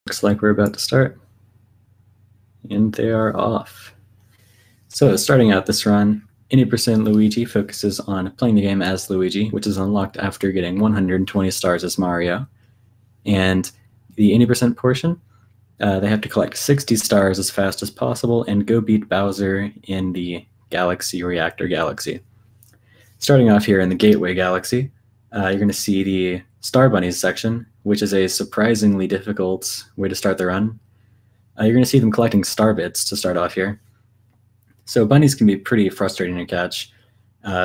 Looks like we're about to start. And they are off. So starting out this run, 80% Luigi focuses on playing the game as Luigi, which is unlocked after getting 120 stars as Mario. And the 80% portion, they have to collect 60 stars as fast as possible and go beat Bowser in the Galaxy Reactor Galaxy. Starting off here in the Gateway Galaxy, you're going to see the Star Bunnies section, which is a surprisingly difficult way to start the run. You're going to see them collecting star bits to start off here. So bunnies can be pretty frustrating to catch.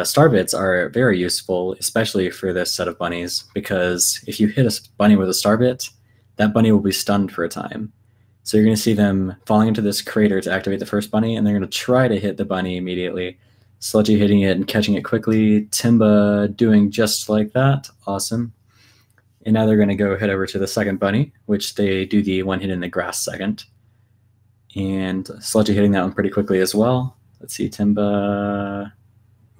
Star bits are very useful, especially for this set of bunnies, because if you hit a bunny with a star bit, that bunny will be stunned for a time. So you're going to see them falling into this crater to activate the first bunny, and they're going to try to hit the bunny immediately. Sludgy hitting it and catching it quickly. Timba doing just like that. Awesome. And now they're going to go head over to the second bunny, which they do the one hit in the grass second. And Sludgy hitting that one pretty quickly as well. Let's see, Timba.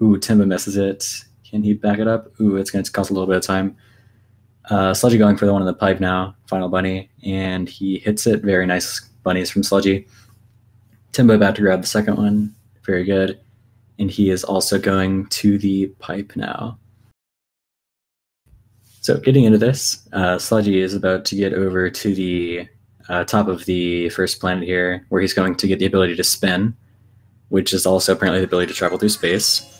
Ooh, Timba misses it. Can he back it up? Ooh, it's going to cost a little bit of time. Sludgy going for the one in the pipe now, final bunny, and he hits it. Very nice bunnies from Sludgy. Timba about to grab the second one. Very good. And he is also going to the pipe now. So getting into this, Sludgy is about to get over to the top of the first planet here, where he's going to get the ability to spin, which is also apparently the ability to travel through space.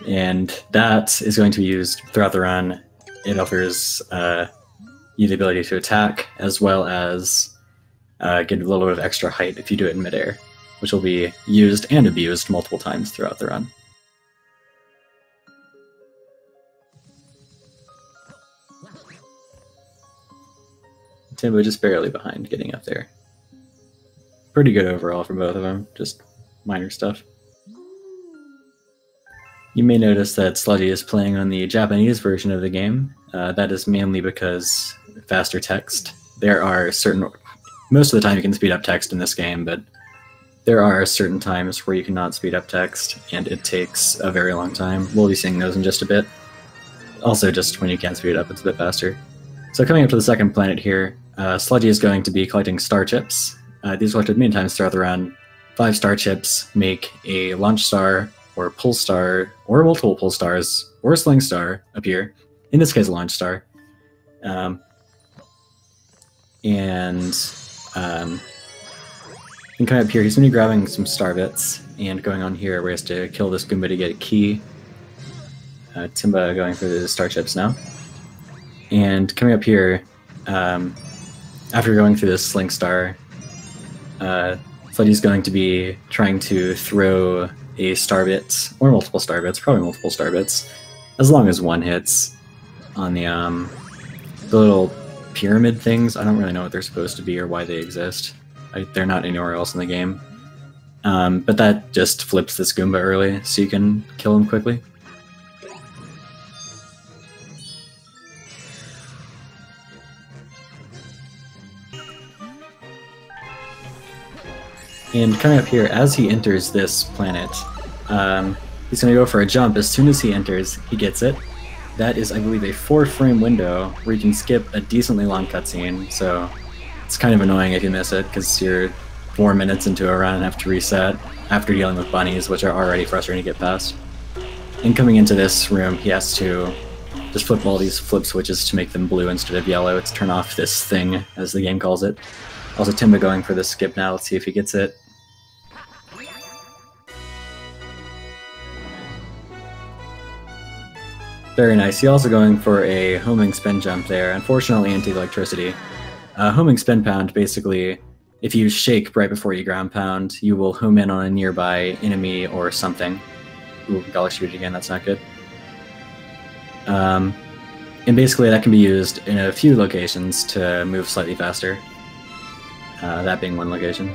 And that is going to be used throughout the run. It offers you the ability to attack, as well as get a little bit of extra height if you do it in midair, which will be used and abused multiple times throughout the run. Timba just barely behind, getting up there. Pretty good overall for both of them, just minor stuff. You may notice that Sludgy is playing on the Japanese version of the game. That is mainly because faster text. There are certain... Most of the time you can speed up text in this game, but there are certain times where you cannot speed up text, and it takes a very long time. We'll be seeing those in just a bit. Also, just when you can't speed it up, it's a bit faster. So coming up to the second planet here, Sludgy is going to be collecting star chips. These are collected many times throughout the run. 5 star chips make a launch star, or a pull star, or multiple pull stars, or a sling star appear. In this case, a launch star. And coming up here, he's going to be grabbing some star bits, and going on here where he has to kill this Goomba to get a key. Timba going for the star chips now. And coming up here, after going through this sling star, Sludgy's going to be trying to throw a star bit, or multiple star bits, probably multiple star bits, as long as one hits on the little pyramid things. I don't really know what they're supposed to be or why they exist. They're not anywhere else in the game. But that just flips this Goomba early, so you can kill him quickly. And coming up here, as he enters this planet, he's going to go for a jump. As soon as he enters, he gets it. That is, I believe, a 4-frame window where you can skip a decently long cutscene, so it's kind of annoying if you miss it, because you're 4 minutes into a run and have to reset after dealing with bunnies, which are already frustrating to get past. And coming into this room, he has to just flip all these flip switches to make them blue instead of yellow to turn off this thing, as the game calls it. Also, Timba going for the skip now. Let's see if he gets it. Very nice. He's also going for a homing spin jump there, unfortunately anti-electricity. Homing spin pound, basically, if you shake right before you ground pound, you will home in on a nearby enemy or something. Ooh, gotta shoot it again, that's not good. And basically that can be used in a few locations to move slightly faster. That being one location.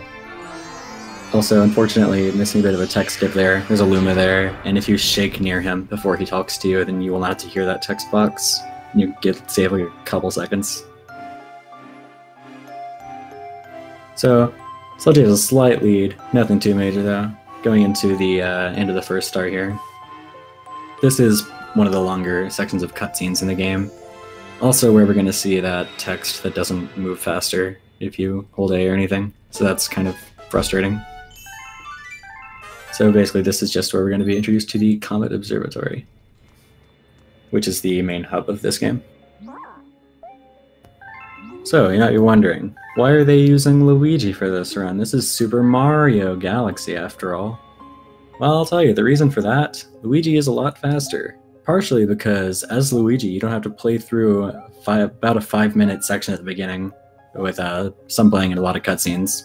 Also, unfortunately, missing a bit of a text skip there. There's a Luma there, and if you shake near him before he talks to you, then you will not have to hear that text box. You save like a couple seconds. So, Sludgy has a slight lead, nothing too major though, going into the end of the first star here. This is one of the longer sections of cutscenes in the game. Also, where we're going to see that text that doesn't move faster if you hold A or anything, so that's kind of frustrating. So basically this is just where we're going to be introduced to the Comet Observatory, which is the main hub of this game. So, you're wondering, why are they using Luigi for this run? This is Super Mario Galaxy after all. Well, I'll tell you, the reason for that, Luigi is a lot faster. Partially because, as Luigi, you don't have to play through about a 5-minute section at the beginning, with some playing and a lot of cutscenes.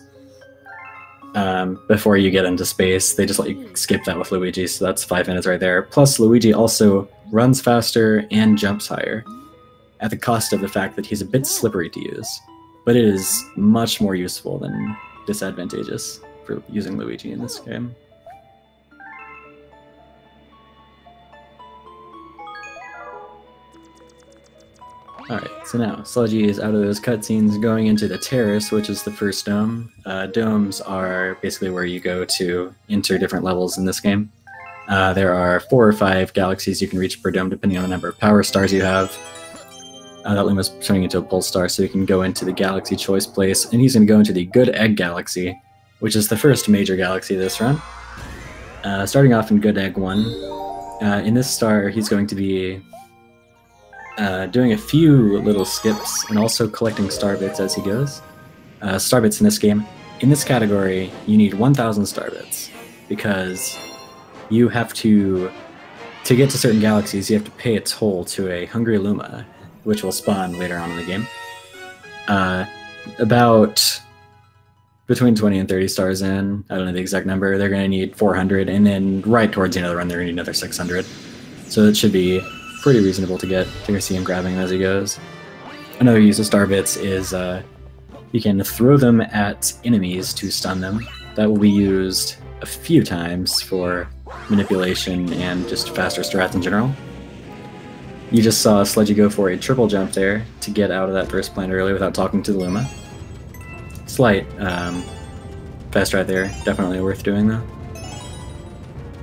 Before you get into space, they just let you skip that with Luigi, so that's 5 minutes right there. Plus, Luigi also runs faster and jumps higher, at the cost of the fact that he's a bit slippery to use. But it is much more useful than disadvantageous for using Luigi in this game. Alright, so now, Sludgy is out of those cutscenes going into the terrace, which is the first dome. Domes are basically where you go to enter different levels in this game. There are 4 or 5 galaxies you can reach per dome, depending on the number of power stars you have. That Luma's turning into a pole star, so you can go into the galaxy choice place, and he's going to go into the Good Egg Galaxy, which is the first major galaxy of this run. Starting off in Good Egg 1, in this star he's going to be doing a few little skips and also collecting star bits as he goes. Star bits in this game, in this category, you need 1,000 star bits, because you have to get to certain galaxies, you have to pay a toll to a hungry Luma, which will spawn later on in the game. About between 20 and 30 stars in, I don't know the exact number, they're going to need 400, and then right towards the end of the run, they're going to need another 600. So it should be pretty reasonable to get to see him grabbing them as he goes. Another use of star bits is you can throw them at enemies to stun them. That will be used a few times for manipulation and just faster strats in general. You just saw Sludgy go for a triple jump there to get out of that first planet early without talking to the Luma. Slight fast strat there, definitely worth doing though.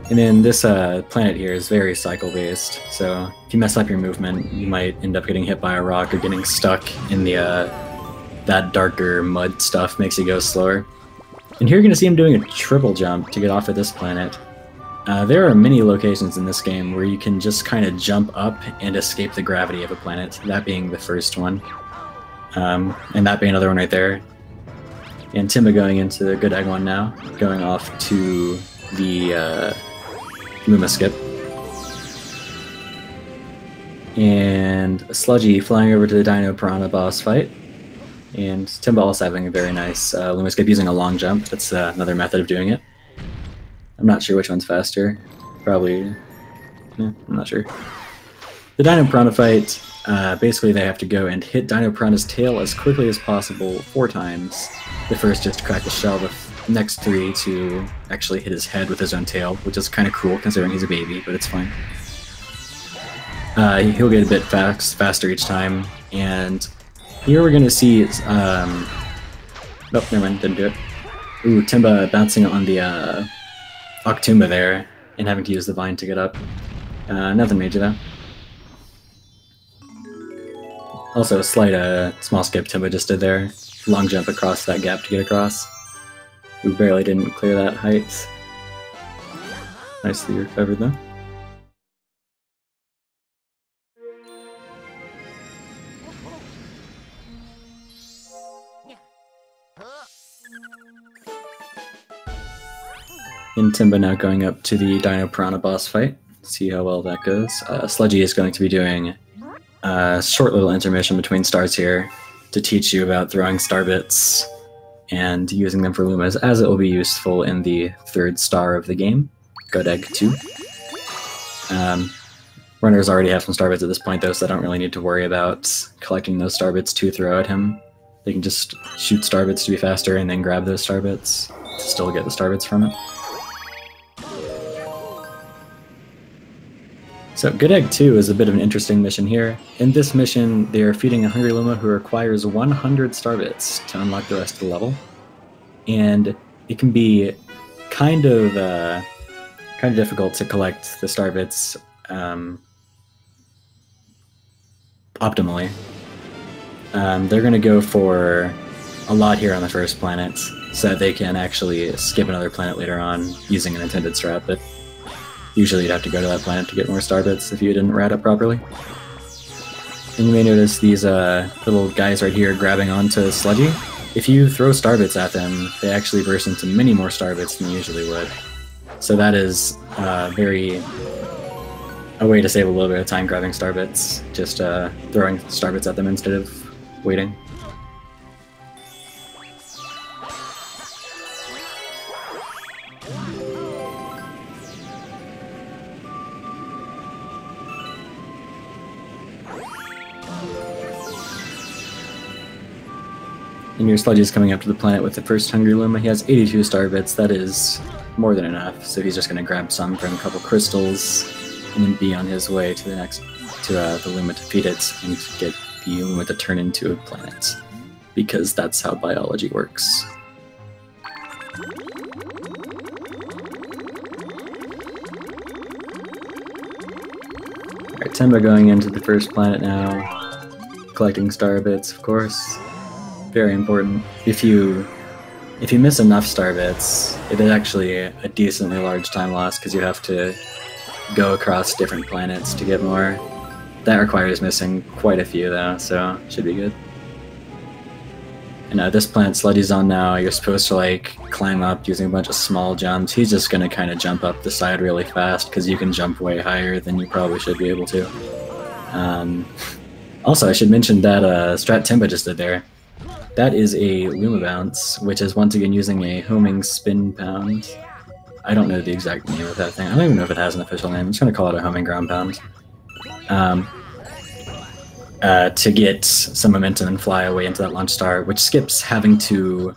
And then this planet here is very cycle-based, so if you mess up your movement, you might end up getting hit by a rock or getting stuck in the that darker mud stuff makes you go slower. And here you're going to see him doing a triple jump to get off of this planet. There are many locations in this game where you can just kind of jump up and escape the gravity of a planet, that being the first one. And that being another one right there. And Timba going into the Good Egg one now, going off to the Luma skip. And Sludgy flying over to the Dino Piranha boss fight. And Timba also having a very nice Luma skip using a long jump. That's another method of doing it. I'm not sure which one's faster. Probably... I'm not sure. The Dino Piranha fight, basically they have to go and hit Dino Piranha's tail as quickly as possible 4 times. The first just to crack the shell, the next 3 to actually hit his head with his own tail, which is kind of cruel considering he's a baby, but it's fine. He'll get a bit faster each time, and here we're going to see... oh, never mind, didn't do it. Ooh, Timba bouncing on the Octumba there, and having to use the vine to get up. Nothing major though. Also, a slight small skip Timba just did there. Long jump across that gap to get across. We barely didn't clear that height. Nicely recovered though. And Timba now going up to the Dino Piranha boss fight. See how well that goes. Sludgy is going to be doing a short little intermission between stars here to teach you about throwing star bits and using them for Lumas, as it will be useful in the 3rd star of the game, Good Egg 2. Runners already have some star bits at this point though, so they don't really need to worry about collecting those star bits to throw at him. They can just shoot star bits to be faster and then grab those star bits to still get the star bits from it. So Good Egg 2 is a bit of an interesting mission here. In this mission, they are feeding a hungry Luma who requires 100 star bits to unlock the rest of the level. And it can be kind of difficult to collect the star bits optimally. They're going to go for a lot here on the first planet, so that they can actually skip another planet later on using an intended strat, but usually you'd have to go to that planet to get more star bits if you didn't rat up properly. And you may notice these little guys right here grabbing onto Sludgy. If you throw star bits at them, they actually burst into many more star bits than you usually would. So that is a way to save a little bit of time grabbing star bits, just throwing star bits at them instead of waiting. And your Sludgy is coming up to the planet with the first Hungry Luma. He has 82 star bits. That is more than enough. So he's just going to grab some from a couple crystals and then be on his way to the next the Luma to feed it and to get the Luma to turn into a planet, because that's how biology works. Alright, Timba going into the first planet now, collecting star bits, of course. Very important. If you miss enough star bits, it is actually a decently large time loss because you have to go across different planets to get more. That requires missing quite a few though, so should be good. And this planet Sludgy's on now, you're supposed to like climb up using a bunch of small jumps. He's just gonna kind of jump up the side really fast because you can jump way higher than you probably should be able to. Also, I should mention that strat Timba just did there. That is a Luma Bounce, which is once again using a homing spin pound. I don't know the exact name of that thing. I don't even know if it has an official name. I'm just going to call it a homing ground pound. To get some momentum and fly away into that launch star, which skips having to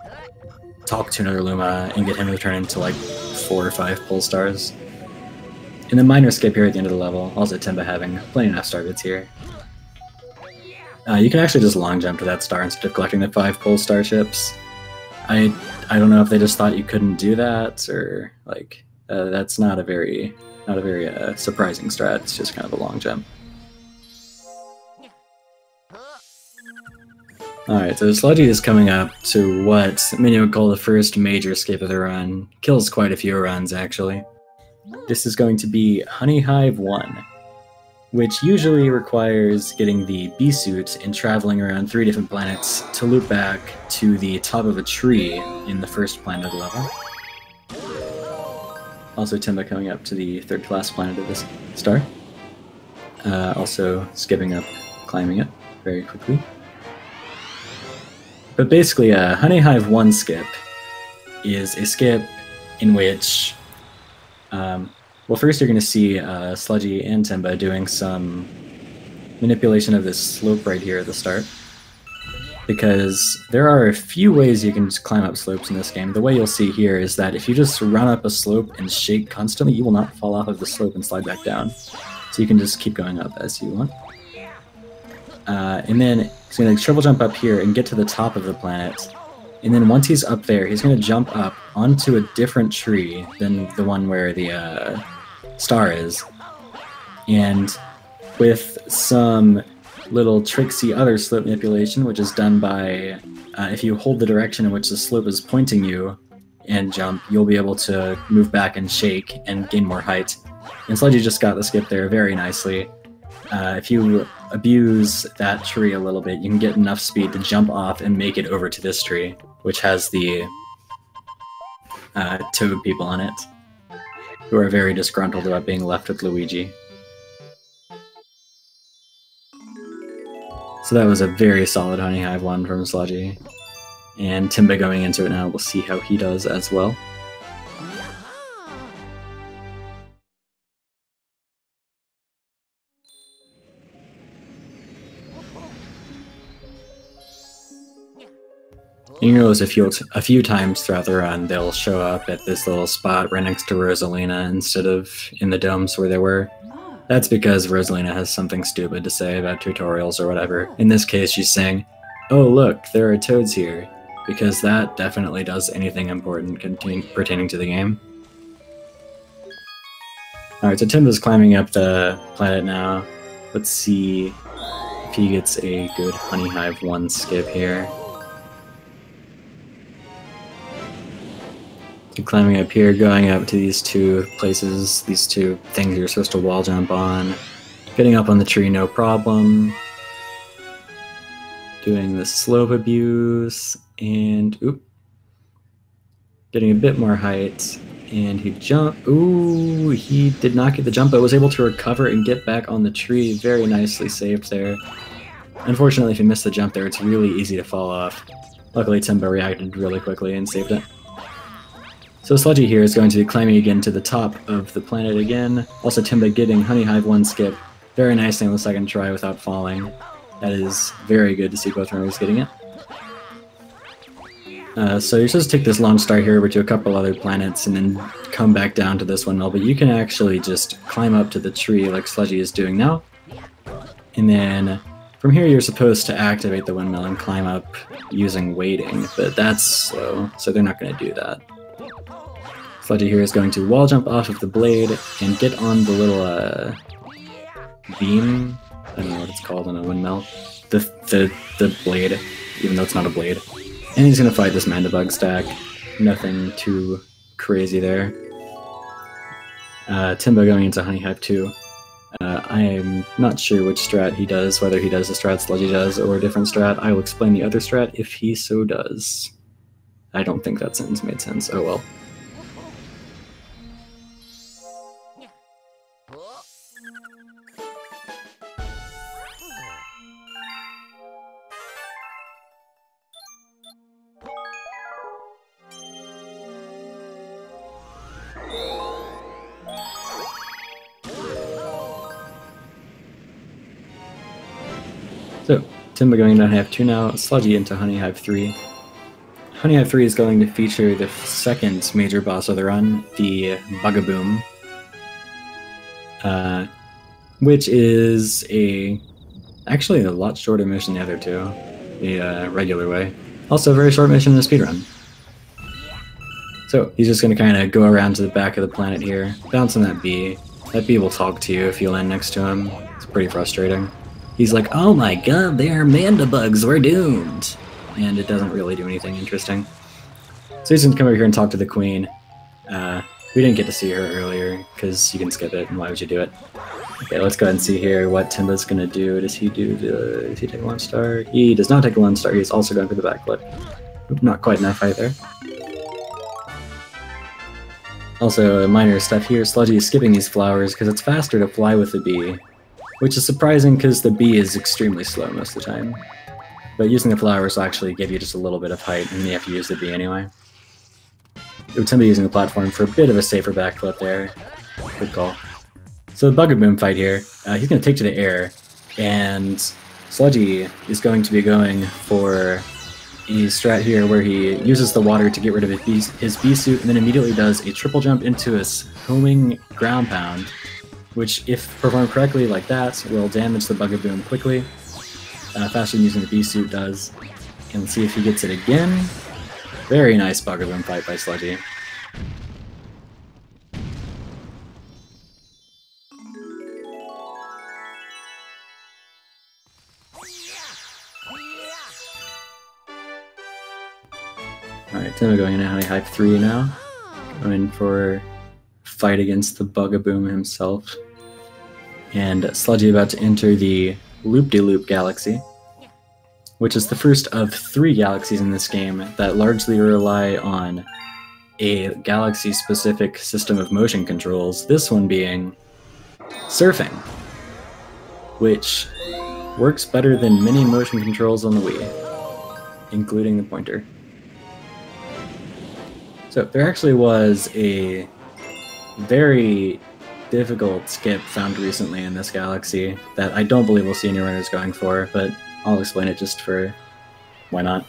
talk to another Luma and get him to turn into like 4 or 5 pull stars. And a minor skip here at the end of the level. Also Timba having plenty enough star bits here. You can actually just long jump to that star instead of collecting the 5 pull starships. I don't know if they just thought you couldn't do that, or like that's not a very surprising strat. It's just kind of a long jump. Alright, so Sludgy is coming up to what many would call the first major skip of the run. Kills quite a few runs actually. This is going to be Honey Hive 1. Which usually requires getting the bee suit and traveling around 3 different planets to loop back to the top of a tree in the first planet of the level. Also Timba coming up to the 3rd class planet of this star. Also skipping up, climbing it very quickly. But basically, Honey Hive 1 skip is a skip in which well, first you're going to see Sludgy and Timba doing some manipulation of this slope right here at the start. Because there are a few ways you can just climb up slopes in this game. The way you'll see here is that if you just run up a slope and shake constantly, you will not fall off of the slope and slide back down. So you can just keep going up as you want. And then he's going to triple jump up here and get to the top of the planet. And then once he's up there, he's going to jump up onto a different tree than the one where the star is. And with some little tricksy other slope manipulation, which is done by if you hold the direction in which the slope is pointing you and jump, you'll be able to move back and shake and gain more height. And Sludgy just got the skip there very nicely. If you abuse that tree a little bit, you can get enough speed to jump off and make it over to this tree, which has the toad people on it, who are very disgruntled about being left with Luigi. So that was a very solid Honey Hive 1 from Sludgy. And Timba going into it now, we'll see how he does as well. You notice a few times throughout the run, they'll show up at this little spot right next to Rosalina instead of in the domes where they were. That's because Rosalina has something stupid to say about tutorials or whatever. In this case, she's saying, "Oh look, there are toads here," because that definitely does anything important pertaining to the game. Alright, so Timba's climbing up the planet now. Let's see if he gets a good Honey Hive 1 skip here. So climbing up here, going up to these two places, these two things you're supposed to wall jump on. Getting up on the tree, no problem. Doing the slope abuse, and oop. Getting a bit more height, and he jumped. Ooh, he did not get the jump, but was able to recover and get back on the tree. Very nicely saved there. Unfortunately, if you miss the jump there, it's really easy to fall off. Luckily, Timba reacted really quickly and saved it. So Sludgy here is going to be climbing again to the top of the planet again. Also Timba getting Honey Hive 1 skip very nicely on the second try without falling. That is very good to see both runners getting it. So you're supposed to take this launch star here over to a couple other planets and then come back down to this windmill, but you can actually just climb up to the tree like Sludgy is doing now. And then from here you're supposed to activate the windmill and climb up using waiting, but that's slow, so they're not going to do that. Sludgy here is going to wall jump off of the blade and get on the little beam. I don't know what it's called in a windmill. The blade, even though it's not a blade. And he's going to fight this Mandibug stack. Nothing too crazy there. Timba going into Honey Hive 2. I am not sure which strat he does, whether he does the strat Sludgy does or a different strat. I will explain the other strat if he so does. I don't think that sentence made sense. Oh well. So, Timba going into Honey Hive 2 now, Sludgy into Honey Hive 3. Honey Hive 3 is going to feature the second major boss of the run, the Bugaboom, which is actually a lot shorter mission than the other two, the regular way. Also a very short mission in the speedrun. So, he's just going to kind of go around to the back of the planet here, bounce on that bee. That bee will talk to you if you land next to him. It's pretty frustrating. He's like, oh my god, they are Mandibugs, we're doomed! And it doesn't really do anything interesting. So he's gonna come over here and talk to the queen. We didn't get to see her earlier, because you can skip it, and why would you do it? Okay, let's go ahead and see here what Timba's gonna do. Does he take a launch star? He does not take a launch star, he's also going for the backflip. Oop, not quite enough either. Also, minor stuff here, Sludgy is skipping these flowers because it's faster to fly with the bee. Which is surprising because the bee is extremely slow most of the time. But using the flowers will actually give you just a little bit of height, and you have to use the bee anyway. Timba using the platform for a bit of a safer backflip there. Good call. So the Bugaboom fight here, he's going to take to the air, and Sludgy is going to be going for a strat here where he uses the water to get rid of his bee suit, and then immediately does a triple jump into a homing ground pound, which, if performed correctly like that, will damage the Bugaboom quickly, faster than using the bee suit does. And let's see if he gets it again. Very nice Bugaboom fight by Sludgy. Alright, Timba going into Honey Hive 3 now. Going for fight against the Bugaboom himself. And Sludgy about to enter the Loop-de-Loop Galaxy, which is the first of 3 galaxies in this game that largely rely on a galaxy-specific system of motion controls, this one being surfing, which works better than many motion controls on the Wii, including the pointer. So there actually was a very difficult skip found recently in this galaxy that I don't believe we'll see any runners going for, but I'll explain it just for why not.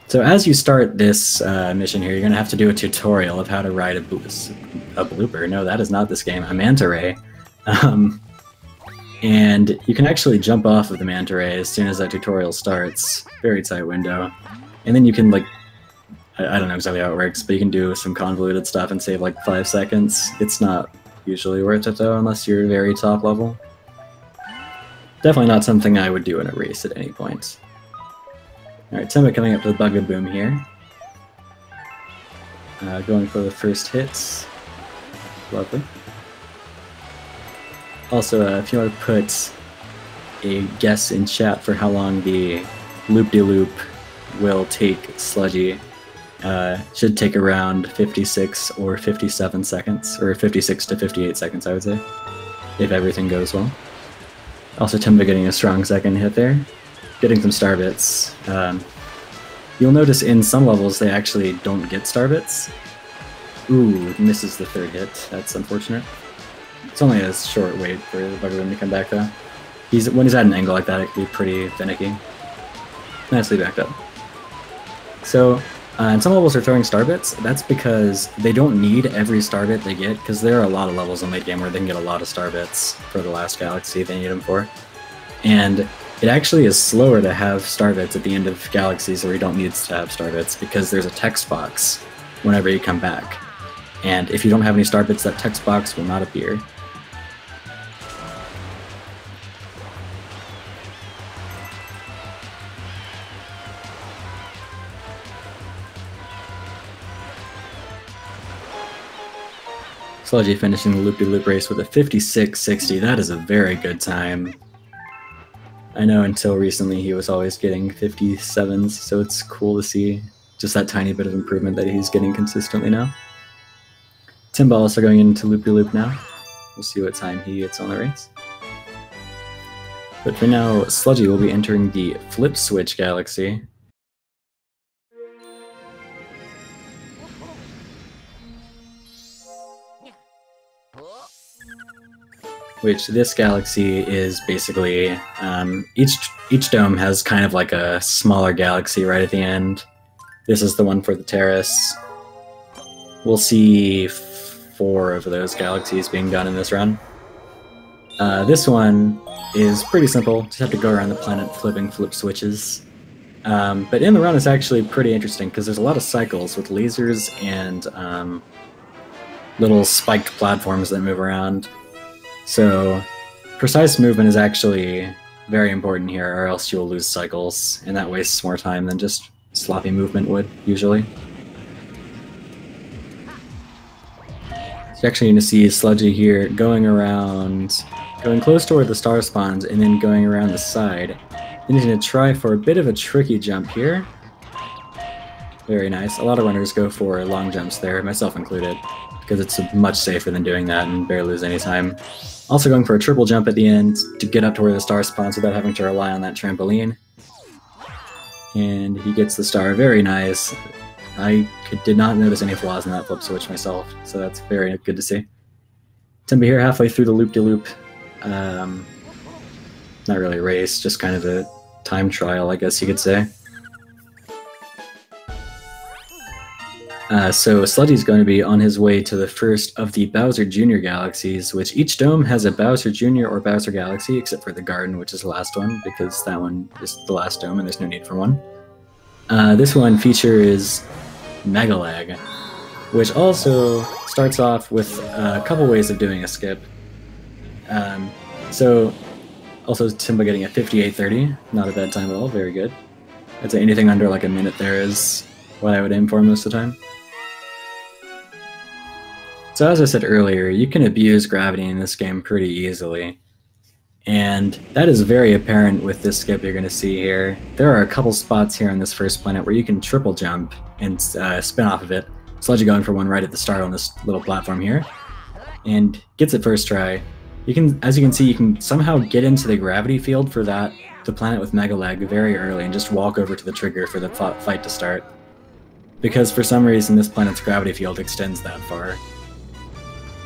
So as you start this mission here, you're going to have to do a tutorial of how to ride a blooper. No, that is not this game, a manta ray. And you can actually jump off of the manta ray as soon as that tutorial starts. Very tight window. And then you can, like, I don't know exactly how it works, but you can do some convoluted stuff and save like 5 seconds. It's not usually worth it though, unless you're very top level. Definitely not something I would do in a race at any point. Alright, Timba coming up to the Bug-a-Boom here. Going for the first hits. Lovely. Also, if you want to put a guess in chat for how long the loop-de-loop will take Sludgy, should take around 56 or 57 seconds, or 56 to 58 seconds, I would say, if everything goes well. Also, Timba getting a strong second hit there, getting some star bits. You'll notice in some levels they actually don't get star bits. Ooh, misses the third hit. That's unfortunate. It's only a short wait for the Bug-a-Boom to come back, though. When he's at an angle like that, it can be pretty finicky. Nicely backed up. So, and some levels are throwing star bits. That's because they don't need every star bit they get, because there are a lot of levels in late game where they can get a lot of star bits for the last galaxy they need them for. And it actually is slower to have star bits at the end of galaxies where you don't need to have star bits, because there's a text box whenever you come back. And if you don't have any star bits, that text box will not appear. Sludgy finishing the loop-de-loop race with a 56.60. That is a very good time. I know until recently he was always getting 57s, so it's cool to see just that tiny bit of improvement that he's getting consistently now. Timba also going into loop-de-loop now. We'll see what time he gets on the race. But for now, Sludgy will be entering the Flip Switch Galaxy. Which this galaxy is basically, each dome has kind of like a smaller galaxy right at the end. This is the one for the terrace. We'll see 4 of those galaxies being done in this run. This one is pretty simple, just have to go around the planet flipping flip switches. But in the run it's actually pretty interesting because there's a lot of cycles with lasers and little spiked platforms that move around. So precise movement is actually very important here, or else you'll lose cycles, and that wastes more time than just sloppy movement would, usually. So you're actually going to see Sludgy here going around, going close to where the star spawns, and then going around the side. Then he's going to try for a bit of a tricky jump here. Very nice. A lot of runners go for long jumps there, myself included, because it's much safer than doing that and barely lose any time. Also going for a triple jump at the end to get up to where the star spawns without having to rely on that trampoline. And he gets the star. Very nice. I did not notice any flaws in that flip switch myself, so that's very good to see. Timba here halfway through the loop-de-loop. Not really a race, just kind of a time trial, I guess you could say. So Sludgy's going to be on his way to the first of the Bowser Jr. galaxies, which each dome has a Bowser Jr. or Bowser Galaxy, except for the garden, which is the last one, because that one is the last dome and there's no need for one. This one features Megalag, which also starts off with a couple ways of doing a skip. So, also Timba getting a 58.30, not a bad time at all, very good. I'd say anything under like a minute there is what I would aim for most of the time. So as I said earlier, you can abuse gravity in this game pretty easily. And that is very apparent with this skip you're going to see here. There are a couple spots here on this first planet where you can triple jump and spin off of it. Sludgy going for one right at the start on this little platform here. And gets it first try. You can, as you can see, you can somehow get into the gravity field for the planet with Megalag very early and just walk over to the trigger for the fight to start. Because for some reason this planet's gravity field extends that far.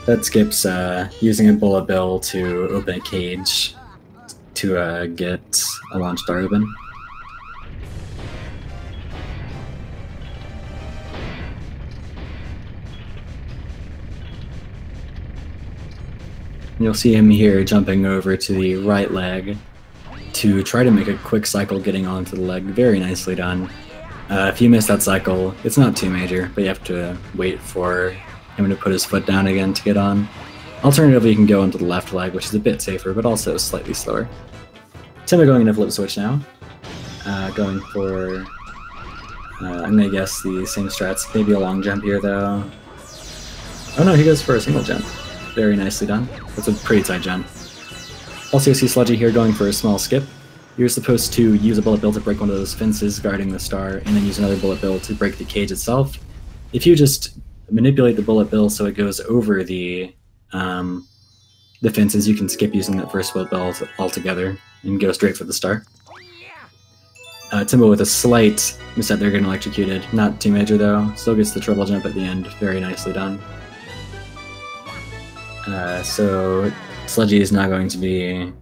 That skips using a bullet bill to open a cage to get a launch star open. And you'll see him here jumping over to the right leg to try to make a quick cycle getting onto the leg. Very nicely done. If you miss that cycle, it's not too major, but you have to wait for him to put his foot down again to get on. Alternatively, you can go onto the left leg, which is a bit safer, but also slightly slower. Timba going into flip switch now. Going for, I'm gonna guess the same strats. Maybe a long jump here though. Oh no, he goes for a single jump. Very nicely done. That's a pretty tight jump. Also, you see Sludgy here going for a small skip. You're supposed to use a bullet bill to break one of those fences guarding the star, and then use another bullet bill to break the cage itself. If you just manipulate the bullet bill so it goes over the fences, you can skip using that first bullet bill altogether and go straight for the star. Timba with a slight misstep there, getting electrocuted. Not too major though. Still gets the triple jump at the end. Very nicely done. So Sludgy is now going to be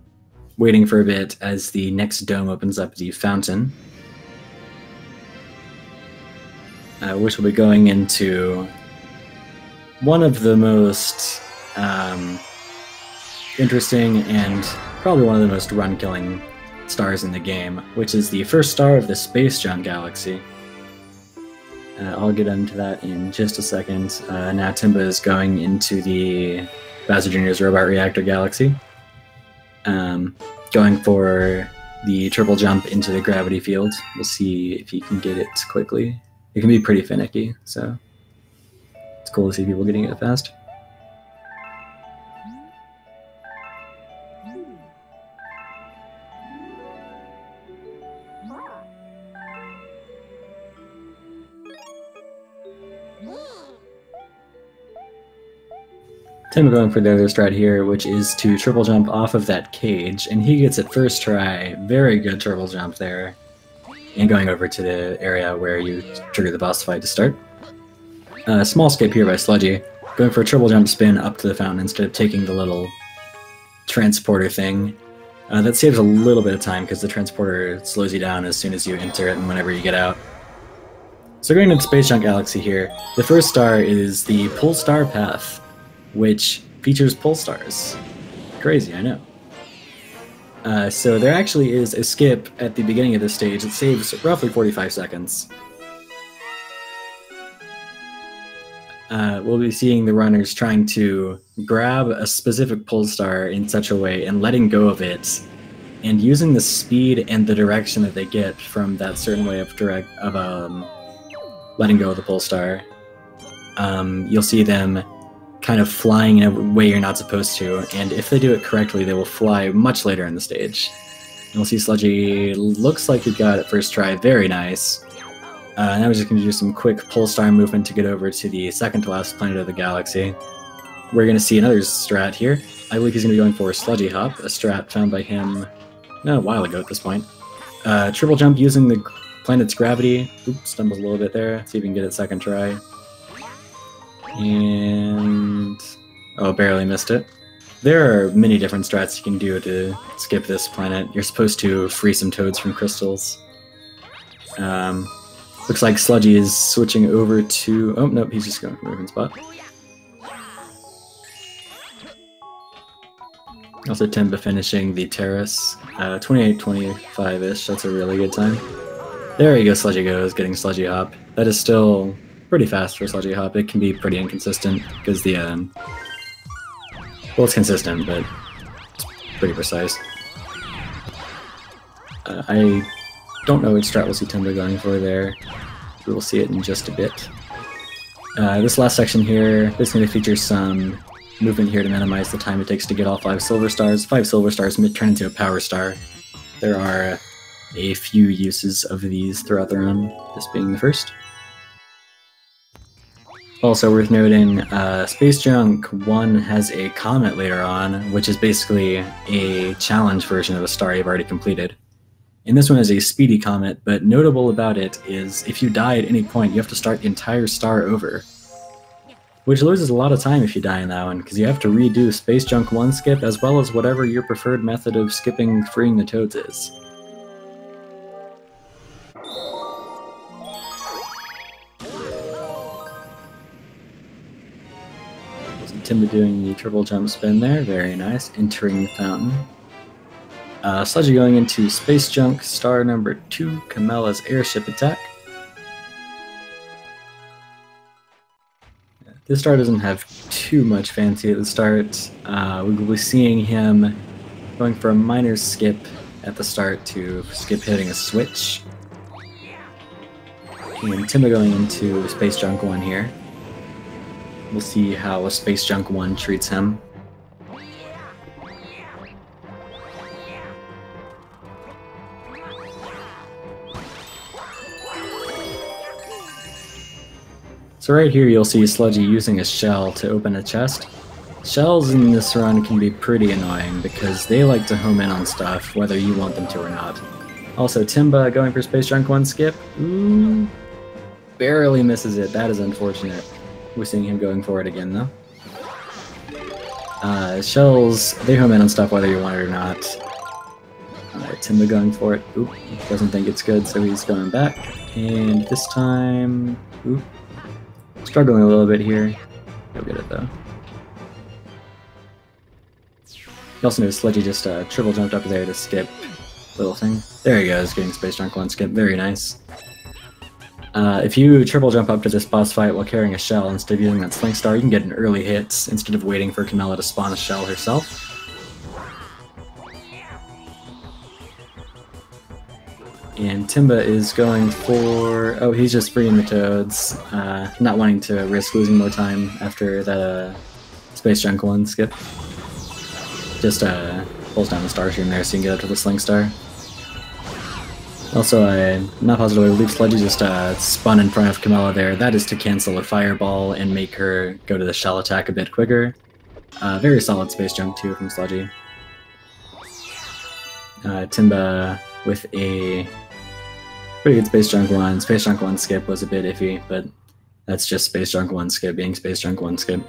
waiting for a bit as the next dome opens up the fountain, which will be going into one of the most interesting and probably one of the most run-killing stars in the game, which is the first star of the Space Junk Galaxy. I'll get into that in just a second. Now Timba is going into the Bowser Jr.'s Robot Reactor Galaxy, going for the triple jump into the gravity field. We'll see if he can get it quickly. It can be pretty finicky, so it's cool to see people getting it fast. Tim going for the other strat here, which is to triple jump off of that cage, and he gets it first try. Very good triple jump there. And going over to the area where you trigger the boss fight to start. Small skip here by Sludgy, going for a triple jump spin up to the fountain instead of taking the little transporter thing. That saves a little bit of time because the transporter slows you down as soon as you enter it and whenever you get out. So going into Space Junk Galaxy here, the first star is the Pull Star Path, which features pull stars. Crazy, I know. So there actually is a skip at the beginning of this stage. It saves roughly 45 seconds. We'll be seeing the runners trying to grab a specific pull star in such a way and letting go of it, and using the speed and the direction that they get from that certain way of letting go of the pull star. You'll see them kind of flying in a way you're not supposed to, and if they do it correctly, they will fly much later in the stage. And we'll see Sludgy looks like he got it first try. Very nice. Now we're just going to do some quick pull star movement to get over to the second to last planet of the galaxy. We're going to see another strat here. I believe he's going to be going for Sludgy Hop, a strat found by him a while ago at this point. Triple jump using the planet's gravity. Oops, stumbles a little bit there. See if we can get it second try. And oh, barely missed it. There are many different strats you can do to skip this planet. You're supposed to free some toads from crystals. Looks like Sludgy is switching over to... Oh, nope, he's just going for a different spot. Also Timba finishing the terrace. 28-25-ish, that's a really good time. There you go, Sludgy goes, getting Sludgy Hop. That is still pretty fast for Sludgy Hop. It can be pretty inconsistent because the well, it's consistent, but it's pretty precise. I don't know which strat we'll see Timba going for there. We will see it in just a bit. This last section here is going to feature some movement here to minimize the time it takes to get all 5 silver stars. 5 silver stars turn into a power star. There are a few uses of these throughout the run, this being the first. Also worth noting, Space Junk 1 has a comet later on, which is basically a challenge version of a star you've already completed. And this one is a speedy comet, but notable about it is if you die at any point, you have to start the entire star over. Which loses a lot of time if you die in that one, because you have to redo Space Junk 1 skip as well as whatever your preferred method of skipping freeing the toads is. Timba doing the triple jump spin there, very nice, entering the fountain. Sludgy going into Space Junk star number 2, Kamela's airship attack. This star doesn't have too much fancy at the start. We will be seeing him going for a minor skip at the start to skip hitting a switch. And Timba going into Space Junk 1 here. We'll see how a Space Junk 1 treats him. So right here you'll see Sludgy using a shell to open a chest. Shells in this run can be pretty annoying because they like to home in on stuff whether you want them to or not. Also Timba going for Space Junk 1 skip. Ooh, barely misses it. That is unfortunate. We're seeing him going for it again though. Shells, they home in on stuff whether you want it or not. Timba going for it. Oop, doesn't think it's good, so he's going back. And this time, oop, struggling a little bit here. He'll get it though. You also notice Sludgy just triple jumped up there to skip little thing. There he goes, getting Space Junk 1 skip. Very nice. If you triple jump up to this boss fight while carrying a shell instead of using that Sling Star, you can get an early hit instead of waiting for Camilla to spawn a shell herself. And Timba is going for... oh, he's just freeing the toads, not wanting to risk losing more time after that Space Junk 1 skip. Just pulls down the star stream there so you can get up to the Sling Star. Also, I'm not positive, I believe Sludgy just spun in front of Camilla there. That is to cancel a fireball and make her go to the shell attack a bit quicker. Very solid Space Junk 2 from Sludgy. Timba with a pretty good Space Junk 1. Space Junk 1 skip was a bit iffy, but that's just Space Junk 1 skip being Space Junk 1 skip.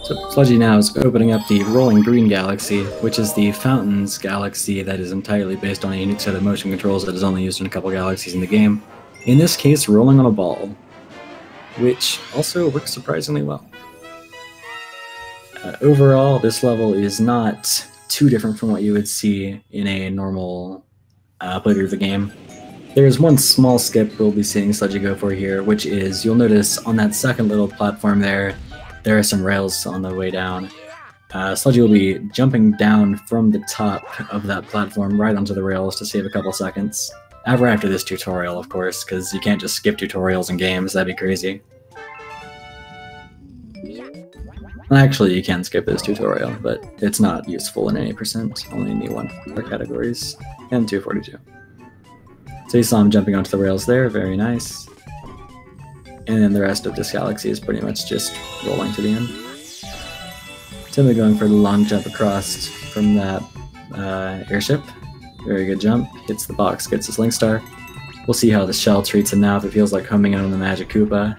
So Sludgy now is opening up the Rolling Green Galaxy, which is the Fountains Galaxy that is entirely based on a unique set of motion controls that is only used in a couple galaxies in the game. In this case, rolling on a ball, which also works surprisingly well. Overall, this level is not too different from what you would see in a normal playthrough of the game. There's one small skip we'll be seeing Sludgy go for here, which is, you'll notice on that second little platform there are some rails on the way down. Sludgy will be jumping down from the top of that platform right onto the rails to save a couple seconds. Ever after this tutorial, of course, because you can't just skip tutorials in games, that'd be crazy. Actually, you can skip this tutorial, but it's not useful in any percent, only in the 1 categories, and 242. So you saw him jumping onto the rails there, very nice. And then the rest of this galaxy is pretty much just rolling to the end. Timba going for the long jump across from that airship. Very good jump. Hits the box, gets a Sling Star. We'll see how the shell treats him now if it feels like homing in on the Magic Koopa.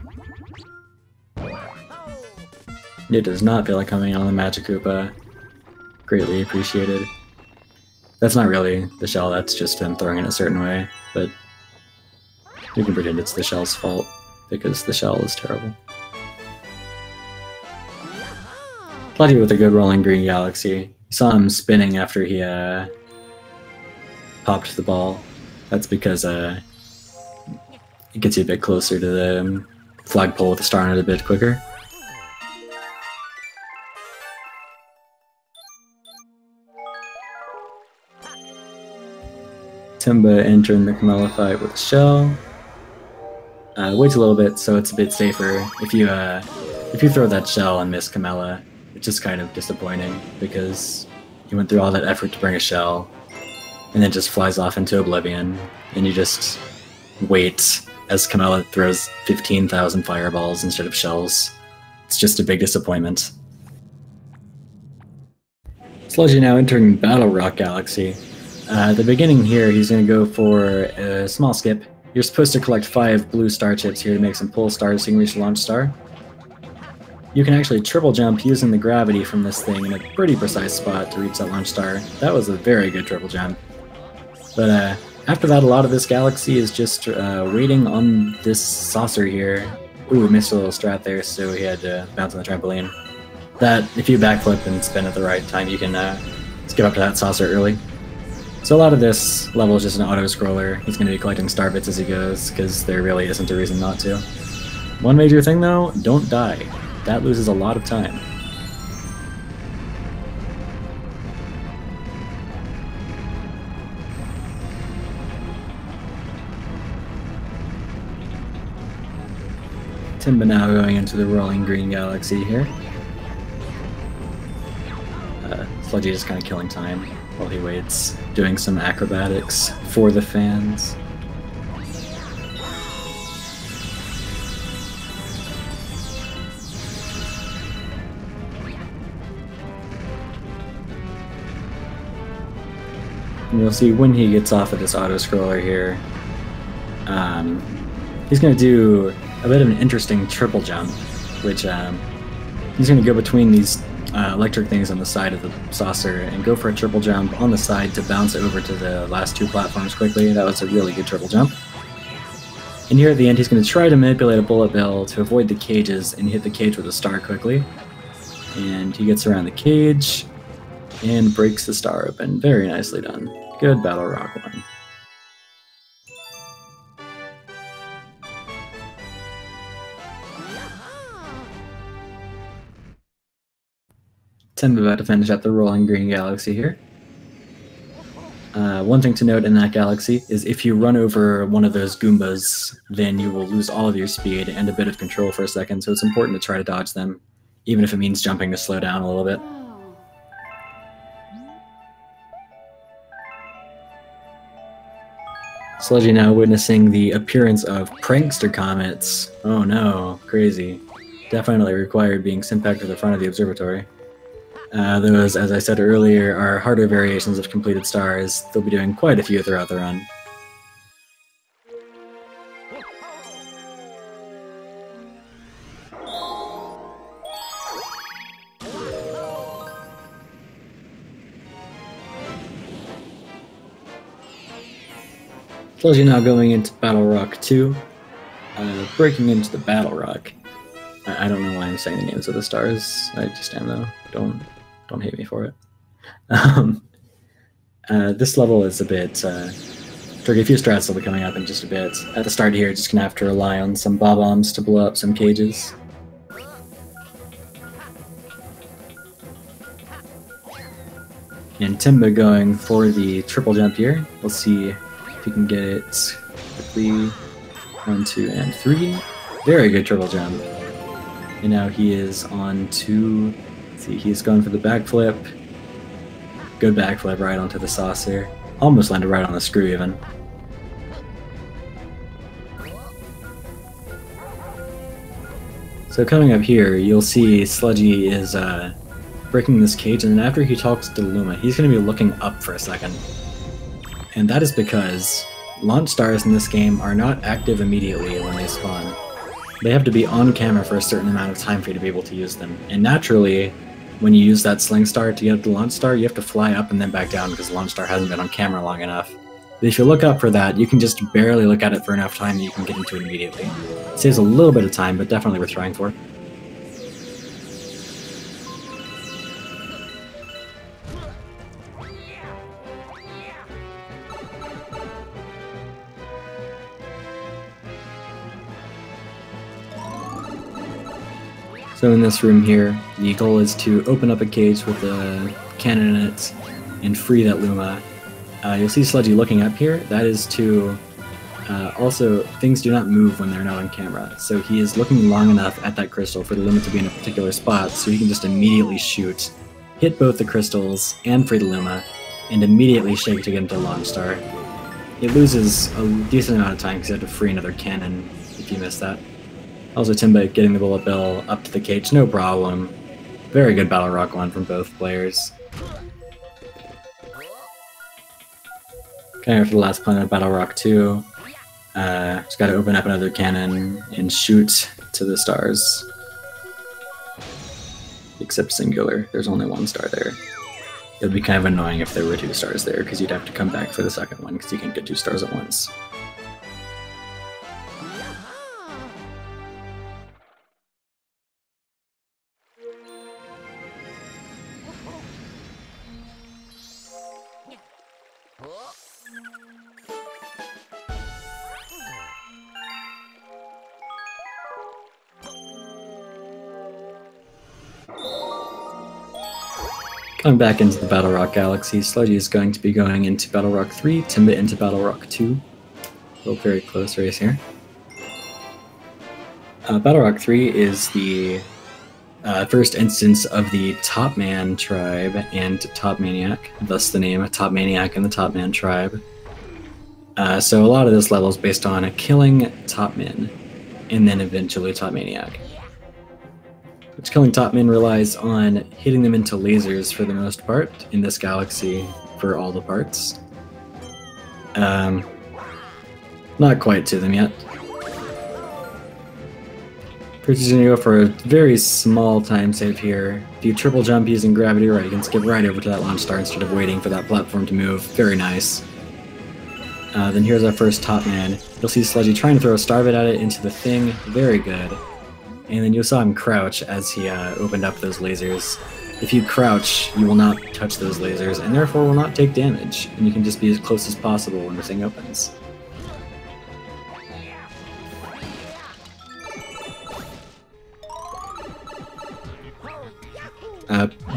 It does not feel like homing in on the Magic Koopa. Greatly appreciated. That's not really the shell, that's just him throwing it a certain way, but you can pretend it's the shell's fault, because the shell is terrible. Sludgy with a good Rolling Green Galaxy. You saw him spinning after he popped the ball. That's because it gets you a bit closer to the flagpole with the star on it a bit quicker. Timba entering the Camilla fight with a shell. Waits a little bit so it's a bit safer. If you throw that shell and miss Camilla, it's just kind of disappointing because you went through all that effort to bring a shell and then just flies off into oblivion and you just wait as Camilla throws 15,000 fireballs instead of shells. It's just a big disappointment. Sludgy now entering Battle Rock Galaxy. At the beginning here, he's going to go for a small skip. You're supposed to collect 5 blue star chips here to make some pull stars so you can reach the launch star. You can actually triple jump using the gravity from this thing in a pretty precise spot to reach that launch star. That was a very good triple jump. But after that, a lot of this galaxy is just waiting on this saucer here. Ooh, missed a little strat there, so he had to bounce on the trampoline. that if you backflip and spin at the right time, you can skip up to that saucer early. So a lot of this level is just an auto-scroller. He's going to be collecting star bits as he goes, because there really isn't a reason not to. One major thing though, don't die. That loses a lot of time. Timba now going into the rolling green galaxy here. Sludgy just kind of killing time while he waits, doing some acrobatics for the fans. And you'll see when he gets off of this auto-scroller here, he's going to do a bit of an interesting triple jump, which he's going to go between these electric things on the side of the saucer and go for a triple jump on the side to bounce over to the last two platforms quickly. That was a really good triple jump. And here at the end, he's going to try to manipulate a bullet bill to avoid the cages and hit the cage with a star quickly. And he gets around the cage and breaks the star open. Very nicely done. Good Battle Rock 1. Timba about to finish up the rolling green galaxy here. One thing to note in that galaxy is if you run over one of those Goombas, then you will lose all of your speed and a bit of control for a second, so it's important to try to dodge them, even if it means jumping to slow down a little bit. Sludgy now witnessing the appearance of prankster comets. Oh no, crazy. Definitely required being sent back to the front of the observatory. Those, as I said earlier, are harder variations of completed stars. They'll be doing quite a few throughout the run. Sludgy now going into Battle Rock 2, breaking into the Battle Rock. I don't know why I'm saying the names of the stars. I just am though. Don't hate me for it. This level is a bit tricky. A few strats will be coming up in just a bit. At the start here, just gonna have to rely on some bob-ombs to blow up some cages. And Timba going for the triple jump here. We'll see if he can get it quickly. 1, 2, and 3. Very good triple jump. And now he is on to, let's see, he's going for the backflip. Good backflip right onto the saucer. Almost landed right on the screw even. So coming up here, you'll see Sludgy is breaking this cage, and then after he talks to Luma, he's going to be looking up for a second. And that is because launch stars in this game are not active immediately when they spawn. They have to be on camera for a certain amount of time for you to be able to use them. And naturally, when you use that sling star to get the launch star, you have to fly up and then back down because the launch star hasn't been on camera long enough. But if you look up for that, you can just barely look at it for enough time that you can get into it immediately. It saves a little bit of time, but definitely worth trying for. So in this room here, the goal is to open up a cage with a cannon in it and free that Luma. You'll see Sludgy looking up here. That is to... also, things do not move when they're not on camera. So he is looking long enough at that crystal for the Luma to be in a particular spot, so he can just immediately shoot, hit both the crystals and free the Luma, and immediately shake to get into Launch Star. It loses a decent amount of time because you have to free another cannon if you miss that. Also, Timba getting the bullet bill up to the cage, no problem. Very good Battle Rock 1 from both players. Okay, after the last planet of Battle Rock 2, just gotta open up another cannon and shoot to the stars. Except singular, there's only one star there. It would be kind of annoying if there were 2 stars there, because you'd have to come back for the second one, because you can't get 2 stars at once. Coming back into the Battle Rock Galaxy, Sludgy is going to be going into Battle Rock 3, Timba into Battle Rock 2. A very close race here. Battle Rock 3 is the first instance of the Top Man tribe and Top Maniac, thus the name Top Maniac and the Top Man tribe. So a lot of this level is based on killing Top Men, and then eventually Top Maniac. Which killing Top Men relies on hitting them into lasers for the most part, in this galaxy for all the parts. Not quite to them yet. First, you're going to go for a very small time save here. If you triple jump using gravity right, you can skip right over to that launch star instead of waiting for that platform to move. Very nice. Then here's our first Top Man. You'll see Sludgy trying to throw a starbit at it into the thing. Very good. And then you saw him crouch as he opened up those lasers. If you crouch, you will not touch those lasers, and therefore will not take damage, and you can just be as close as possible when the thing opens.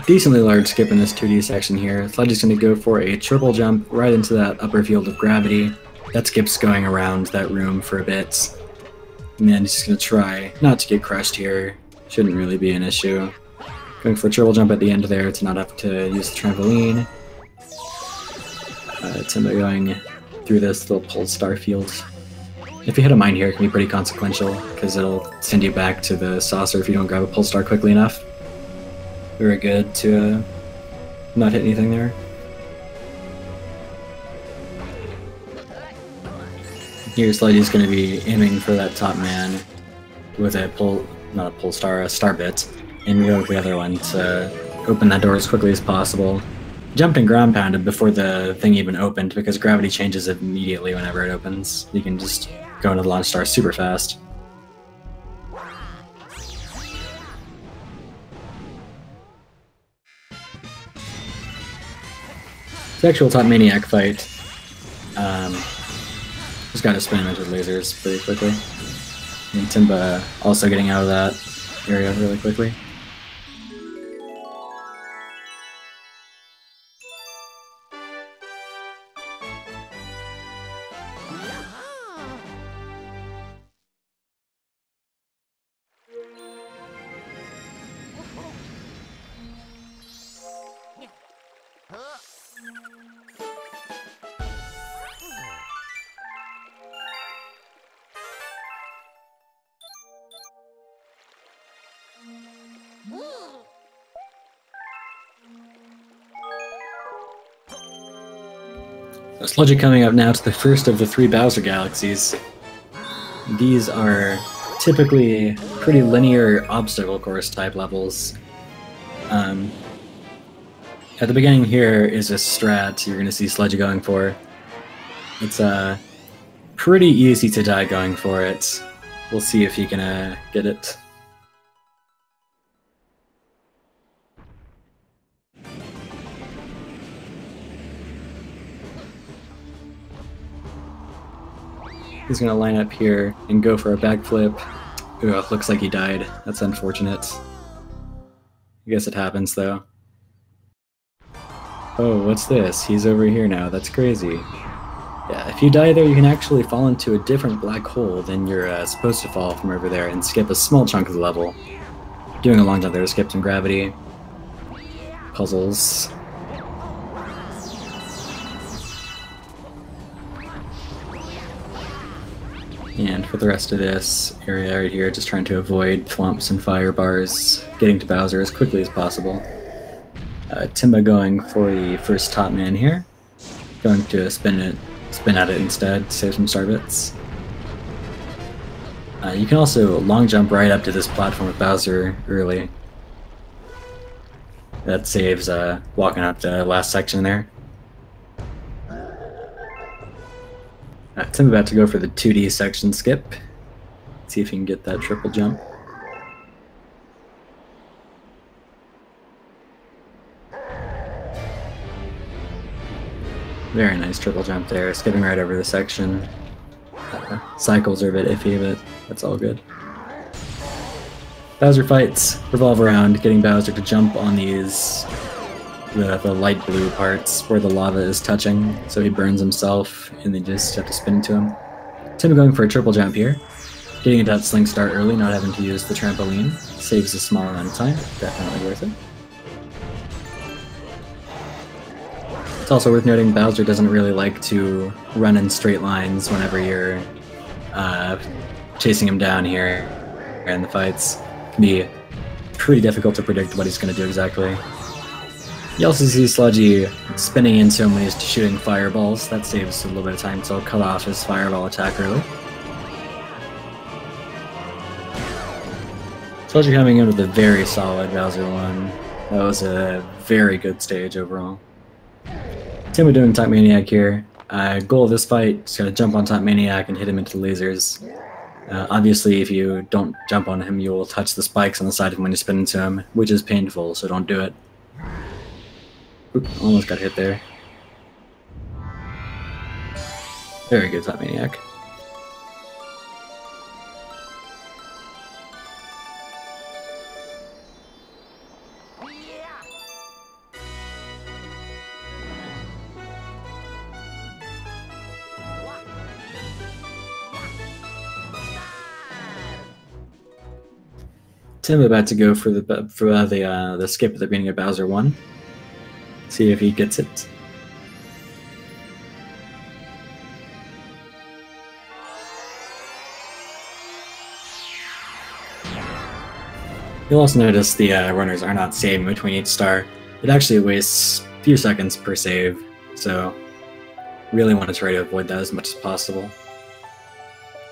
Decently large skip in this 2D section here. Sludgy's going to go for a triple jump right into that upper field of gravity. That skip's going around that room for a bit. And then he's just going to try not to get crushed here. Shouldn't really be an issue. Going for a triple jump at the end there to not have to use the trampoline. Timba going through this little pulled star field. If you hit a mine here, it can be pretty consequential, because it'll send you back to the saucer if you don't grab a pull star quickly enough. Very good to not hit anything there. Here, Sludgy's going to be aiming for that Top Man with a a star bit, and go with the other one to open that door as quickly as possible. Jumped and ground pounded before the thing even opened, because gravity changes immediately whenever it opens. You can just go into the launch star super fast. The actual Top Maniac fight, just got to spin him into lasers pretty quickly. And Timba also getting out of that area really quickly. So Sludgy coming up now to the first of the 3 Bowser Galaxies. These are typically pretty linear obstacle course type levels. At the beginning here is a strat you're going to see Sludgy going for. It's pretty easy to die going for it. We'll see if he can get it. He's going to line up here and go for a backflip. Ooh, looks like he died. That's unfortunate. I guess it happens, though. Oh, what's this? He's over here now. That's crazy. Yeah, if you die there, you can actually fall into a different black hole than you're supposed to fall from over there and skip a small chunk of the level. Doing a long jump there to skip some gravity. Puzzles. And for the rest of this area right here, just trying to avoid thwomps and fire bars, getting to Bowser as quickly as possible. Timba going for the first Top Man here. Going to spin at it instead, save some star bits. You can also long jump right up to this platform with Bowser early. That saves walking up the last section there. Timba about to go for the 2D section skip. See if he can get that triple jump. Very nice triple jump there, skipping right over the section. Cycles are a bit iffy, but that's all good. Bowser fights revolve around getting Bowser to jump on these the light blue parts where the lava is touching, so he burns himself, and they just have to spin into him. Timba going for a triple jump here. Getting into that sling start early, not having to use the trampoline, saves a small amount of time. Definitely worth it. It's also worth noting Bowser doesn't really like to run in straight lines whenever you're chasing him down here in the fights. It can be pretty difficult to predict what he's going to do exactly. You also see Sludgy spinning into him when he's shooting fireballs. That saves a little bit of time, so I'll cut off his fireball attack early. Sludgy coming in with a very solid Bowser 1. That was a very good stage overall. Timba doing Top Maniac here. Goal of this fight, just gotta jump on Top Maniac and hit him into the lasers. Obviously, if you don't jump on him, you will touch the spikes on the side of him when you spin into him, which is painful, so don't do it. Oop, almost got hit there. Very good Top Maniac. Timba about to go for the skip at the beginning of Bowser 1. See if he gets it. You'll also notice the runners are not saving between each star. It actually wastes a few seconds per save, so really want to try to avoid that as much as possible.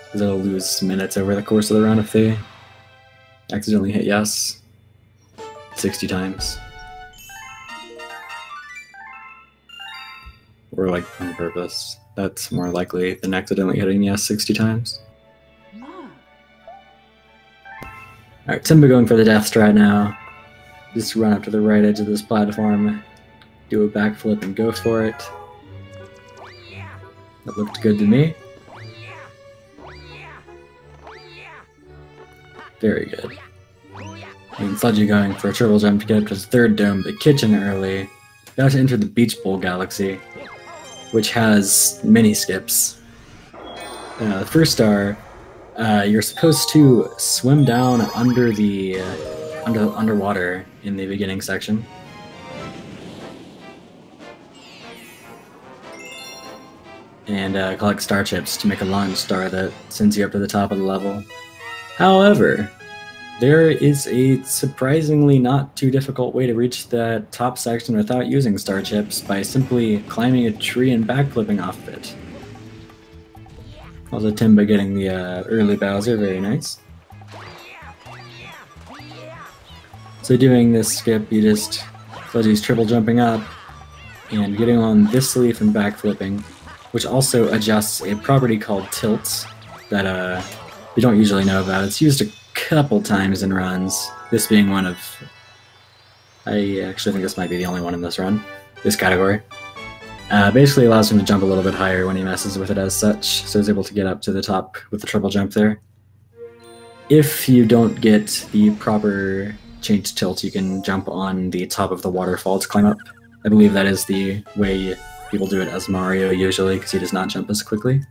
Because they'll lose minutes over the course of the run if they accidentally hit yes 60 times. Or like on purpose. That's more likely than accidentally hitting yes 60 times. Alright, Timba going for the death strat now. Just run up to the right edge of this platform, do a backflip and go for it. That looked good to me. Very good. And Sludgy going for a triple jump to get up to his third dome, the kitchen early. About to enter the Beach Bowl Galaxy, which has mini skips. The first star, you're supposed to swim down under the underwater in the beginning section. And collect star chips to make a launch star that sends you up to the top of the level. However, there is a surprisingly not too difficult way to reach the top section without using star chips by simply climbing a tree and backflipping off of it. Also Timba getting the early Bowser, very nice. So doing this skip, you just Sludgy's triple jumping up and getting on this leaf and backflipping, which also adjusts a property called tilt that you don't usually know about. It's used a couple times in runs, this being one of... I actually think this might be the only one in this run, this category. Basically allows him to jump a little bit higher when he messes with it as such, so he's able to get up to the top with the triple jump there. If you don't get the proper change tilt, you can jump on the top of the waterfall to climb up. I believe that is the way people do it as Mario usually, because he does not jump as quickly.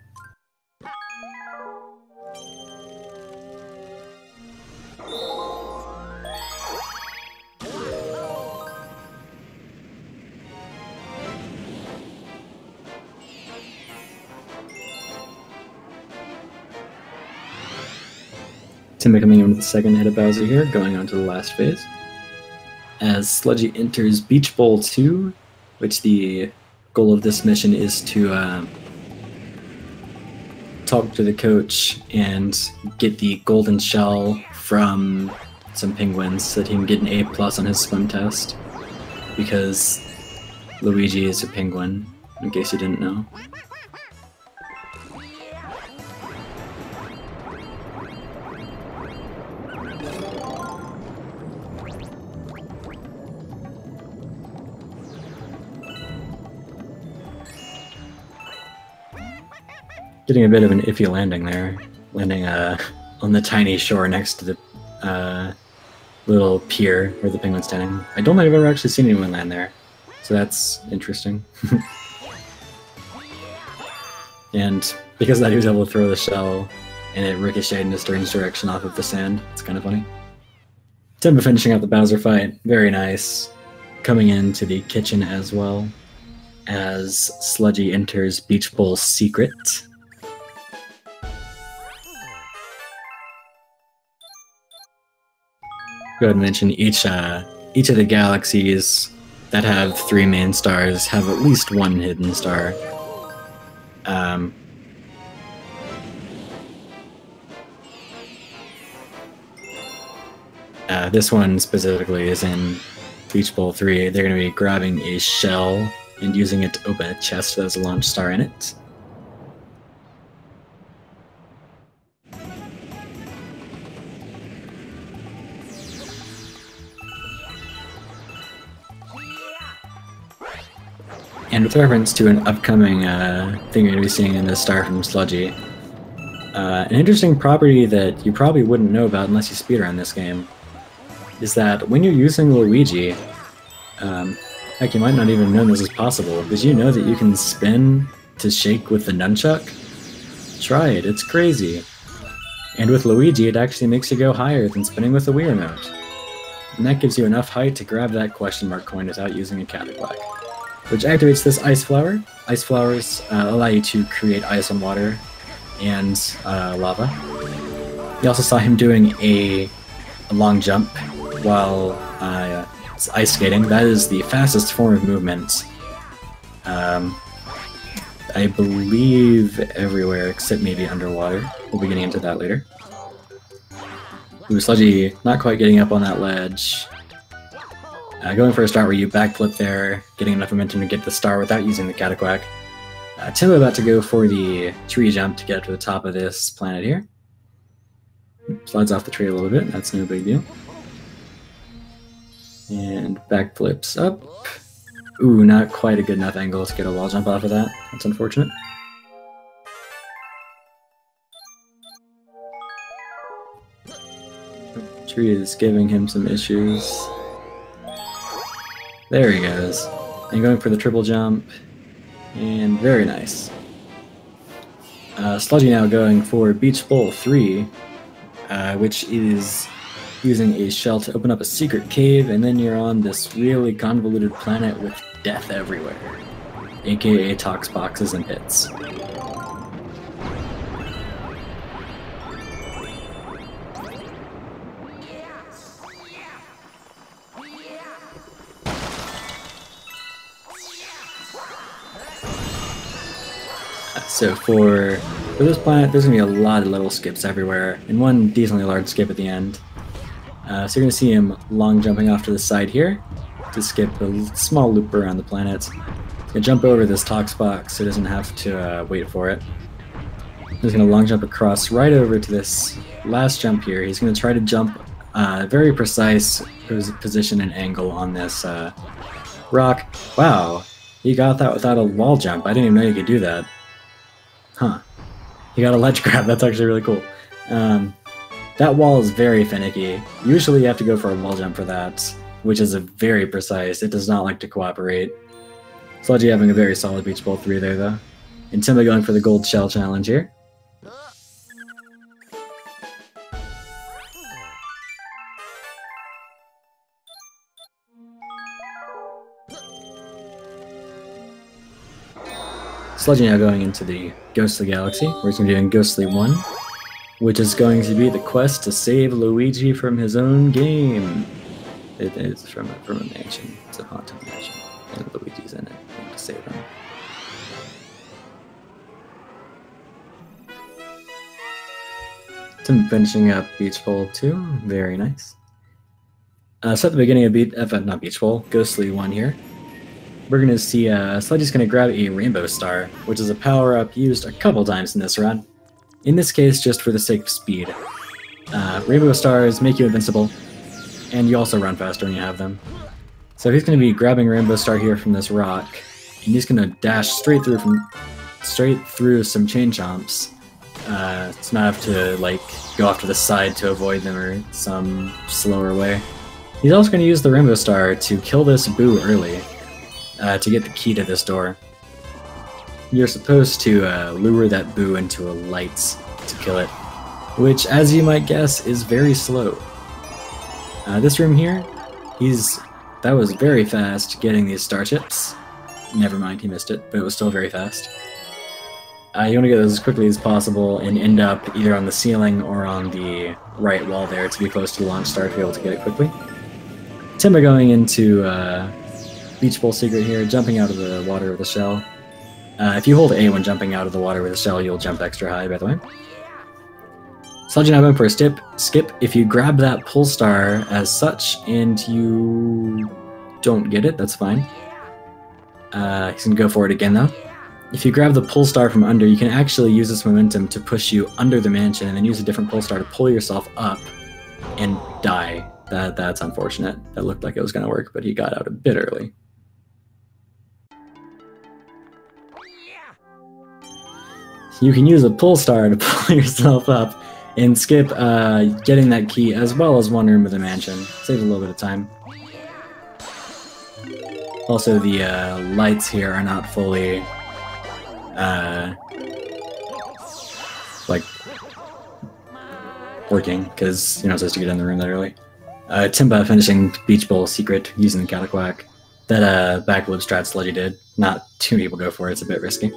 Timba coming in with the second hit of Bowser here, going on to the last phase. As Sludgy enters Beach Bowl 2, which the goal of this mission is to talk to the coach and get the golden shell from some penguins so that he can get an A+ on his swim test. Because Luigi is a penguin, in case you didn't know. Getting a bit of an iffy landing there, landing on the tiny shore next to the little pier where the penguin's standing. I don't think I've ever actually seen anyone land there. So that's interesting. And because of that, he was able to throw the shell, and it ricocheted in a strange direction off of the sand. It's kind of funny. Timba finishing up the Bowser fight. Very nice. Coming into the kitchen as well, as Sludgy enters Beach Bowl's secret. Go ahead and mention each of the galaxies that have 3 main stars have at least 1 hidden star. This one specifically is in Beach Bowl 3. They're going to be grabbing a shell and using it to open a chest that has a launch star in it. And with reference to an upcoming thing you're going to be seeing in this star from Sludgy, an interesting property that you probably wouldn't know about unless you speedrun this game is that when you're using Luigi, heck, you might not even know this is possible. Did you know that you can spin to shake with the nunchuck? Try it, it's crazy. And with Luigi, it actually makes you go higher than spinning with the Wii remote. And that gives you enough height to grab that question mark coin without using a catapult, which activates this ice flower. Ice flowers allow you to create ice on water and lava. You also saw him doing a long jump while ice skating. That is the fastest form of movement, I believe, everywhere except maybe underwater. We'll be getting into that later. Ooh, Sludgy not quite getting up on that ledge. Going for a start where you backflip there, getting enough momentum to get the star without using the Cataquack. Timba about to go for the tree jump to get up to the top of this planet here. Slides off the tree a little bit, that's no big deal. And backflips up. Ooh, not quite a good enough angle to get a wall jump off of that. That's unfortunate. Tree is giving him some issues. There he goes. And going for the triple jump. And very nice. Sludgy now going for Beach Bowl 3, which is using a shell to open up a secret cave, and then you're on this really convoluted planet with death everywhere, aka tox boxes and pits. So for this planet, there's going to be a lot of little skips everywhere, and one decently large skip at the end. So you're going to see him long jumping off to the side here to skip a small loop around the planet. He's going to jump over this tox box so he doesn't have to wait for it. He's going to long jump across right over to this last jump here. He's going to try to jump very precise position and angle on this rock. Wow, he got that without a wall jump. I didn't even know you could do that. Huh. He got a ledge grab. That's actually really cool. That wall is very finicky. Usually you have to go for a wall jump for that, which is very precise. It does not like to cooperate. Sludgy having a very solid Beach Bowl 3 there, though. And Timba going for the gold shell challenge here. Sludgy now going into the Ghostly Galaxy, where he's going to be doing Ghostly 1, which is going to be the quest to save Luigi from his own game. It is from a mansion. It's a haunted mansion, and Luigi's in it. You have to save him. Tim finishing up Beach Bowl 2. Very nice. So at the beginning of not Beach Bowl, Ghostly 1 here. We're going to see Sludgy's going to grab a Rainbow Star, which is a power-up used a couple times in this run. In this case, just for the sake of speed. Rainbow Stars make you invincible, and you also run faster when you have them. So he's going to be grabbing Rainbow Star here from this rock, and he's going to dash straight through some chain chomps. It's not have to go off to the side to avoid them or some slower way. He's also going to use the Rainbow Star to kill this Boo early. to get the key to this door. You're supposed to lure that boo into a light to kill it, which, as you might guess, is very slow. This room here, that was very fast getting these star chips. Never mind, he missed it, but it was still very fast. You want to get those as quickly as possible and end up either on the ceiling or on the right wall there to be close to the launch star to be able to get it quickly. Timba going into Beach Bowl secret here, jumping out of the water with a shell. If you hold A when jumping out of the water with a shell, you'll jump extra high, by the way. Sludgy now going for a skip. If you grab that pull star as such and you don't get it, that's fine. He's going to go for it again, though. If you grab the pull star from under, you can actually use this momentum to push you under the mansion and then use a different pull star to pull yourself up and die. That's unfortunate. That looked like it was going to work, but he got out a bit early. You can use a pull star to pull yourself up and skip getting that key as well as one room of the mansion. Saves a little bit of time. Also, the lights here are not fully like working because you're not supposed to get in the room that early. Timba finishing Beach Bowl secret using the Cataquack. That backflip strat Sludgy did. Not too many people go for it, it's a bit risky.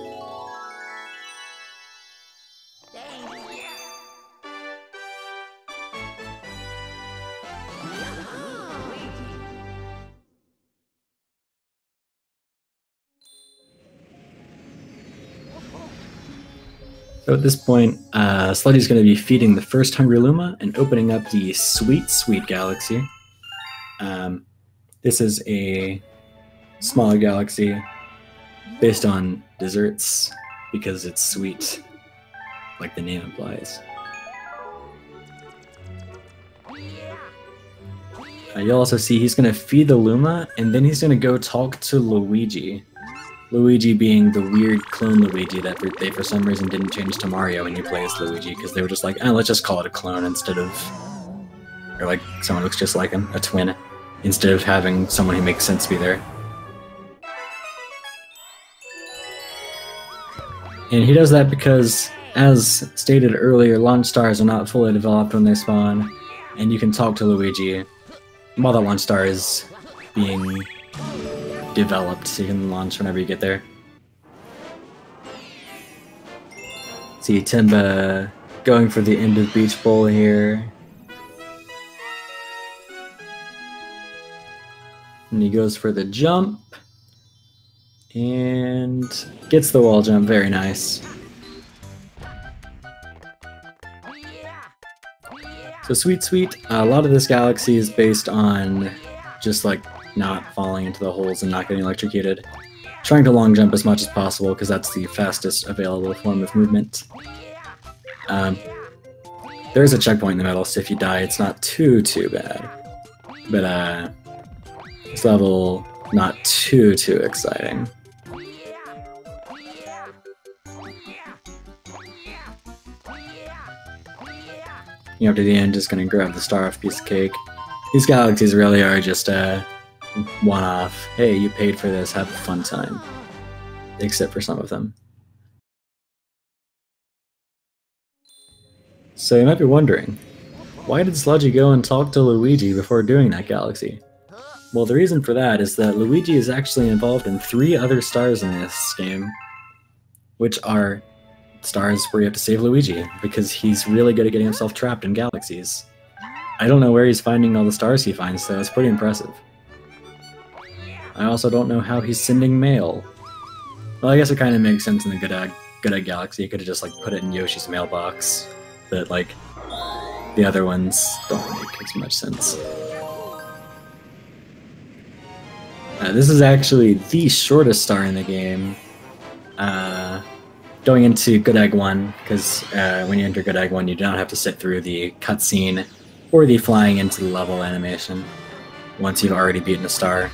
So at this point, Sludgy's going to be feeding the first Hungry Luma and opening up the Sweet Sweet Galaxy. This is a smaller galaxy based on desserts because it's sweet, like the name implies. You'll also see he's going to feed the Luma and then he's going to go talk to Luigi. Luigi being the weird clone Luigi that they for some reason didn't change to Mario when you play as Luigi, because they were just like, let's just call it a clone instead of, or like someone who looks just like him, a twin, instead of having someone who makes sense be there. And he does that because, as stated earlier, launch stars are not fully developed when they spawn, and you can talk to Luigi while that launch star is being developed, so you can launch whenever you get there. See Timba going for the end of Beach Bowl here. And he goes for the jump. And gets the wall jump, very nice. So Sweet Sweet, a lot of this galaxy is based on just like not falling into the holes and not getting electrocuted. Trying to long jump as much as possible because that's the fastest available form of movement. There is a checkpoint in the middle, so if you die, it's not too bad. But this level, not too exciting. You know, to the end, just gonna grab the star off piece of cake. These galaxies really are just one-off. Hey, you paid for this, have a fun time. Except for some of them. So you might be wondering, why did Sludgy go and talk to Luigi before doing that galaxy? Well, the reason for that is that Luigi is actually involved in 3 other stars in this game, which are stars where you have to save Luigi, because he's really good at getting himself trapped in galaxies. I don't know where he's finding all the stars he finds, so it's pretty impressive. I also don't know how he's sending mail. Well, I guess it kind of makes sense in the Good Egg Galaxy. You could have just like put it in Yoshi's mailbox, but like the other ones don't make as much sense. This is actually the shortest star in the game. Going into Good Egg 1, because when you enter Good Egg 1, you do not have to sit through the cutscene or the flying into the level animation once you've already beaten a star,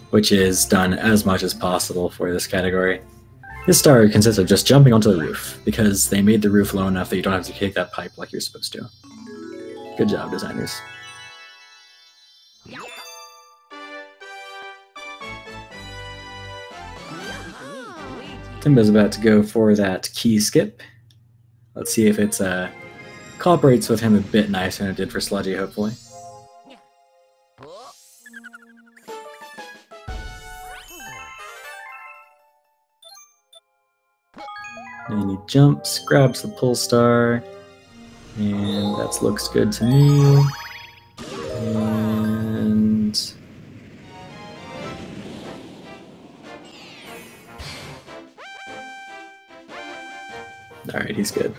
which is done as much as possible for this category. This star consists of just jumping onto the roof, because they made the roof low enough that you don't have to kick that pipe like you're supposed to. Good job, designers. Timba's about to go for that key skip. Let's see if it's cooperates with him a bit nicer than it did for Sludgy, hopefully. And he jumps, grabs the pull star, and that looks good to me. And alright, he's good.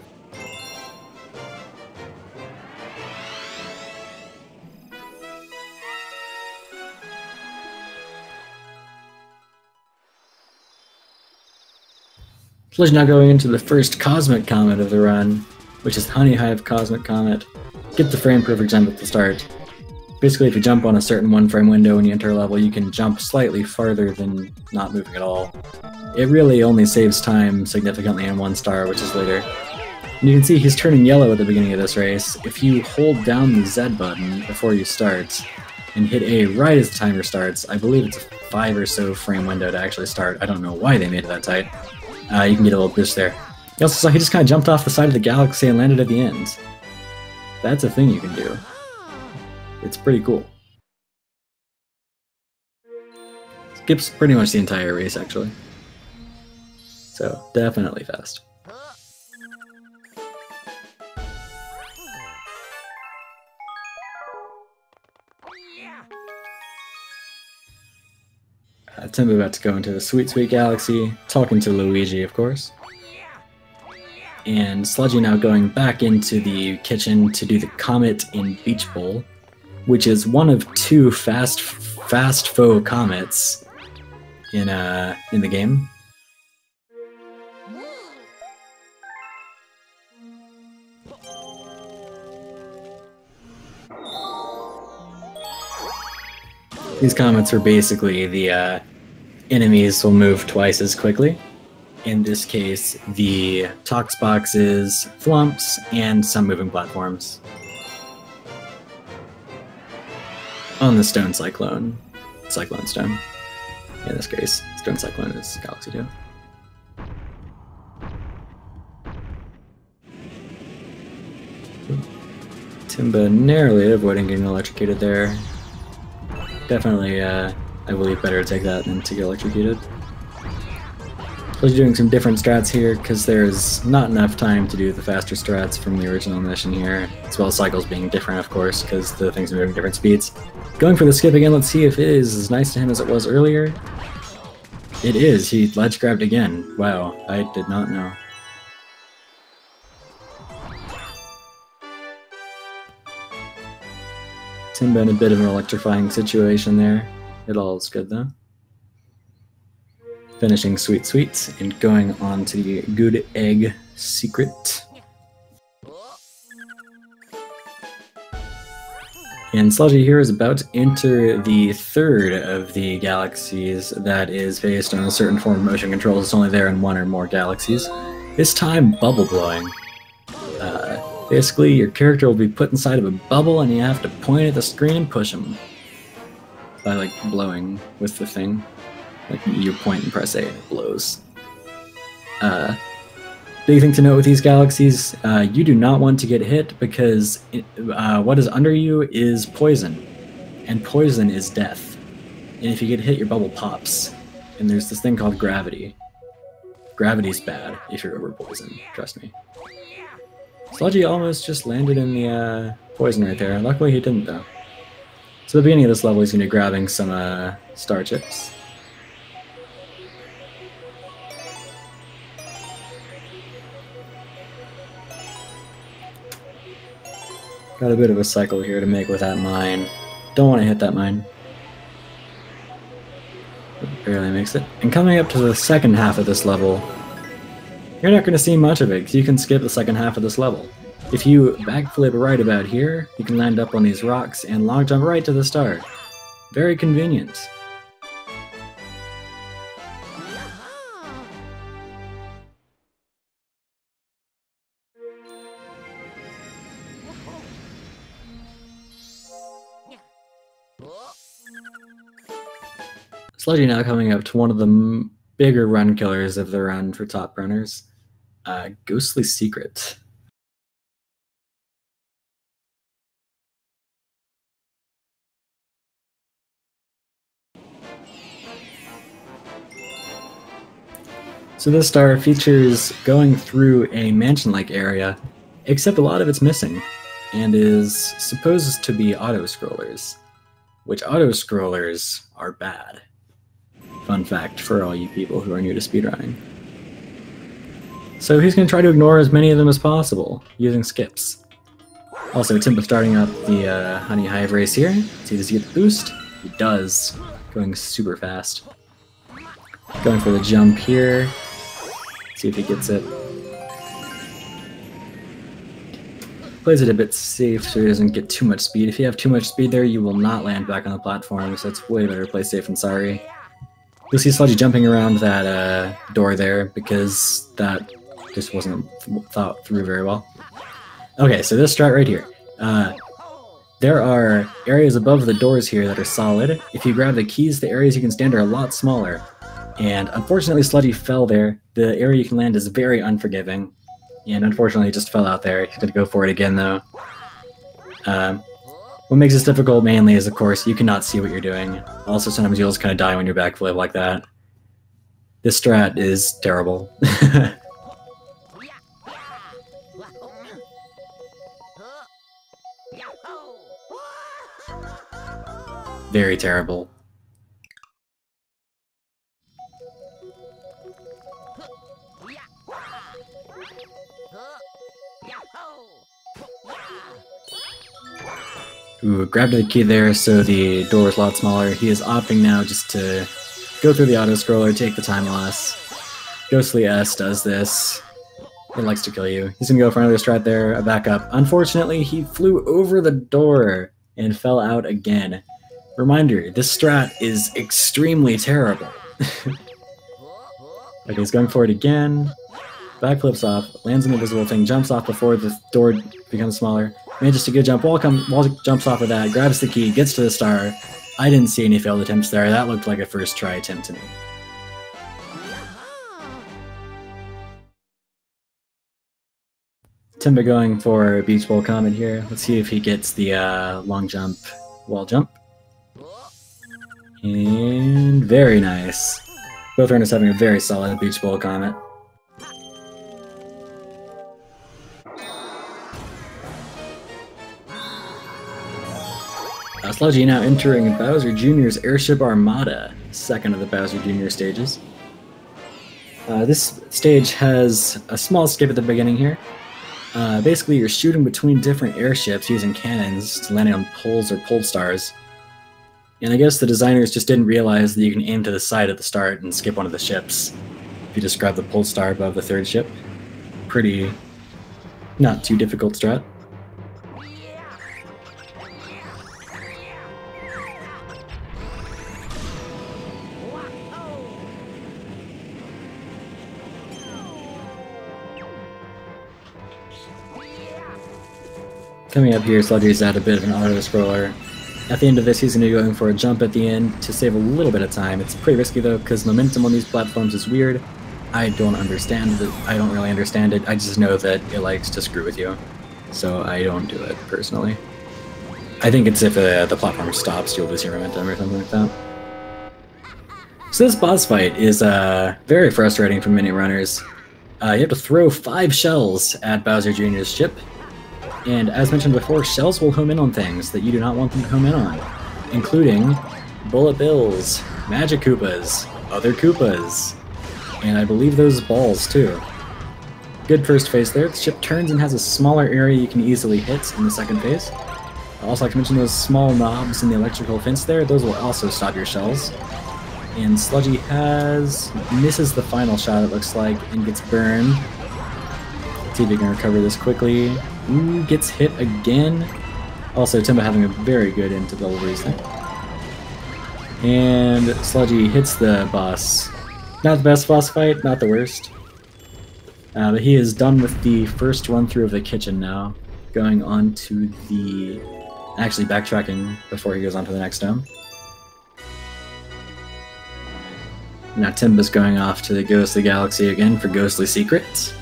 Sludgy now going into the first Cosmic Comet of the run, which is Honey Hive Cosmic Comet. Get the frame perfect jump at the start. Basically, if you jump on a certain one-frame window when you enter a level, you can jump slightly farther than not moving at all. It really only saves time significantly in 1 star, which is later. And you can see he's turning yellow at the beginning of this race. If you hold down the Z button before you start, and hit A right as the timer starts, I believe it's a 5 or so frame window to actually start. I don't know why they made it that tight. You can get a little boost there. You also saw he just kind of jumped off the side of the galaxy and landed at the end. That's a thing you can do. It's pretty cool. Skips pretty much the entire race, actually. So, definitely fast. Timba about to go into the Sweet Sweet Galaxy, talking to Luigi, of course. And Sludgy now going back into the kitchen to do the Comet in Beach Bowl, which is one of 2 fast foe comets in the game. These comets are basically the enemies will move twice as quickly. In this case, the Tox Boxes, Flumps, and some moving platforms. On the Stone Cyclone. Cyclone Stone. In this case, Stone Cyclone is Galaxy 2. Timba narrowly avoiding getting electrocuted there. Definitely, I believe, better to take that than to get electrocuted. So he's doing some different strats here, because there's not enough time to do the faster strats from the original mission here, as well as cycles being different, of course, because the things are moving different speeds. Going for the skip again, let's see if it is as nice to him as it was earlier. It is, he ledge grabbed again. Wow, I did not know. Timba in a bit of an electrifying situation there. It all is good though. Finishing Sweet Sweets and going on to the Good Egg Secret. And Sludgy here is about to enter the 3rd of the galaxies that is based on a certain form of motion controls. It's only there in 1 or more galaxies. This time, bubble blowing. Basically, your character will be put inside of a bubble and you have to point at the screen and push him. By, like, blowing with the thing. Like, you point and press A and it blows. Big thing to note with these galaxies, you do not want to get hit because what is under you is poison. And poison is death. And if you get hit, your bubble pops. And there's this thing called gravity. Gravity's bad if you're over poison, trust me. Sludgy almost just landed in the poison right there. Luckily he didn't though. So at the beginning of this level he's going to be grabbing some star chips. Got a bit of a cycle here to make with that mine. Don't want to hit that mine. It barely makes it. And coming up to the second half of this level, you're not going to see much of it, because you can skip the second half of this level. If you backflip right about here, you can land up on these rocks and long jump right to the start. Very convenient. Sludgy now coming up to one of the bigger run killers of the run for top runners. Ghostly Secret. So this star features going through a mansion-like area, except a lot of it's missing, and is supposed to be auto-scrollers, which auto-scrollers are bad. Fun fact for all you people who are new to speedrunning. So he's going to try to ignore as many of them as possible, using skips. Also, Timba starting up the Honey Hive race here. See, does he get the boost? He does, going super fast. Going for the jump here. See if he gets it. Plays it a bit safe so he doesn't get too much speed. If you have too much speed there, you will not land back on the platform, so it's way better to play safe than sorry. You'll see Sludgy jumping around that door there, because that just wasn't thought through very well. Okay, so this strat right here. There are areas above the doors here that are solid. If you grab the keys, the areas you can stand are a lot smaller. And unfortunately, Sludgy fell there. The area you can land is very unforgiving. And unfortunately, he just fell out there. He's going to go for it again, though. What makes this difficult mainly is, of course, you cannot see what you're doing. Also, sometimes you'll just kind of die when you backflip like that. This strat is terrible. Very terrible. Ooh, grabbed the key there, so the door is a lot smaller. He is opting now just to go through the auto-scroller, take the time loss. Ghostly S does this. It likes to kill you. He's gonna go for another strat there, a backup. Unfortunately, he flew over the door and fell out again. Reminder, this strat is extremely terrible. Okay, he's going for it again. Backflips off, lands an invisible thing, jumps off before the door becomes smaller. Manages to get a jump, wall jumps off of that, grabs the key, gets to the star. I didn't see any failed attempts there. That looked like a first try attempt to me. Timba going for Beach Bowl Comet here. Let's see if he gets the long jump, wall jump. And very nice. Both runners having a very solid Beach Bowl Comet. Sludgy now entering Bowser Jr.'s Airship Armada, second of the Bowser Jr. stages. This stage has a small skip at the beginning here. Basically, you're shooting between different airships using cannons to landing on poles or pole stars. And I guess the designers just didn't realize that you can aim to the side at the start and skip one of the ships. If you just grab the pole star above the third ship. Pretty, not too difficult strat. Coming up here, Sludgy's at a bit of an auto-scroller. At the end of this, he's going to be going for a jump at the end to save a little bit of time. It's pretty risky though, because momentum on these platforms is weird. I don't understand it. I don't really understand it. I just know that it likes to screw with you. So I don't do it, personally. I think it's if the platform stops, you'll lose your momentum or something like that. So this boss fight is very frustrating for mini runners. You have to throw 5 shells at Bowser Jr.'s ship. And as mentioned before, shells will home in on things that you do not want them to home in on, including bullet bills, magic Koopas, other Koopas, and I believe those balls too. Good first phase there. The ship turns and has a smaller area you can easily hit in the second phase. I also like to mention those small knobs in the electrical fence there. Those will also stop your shells. And Sludgy misses the final shot, it looks like, and gets burned. Let's see if he can recover this quickly. Ooh, gets hit again. Also, Timba having a very good into the deliveries there. And Sludgy hits the boss. Not the best boss fight, not the worst. But he is done with the first run through of the kitchen now. Going on to the... Actually backtracking before he goes on to the next dome. Now Timba's going off to the Ghostly Galaxy again for Ghostly Secrets.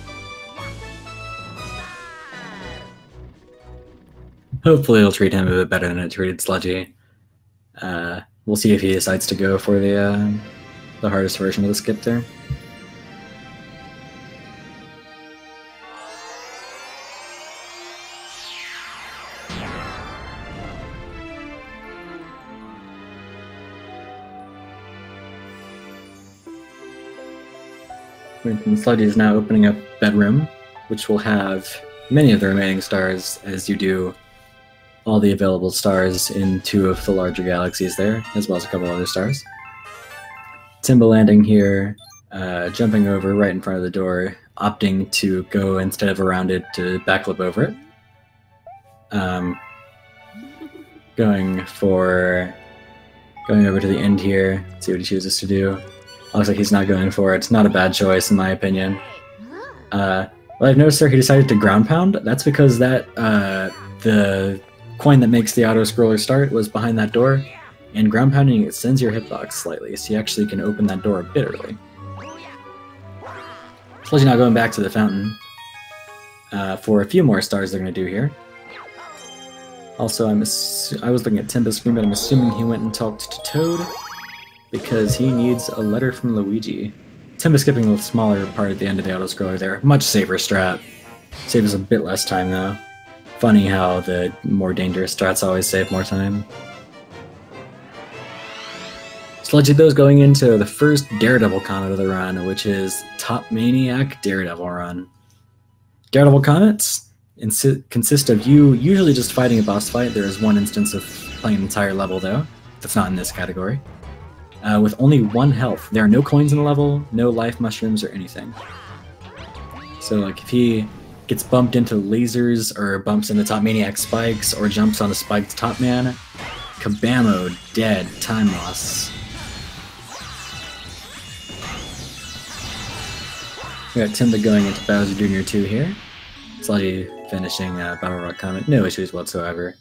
Hopefully it'll treat him a bit better than it treated Sludgy. We'll see if he decides to go for the hardest version of the skip there. Sludgy is now opening up Bedroom, which will have many of the remaining stars as you do all the available stars in 2 of the larger galaxies there, as well as a couple other stars. Timba landing here, jumping over right in front of the door, opting to go instead of around it to backflip over it. Going over to the end here, see what he chooses to do. Looks like he's not going for it. It's not a bad choice, in my opinion. Well, I've noticed there he decided to ground pound. That's because that the coin that makes the auto-scroller start was behind that door, and ground pounding extends your hitbox slightly, so you actually can open that door a bit early. Sludgy now going back to the fountain for a few more stars they're going to do here. Also, I was looking at Timba's screen, but I'm assuming he went and talked to Toad, because he needs a letter from Luigi. Timba skipping the smaller part at the end of the auto-scroller there. Much safer strat. Saves a bit less time, though. Funny how the more dangerous strats always save more time. Sludgy, though, is going into the first Daredevil Comet of the run, which is Top Maniac Daredevil Run. Daredevil Comets consist of you usually just fighting a boss fight. There is one instance of playing an entire level, though. That's not in this category. With only 1 health. There are no coins in the level, no life mushrooms or anything. So like if he gets bumped into lasers or bumps into Top Maniac spikes or jumps on a spiked Top Man, kabammo, dead, time loss. We got Timba going into Bowser Jr. 2 here. Sludgy finishing Battle Rock Comet, no issues whatsoever.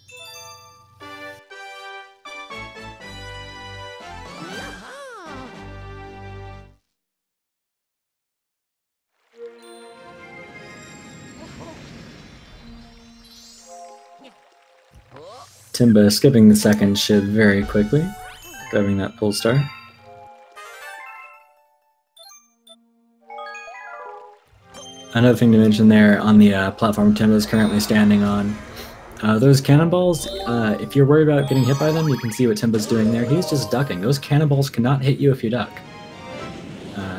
Timba skipping the second shiv very quickly, grabbing that pull star. Another thing to mention there on the platform Timba is currently standing on. Those cannonballs, if you're worried about getting hit by them, you can see what Timba's doing there. He's just ducking. Those cannonballs cannot hit you if you duck.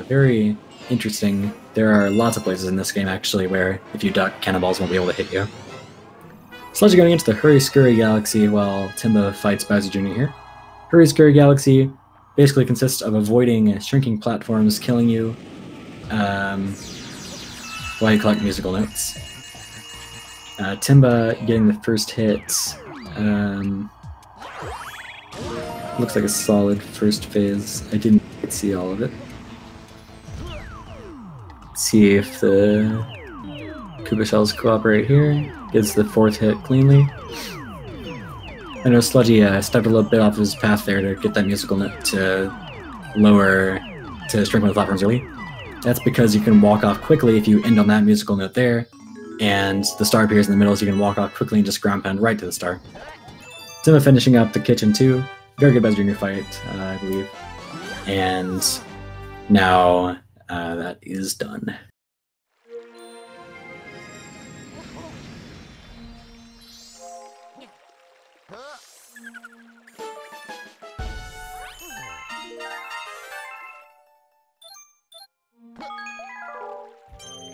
Very interesting. There are lots of places in this game actually where if you duck, cannonballs won't be able to hit you. Sludgy going into the Hurry Scurry Galaxy while Timba fights Bowser Jr. here. Hurry Scurry Galaxy basically consists of avoiding shrinking platforms killing you while you collect musical notes. Timba getting the first hit. Looks like a solid first phase. I didn't see all of it. Let's see if the Koopa Shells cooperate here. Gets the 4th hit cleanly. I know Sludgy stepped a little bit off his path there to get that musical note to strengthen the platforms early. That's because you can walk off quickly if you end on that musical note there, and the star appears in the middle, so you can walk off quickly and just ground pound right to the star. Timba finishing up the Kitchen 2. Very good Bowser Jr. fight, I believe. And now that is done.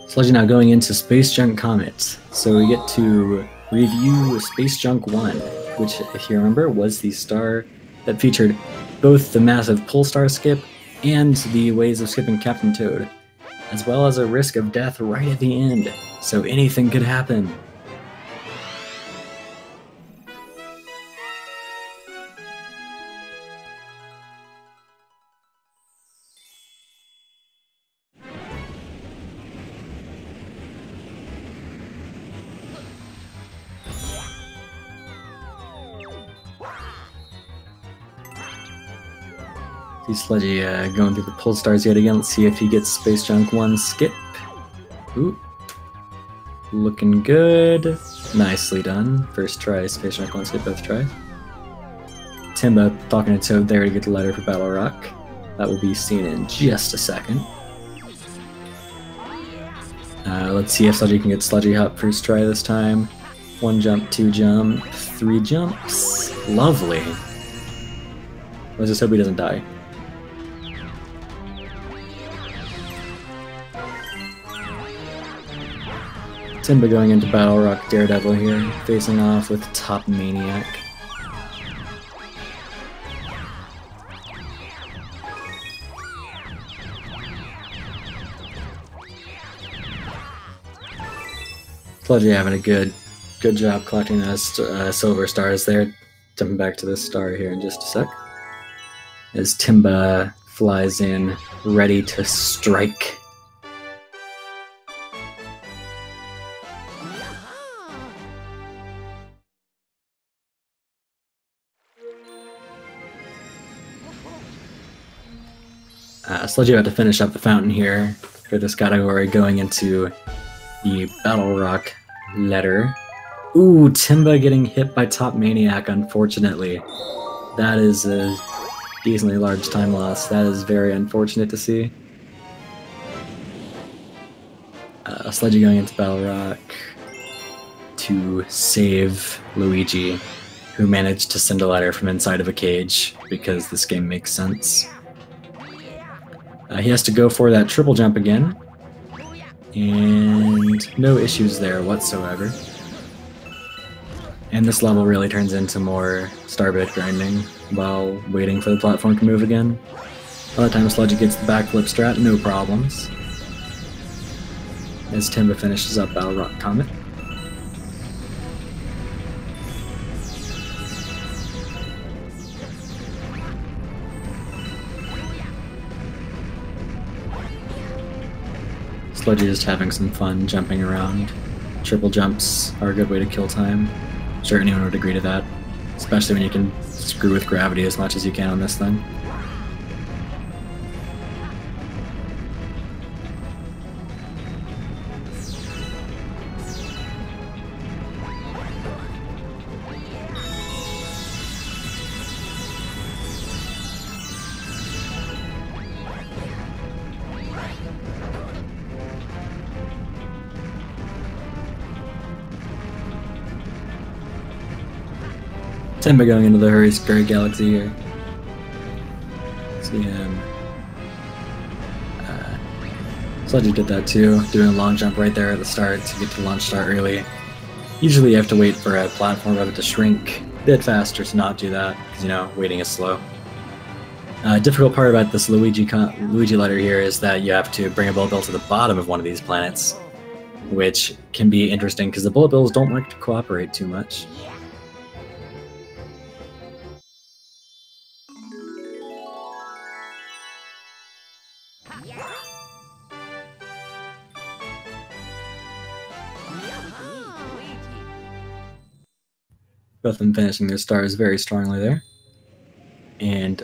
Sludgy now going into Space Junk Comet. So we get to review Space Junk 1, which, if you remember, was the star that featured both the massive pull star skip and the ways of skipping Captain Toad, as well as a risk of death right at the end, so anything could happen. See Sludgy going through the pull stars yet again. Let's see if he gets Space Junk 1 skip. Ooh. Looking good. Nicely done. First try, Space Junk 1 skip both tries. Timba talking to Toad there to get the letter for Battle Rock. That will be seen in just a second. Let's see if Sludgy can get Sludgy Hop first try this time. 1 jump, 2 jump, 3 jumps. Lovely. Let's just hope he doesn't die. Timba going into Battle Rock Daredevil here, facing off with Top Maniac. Sludgy having a good job collecting those silver stars there. Jumping back to this star here in just a sec. As Timba flies in, ready to strike. Sludgy about to finish up the fountain here for this category, going into the Battle Rock letter. Ooh, Timba getting hit by Top Maniac, unfortunately. That is a decently large time loss. That is very unfortunate to see. Sludgy going into Battle Rock to save Luigi, who managed to send a letter from inside of a cage, because this game makes sense. He has to go for that triple jump again, and no issues there whatsoever. And this level really turns into more starbit grinding while waiting for the platform to move again. By the time Sludgy gets the backflip strat, no problems. As Timba finishes up Battle Rock Comet. Sludgy just having some fun jumping around. Triple jumps are a good way to kill time. I'm sure anyone would agree to that, especially when you can screw with gravity as much as you can on this thing. Timba going into the Hurry Scurry Galaxy here. See him. Sludgy did that too, doing a long jump right there at the start to get to launch start early. Usually you have to wait for a platform of it to shrink a bit faster to not do that, because, you know, waiting is slow. Difficult part about this Luigi letter here is that you have to bring a bullet bill to the bottom of one of these planets, which can be interesting because the bullet bills don't like to cooperate too much. Both of them finishing their stars very strongly there. And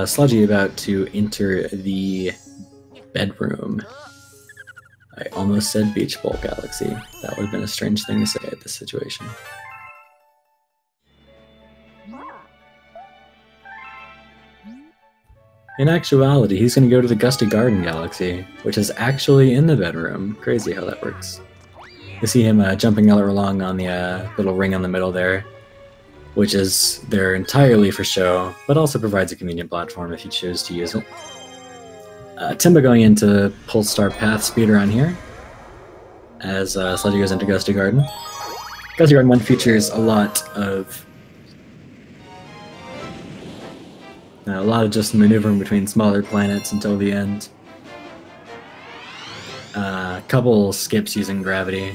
Sludgy about to enter the bedroom. I almost said Beach Bowl Galaxy. That would have been a strange thing to say at this situation. In actuality, he's going to go to the Gusty Garden Galaxy, which is actually in the bedroom. Crazy how that works. You see him jumping along on the little ring on the middle there, which is there entirely for show, but also provides a convenient platform if you choose to use it. Timba going into Pulse Star Path speedrun here, as Sludgy goes into Gusty Garden. Gusty Garden 1 features a lot of just maneuvering between smaller planets until the end. A couple skips using gravity.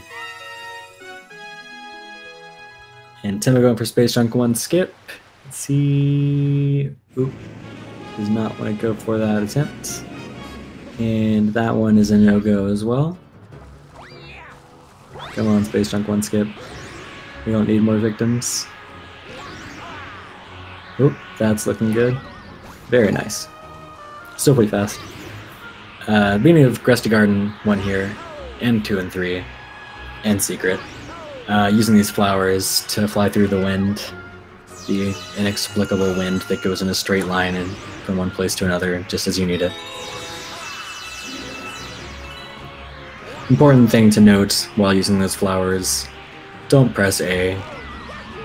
And Timba going for Space Junk 1 skip. Let's see. Oop. Does not want to go for that attempt. And that one is a no-go as well. Come on, Space Junk 1 skip. We don't need more victims. Oop, that's looking good. Very nice. Still pretty fast. Beginning of Gusty Garden 1 here, and 2 and 3, and Secret. Using these flowers to fly through the wind, the inexplicable wind that goes in a straight line and from one place to another just as you need it. Important thing to note while using those flowers, don't press A,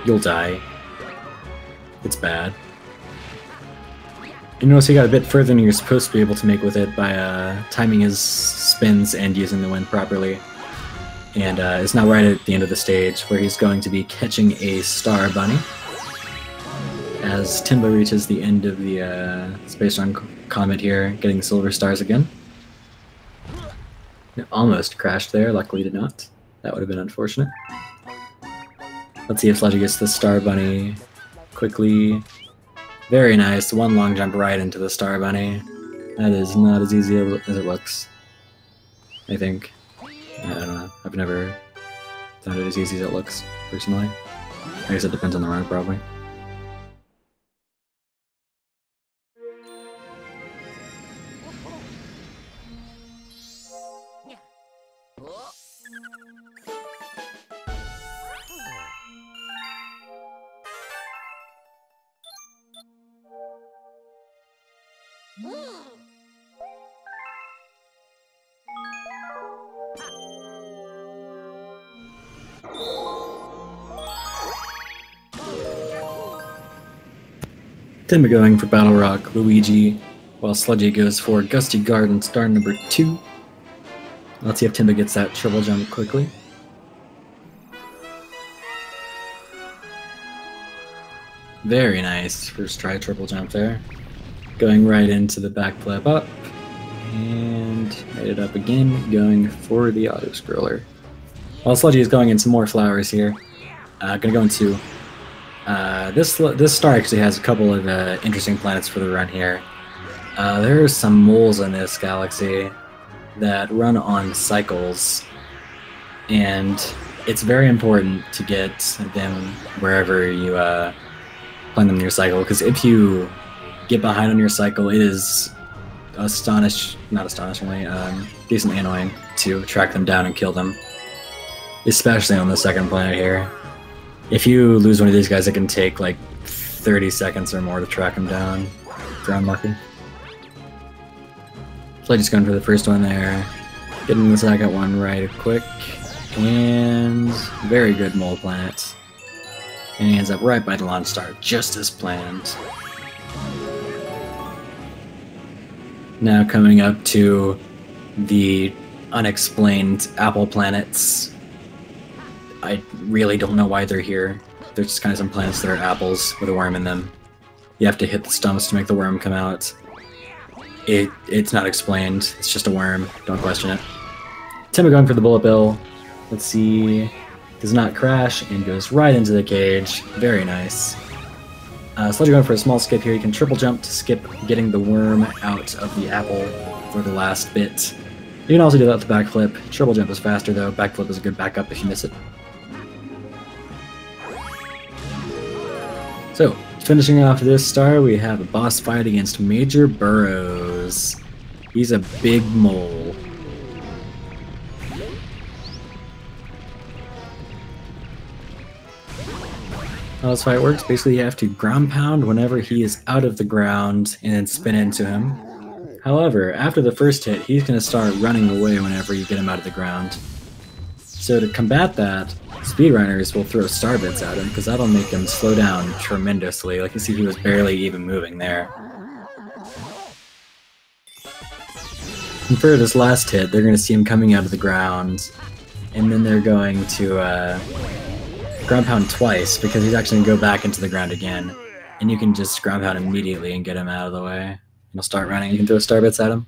you'll die. It's bad. You notice he got a bit further than you're supposed to be able to make with it by timing his spins and using the wind properly. And it's now right at the end of the stage where he's going to be catching a star bunny. As Timba reaches the end of the Space Run Comet here, getting silver stars again. It almost crashed there, luckily did not. That would have been unfortunate. Let's see if Sludgy gets the star bunny quickly. Very nice, one long jump right into the star bunny. That is not as easy as it looks, I think. I don't know, I've never found it as easy as it looks, personally. I guess it depends on the run, probably. Timba going for Battle Rock, Luigi, while Sludgy goes for Gusty Garden star number 2. Let's see if Timba gets that triple jump quickly. Very nice, first try triple jump there. Going right into the backflip up, and made it up again, going for the auto-scroller. While Sludgy is going into more flowers here, gonna go into this star actually has a couple of interesting planets for the run here. There are some moles in this galaxy that run on cycles, and it's very important to get them wherever you plan them in your cycle, because if you get behind on your cycle, it is decently annoying to track them down and kill them, especially on the second planet here. If you lose one of these guys, it can take like 30 seconds or more to track them down. Ground marking. So I just going for the first one there. Getting the second one right quick. And very good mole planet. And he ends up right by the launch star, just as planned. Now coming up to the unexplained apple planets. I really don't know why they're here. They're just kind of some planets that are apples with a worm in them. You have to hit the stumps to make the worm come out. It's not explained. It's just a worm. Don't question it. Timba going for the bullet bill. Let's see. Does not crash and goes right into the cage. Very nice. Sludgy going for a small skip here. You can triple jump to skip getting the worm out of the apple for the last bit. You can also do that with the backflip. Triple jump is faster though. Backflip is a good backup if you miss it. So, finishing off this star, we have a boss fight against Major Burrows. He's a big mole. How this fight works, basically you have to ground pound whenever he is out of the ground and then spin into him. However, after the first hit, he's going to start running away whenever you get him out of the ground. So to combat that, speedrunners will throw star bits at him, because that'll make him slow down tremendously. Like you see, he was barely even moving there. And for this last hit, they're going to see him coming out of the ground, and then they're going to ground pound twice, because he's actually going to go back into the ground again. And you can just ground pound immediately and get him out of the way. And he'll start running. You can throw star bits at him.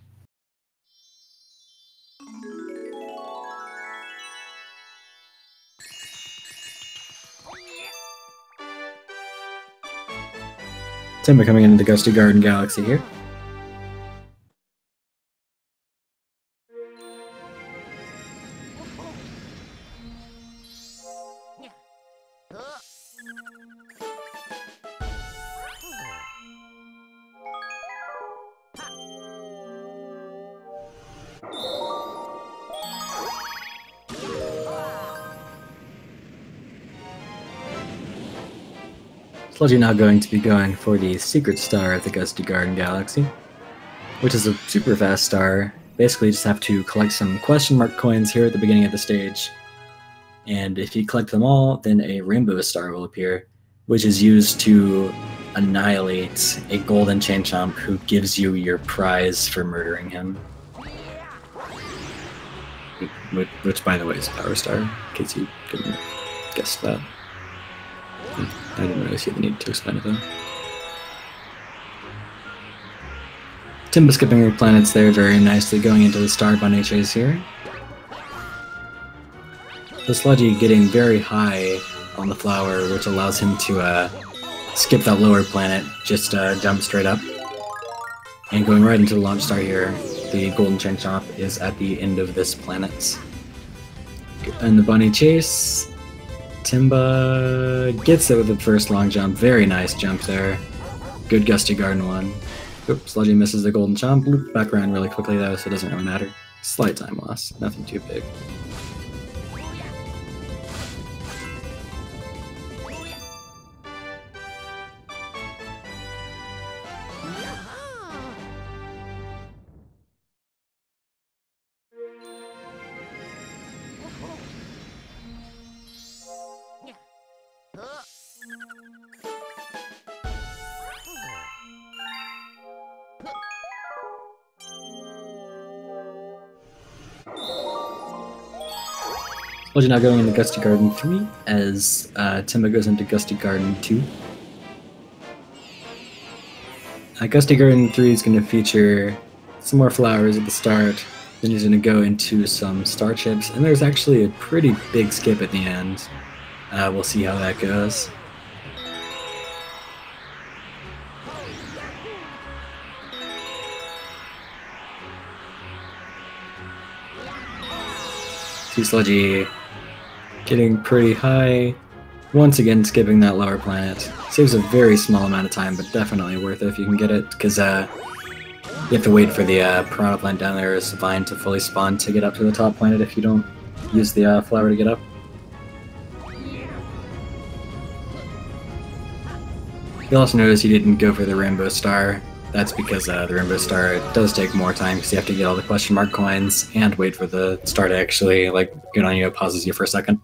Timba coming into the Gusty Garden Galaxy here. Sludgy now going to be going for the secret star of the Gusty Garden Galaxy, which is a super fast star. Basically, you just have to collect some question mark coins here at the beginning of the stage, and if you collect them all, then a rainbow star will appear, which is used to annihilate a golden chain chomp who gives you your prize for murdering him. Which, by the way, is Power Star, in case you couldn't guess that. I didn't really see the need to explain it though. Timba skipping the planets there very nicely, going into the Star Bunny chase here. The Sludgy getting very high on the flower, which allows him to skip that lower planet, just jump straight up. And going right into the launch star here, the Golden Chain Chomp is at the end of this planet. And the bunny chase, Timba gets it with the first long jump. Very nice jump there. Good Gusty Garden one. Oops, Sludgy misses the Golden Chomp. Loop back around really quickly though, so it doesn't really matter. Slight time loss, nothing too big. Sludgy now going into Gusty Garden 3 as Timba goes into Gusty Garden 2. Gusty Garden 3 is going to feature some more flowers at the start, then he's going to go into some star chips, and there's actually a pretty big skip at the end. We'll see how that goes. See Sludgy getting pretty high, once again skipping that lower planet. Saves a very small amount of time, but definitely worth it if you can get it, because you have to wait for the piranha plant down there, Vine, to fully spawn to get up to the top planet if you don't use the flower to get up. You'll also notice he didn't go for the rainbow star. That's because the rainbow star does take more time, because you have to get all the question mark coins and wait for the star to actually get on you. It pauses you for a second.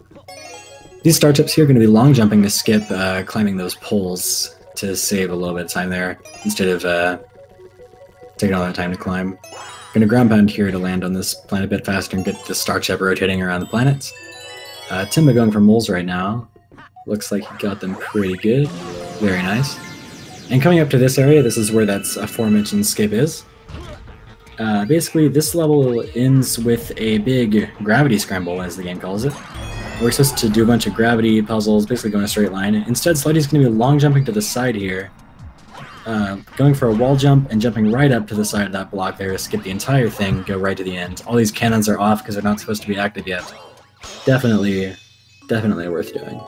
These star chips here are going to be long jumping to skip climbing those poles to save a little bit of time there, instead of taking all that time to climb. Going to ground pound here to land on this planet a bit faster and get the star chip rotating around the planet. Timba going for moles right now. Looks like he got them pretty good. Very nice. And coming up to this area, this is where that aforementioned skip is. Basically, this level ends with a big gravity scramble, as the game calls it. We're supposed to do a bunch of gravity puzzles, basically going a straight line. Instead, Sludgy's going to be long jumping to the side here, going for a wall jump and jumping right up to the side of that block there to skip the entire thing, go right to the end. All these cannons are off because they're not supposed to be active yet. Definitely worth doing.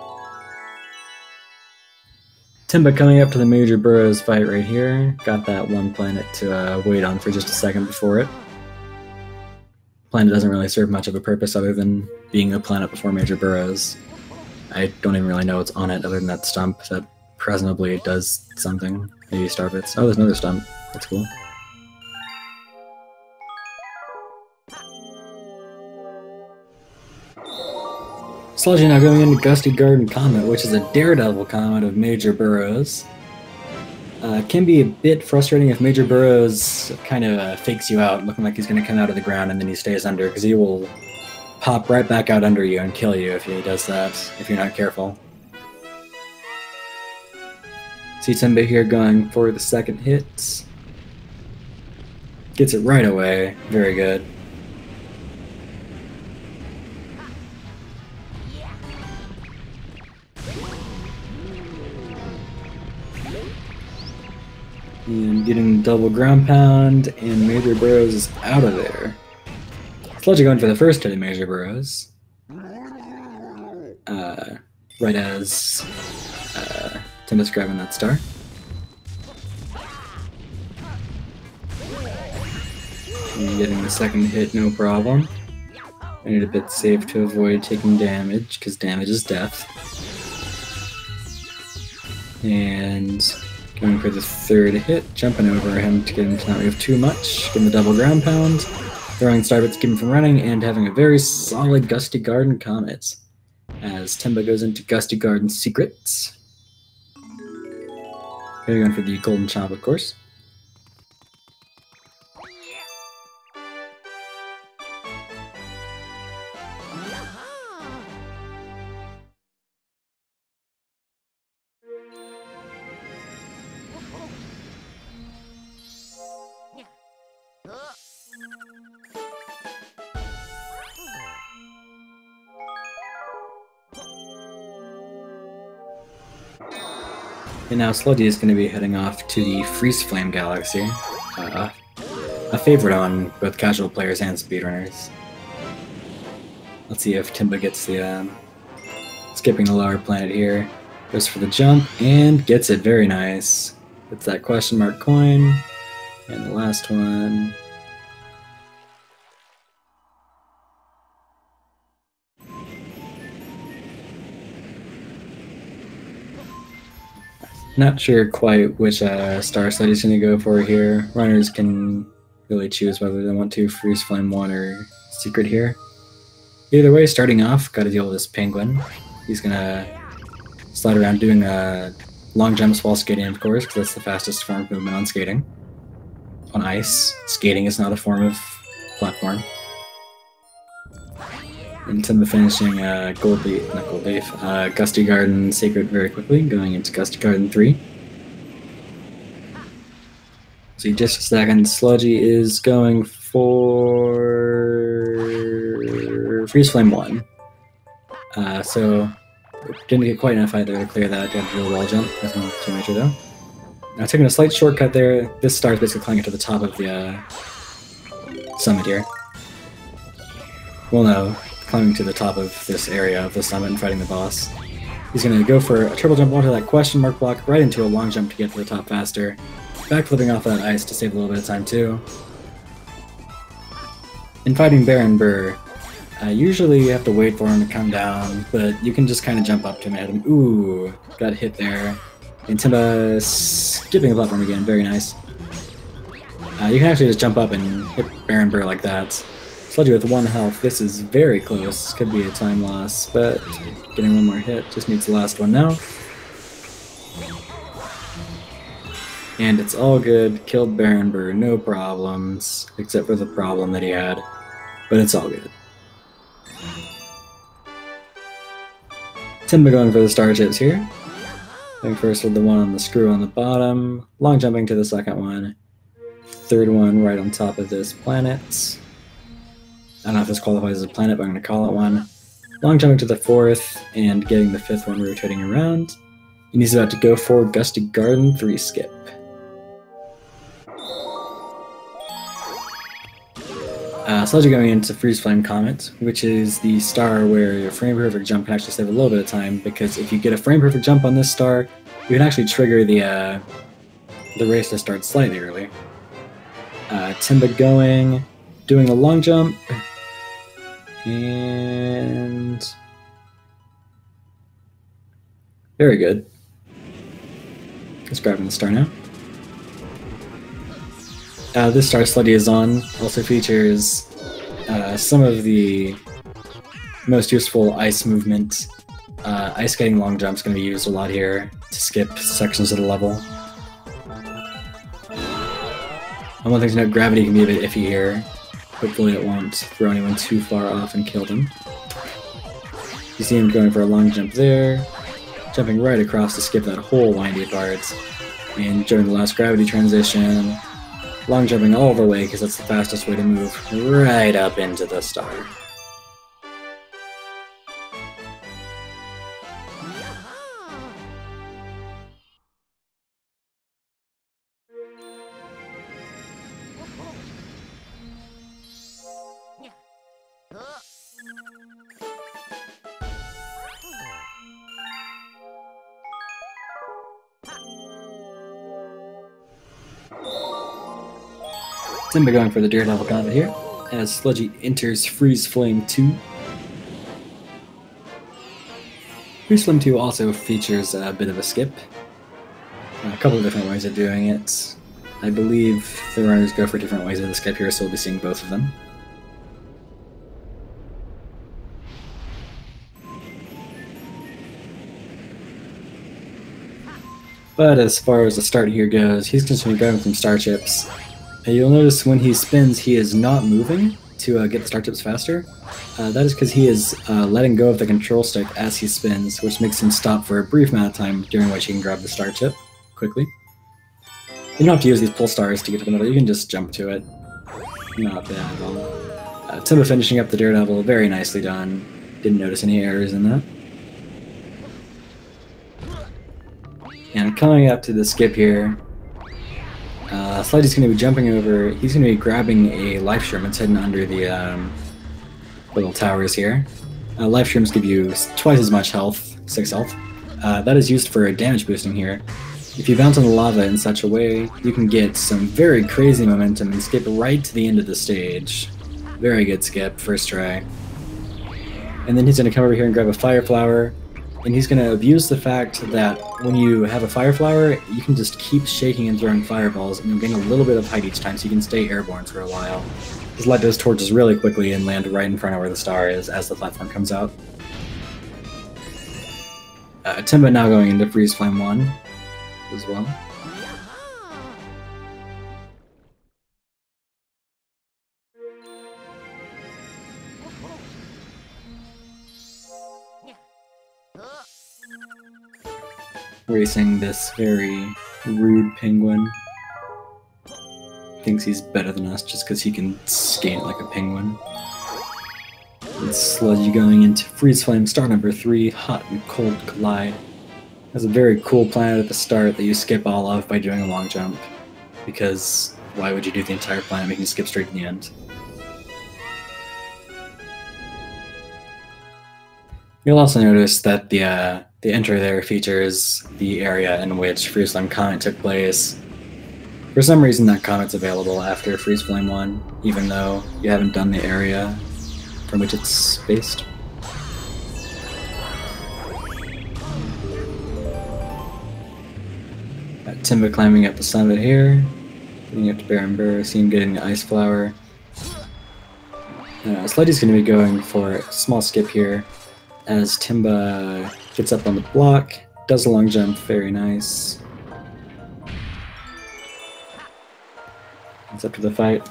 Timba coming up to the Major Burrows fight right here. Got that one planet to wait on for just a second before it. Planet doesn't really serve much of a purpose other than being a planet before Major Burrows. I don't even really know what's on it other than that stump that presumably does something. Maybe star bits. Oh, there's another stump. That's cool. Sludgy now going into Gusty Garden Comet, which is a daredevil comet of Major Burrows. Can be a bit frustrating if Major Burrows kind of fakes you out, looking like he's going to come out of the ground and then he stays under, because he will pop right back out under you and kill you if he does that, if you're not careful. See Timba here going for the second hit. Gets it right away. Very good. And getting double ground pound, and Major Burrows is out of there. Sludgy going for the first hit of Major Burrows. Right as Timba's grabbing that star. And getting the second hit, no problem. I need a bit safe to avoid taking damage, because damage is death. And going for the third hit, jumping over him to get him to not move too much, getting the double ground pound, throwing starbits to keep him from running, and having a very solid Gusty Garden Comet as Timba goes into Gusty Garden Secrets. Okay, going for the Golden Chomp, of course. And now Sludgy is going to be heading off to the Freeze Flame Galaxy, a favorite on both casual players and speedrunners. Let's see if Timba gets the skipping the lower planet here. Goes for the jump and gets it. Very nice. Gets that question mark coin, and the last one. Not sure quite which star Sludgy's going to go for here. Runners can really choose whether they want to Freeze Flame 1 or Secret here. Either way, starting off, got to deal with this penguin. He's going to slide around doing long jumps while skating, of course, because that's the fastest form of movement on skating. On ice, skating is not a form of platform. And Timba finishing Gusty Garden Secret very quickly, going into Gusty Garden 3. So just a second, Sludgy is going for Freeze Flame 1. So didn't get quite enough either to clear that. Got to do a wall jump. That's not too major though. Now taking a slight shortcut there. This star is basically climbing to the top of the summit here. Well, no. Climbing to the top of this area of the summit and fighting the boss. He's going to go for a triple jump onto that question mark block, right into a long jump to get to the top faster. Backflipping off of that ice to save a little bit of time too. In fighting Baron Burr, usually you have to wait for him to come down, but you can just kind of jump up to him and hit him. Ooh, got hit there. And Timba skipping the platform again, very nice. You can actually just jump up and hit Baron Burr like that. Sludgy with 1 health, this is very close, could be a time loss, but getting one more hit, just needs the last one now. And it's all good, killed Baron Burr, no problems, except for the problem that he had, but it's all good. Timba going for the star chips here. Going first with the one on the screw on the bottom, long jumping to the second one, third one right on top of this planet. I don't know if this qualifies as a planet, but I'm going to call it one. Long jumping to the fourth, and getting the fifth one rotating around. And he's about to go for Gusty Garden 3 skip. Sludgy going into Freeze Flame Comet, which is the star where your frame perfect jump can actually save a little bit of time, because if you get a frame perfect jump on this star, you can actually trigger the race to start slightly early. Timba going, doing a long jump. And very good. Let's grab the star now. This star Sludgy is on also features some of the most useful ice movement. Ice skating long jumps going to be used a lot here to skip sections of the level. And one thing to note, gravity can be a bit iffy here. Hopefully it won't throw anyone too far off and kill them. You see him going for a long jump there, jumping right across to skip that whole windy part, and during the last gravity transition, long jumping all the way because that's the fastest way to move right up into the star. Timba going for the Daredevil Comet here, as Sludgy enters Freeze Flame 2. Freeze Flame 2 also features a bit of a skip. A couple of different ways of doing it. I believe the runners go for different ways of the skip here, so we'll be seeing both of them. But as far as the start here goes, he's just going to be grabbing some star chips. And you'll notice when he spins, he is not moving to get the star chips faster. That is because he is letting go of the control stick as he spins, which makes him stop for a brief amount of time, during which he can grab the star chip quickly. You don't have to use these pull stars to get to the middle, you can just jump to it. Not bad at all. Timba finishing up the daredevil, very nicely done. Didn't notice any errors in that. And coming up to the skip here, Sludgy's going to be jumping over, he's going to be grabbing a life shroom that's hidden under the little towers here. Life shrooms give you twice as much health, 6 health. That is used for damage boosting here. If you bounce on the lava in such a way, you can get some very crazy momentum and skip right to the end of the stage. Very good skip, first try. And then he's going to come over here and grab a fire flower, and he's going to abuse the fact that when you have a fire flower, you can just keep shaking and throwing fireballs, and you'll gain a little bit of height each time, so you can stay airborne for a while. Just light those torches really quickly and land right in front of where the star is as the platform comes out. Timba now going into Freeze Flame 1 as well. Racing this very rude penguin. Thinks he's better than us just because he can skate like a penguin. It's Sludgy going into Freeze Flame star number 3, Hot and Cold Collide. Has a very cool planet at the start that you skip all of by doing a long jump. Because why would you do the entire planet making you skip straight to the end? You'll also notice that the intro there features the area in which Freeze Flame Comet took place. For some reason that comet's available after Freeze Flame 1, even though you haven't done the area from which it's based. Timba climbing up the summit here, getting up to Baron Burr, see him getting the ice flower. Sludgy's going to be going for a small skip here, as Timba gets up on the block, does a long jump, very nice. It's up to the fight.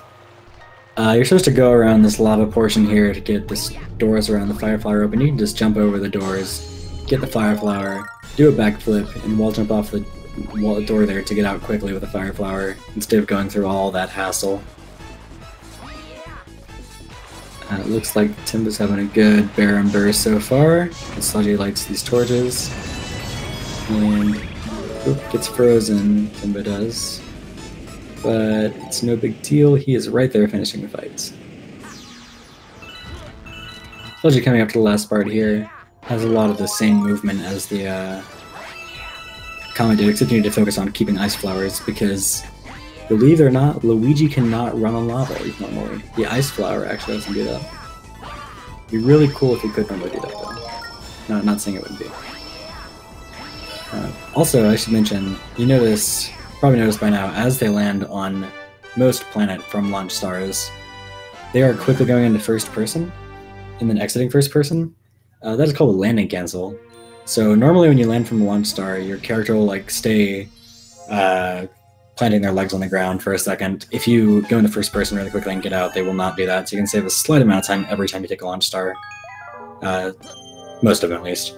You're supposed to go around this lava portion here to get the doors around the fire flower open. You can just jump over the doors, get the fire flower, do a backflip, and wall jump off the door there to get out quickly with the fire flower, instead of going through all that hassle. It looks like Timba's having a good Baron burst so far. And Sludgy lights these torches. And gets frozen, Timba does. But it's no big deal, he is right there finishing the fights. Sludgy coming up to the last part here has a lot of the same movement as the Comet did, except you need to focus on keeping ice flowers, because believe it or not, Luigi cannot run on lava normally. The ice flower actually doesn't do that. It'd be really cool if he could normally do that though. No, not saying it would be. Also, I should mention, you probably noticed by now, as they land on most planet from launch stars, they are quickly going into first person, and then exiting first person. That is called a landing cancel. So normally when you land from a launch star, your character will stay planting their legs on the ground for a second. If you go into first person really quickly and get out, they will not do that. So you can save a slight amount of time every time you take a launch star. Most of them at least.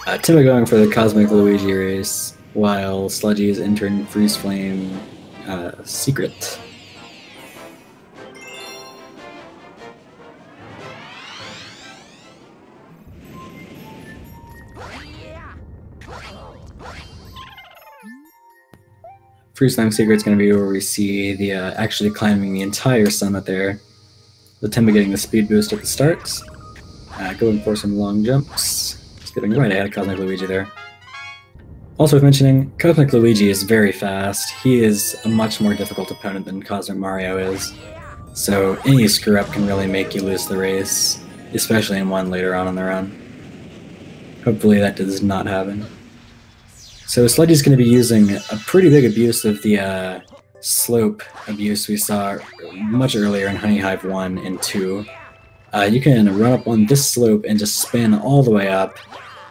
Timba going for the Cosmic Luigi race, while Sludgy is entering Freeze Flame Secret. Freeze Flame Secret's going to be where we see the actually climbing the entire summit there. The Timba getting the speed boost at the start. Going for some long jumps. Just getting right ahead of Cosmic Luigi there. Also worth mentioning, Cosmic Luigi is very fast. He is a much more difficult opponent than Cosmic Mario is. So any screw up can really make you lose the race, especially in one later on in the run. Hopefully that does not happen. So Sludgy's going to be using a pretty big abuse of the slope abuse we saw much earlier in Honey Hive 1 and 2. You can run up on this slope and just spin all the way up,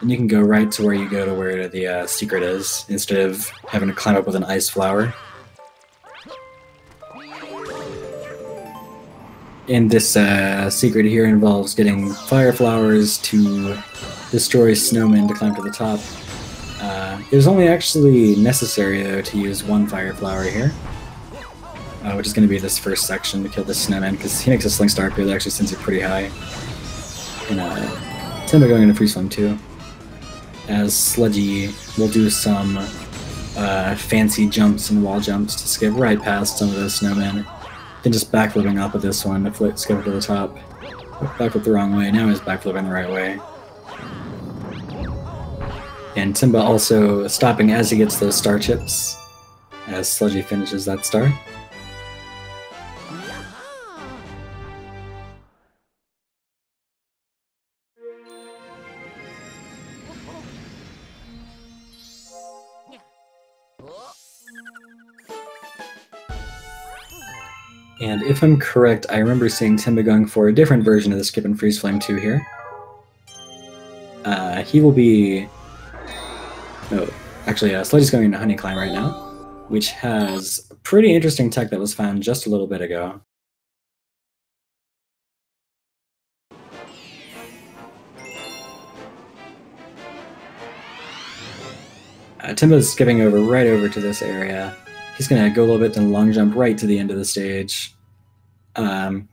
and you can go right to where you go to where the secret is, instead of having to climb up with an ice flower. And this secret here involves getting fire flowers to destroy snowmen to climb to the top. It was only actually necessary, though, to use one fire flower here, which is going to be this first section to kill this snowman, because he makes a sling star appear that actually sends it pretty high. And Timba going into freeze flame too, as Sludgy will do some fancy jumps and wall jumps to skip right past some of those snowmen, then just backflipping off of this one to skip it to the top. Backflip the wrong way, now he's backflipping the right way. And Timba also stopping as he gets those star chips, as Sludgy finishes that star. And if I'm correct, I remember seeing Timba going for a different version of the Skip and Freeze Flame 2 here. He will be... Oh, actually, Sludgy's going into Honey Climb right now, which has a pretty interesting tech that was found just a little bit ago. Timba's skipping right over to this area. He's going to go a little bit and long jump right to the end of the stage. Right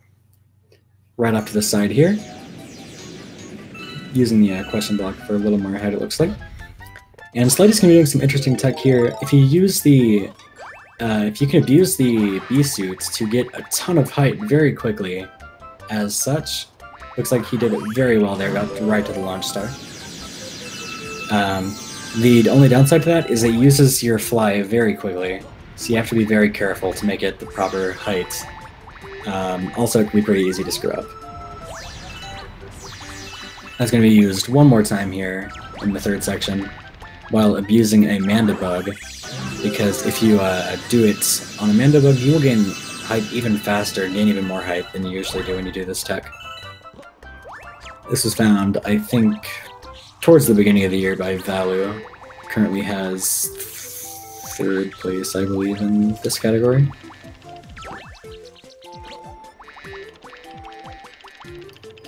off to the side here, using the question block for a little more height, it looks like. And Sludgy's going to be doing some interesting tech here. If you use the, if you can abuse the bee suit to get a ton of height very quickly, as such, looks like he did it very well there, got right to the launch star. The only downside to that is it uses your fly very quickly, so you have to be very careful to make it the proper height. Also, it can be pretty easy to screw up. That's going to be used one more time here in the third section, while abusing a Mandibug, because if you do it on a Mandibug, you will gain height even faster and gain even more height than you usually do when you do this tech. This was found, I think, towards the beginning of the year by Valu. Currently has third place, I believe, in this category.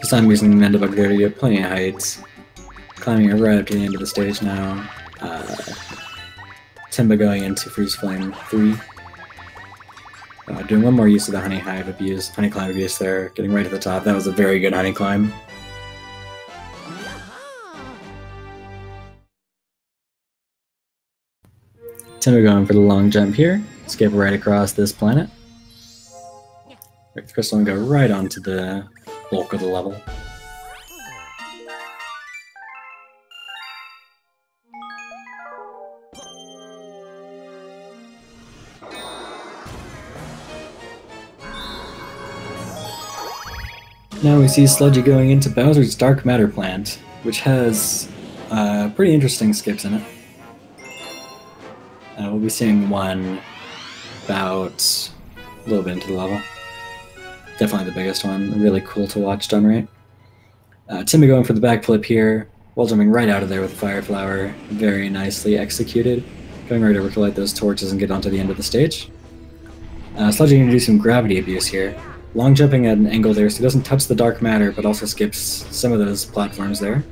So I'm using the Mandibug there to get plenty of heights. Climbing right up to the end of the stage now. Timba going into Freeze Flame 3. Doing one more use of the Honey Climb abuse there, getting right to the top. That was a very good Honey Climb. Timba going for the long jump here, skip right across this planet. Crystal and go right onto the bulk of the level. Now we see Sludgy going into Bowser's Dark Matter plant, which has pretty interesting skips in it. We'll be seeing one about a little bit into the level. Definitely the biggest one. Really cool to watch done right. Timba going for the backflip here, while jumping right out of there with Fire Flower. Very nicely executed. Going right over to light those torches and get onto the end of the stage. Sludgy going to do some gravity abuse here. Long jumping at an angle there so he doesn't touch the dark matter, but also skips some of those platforms there.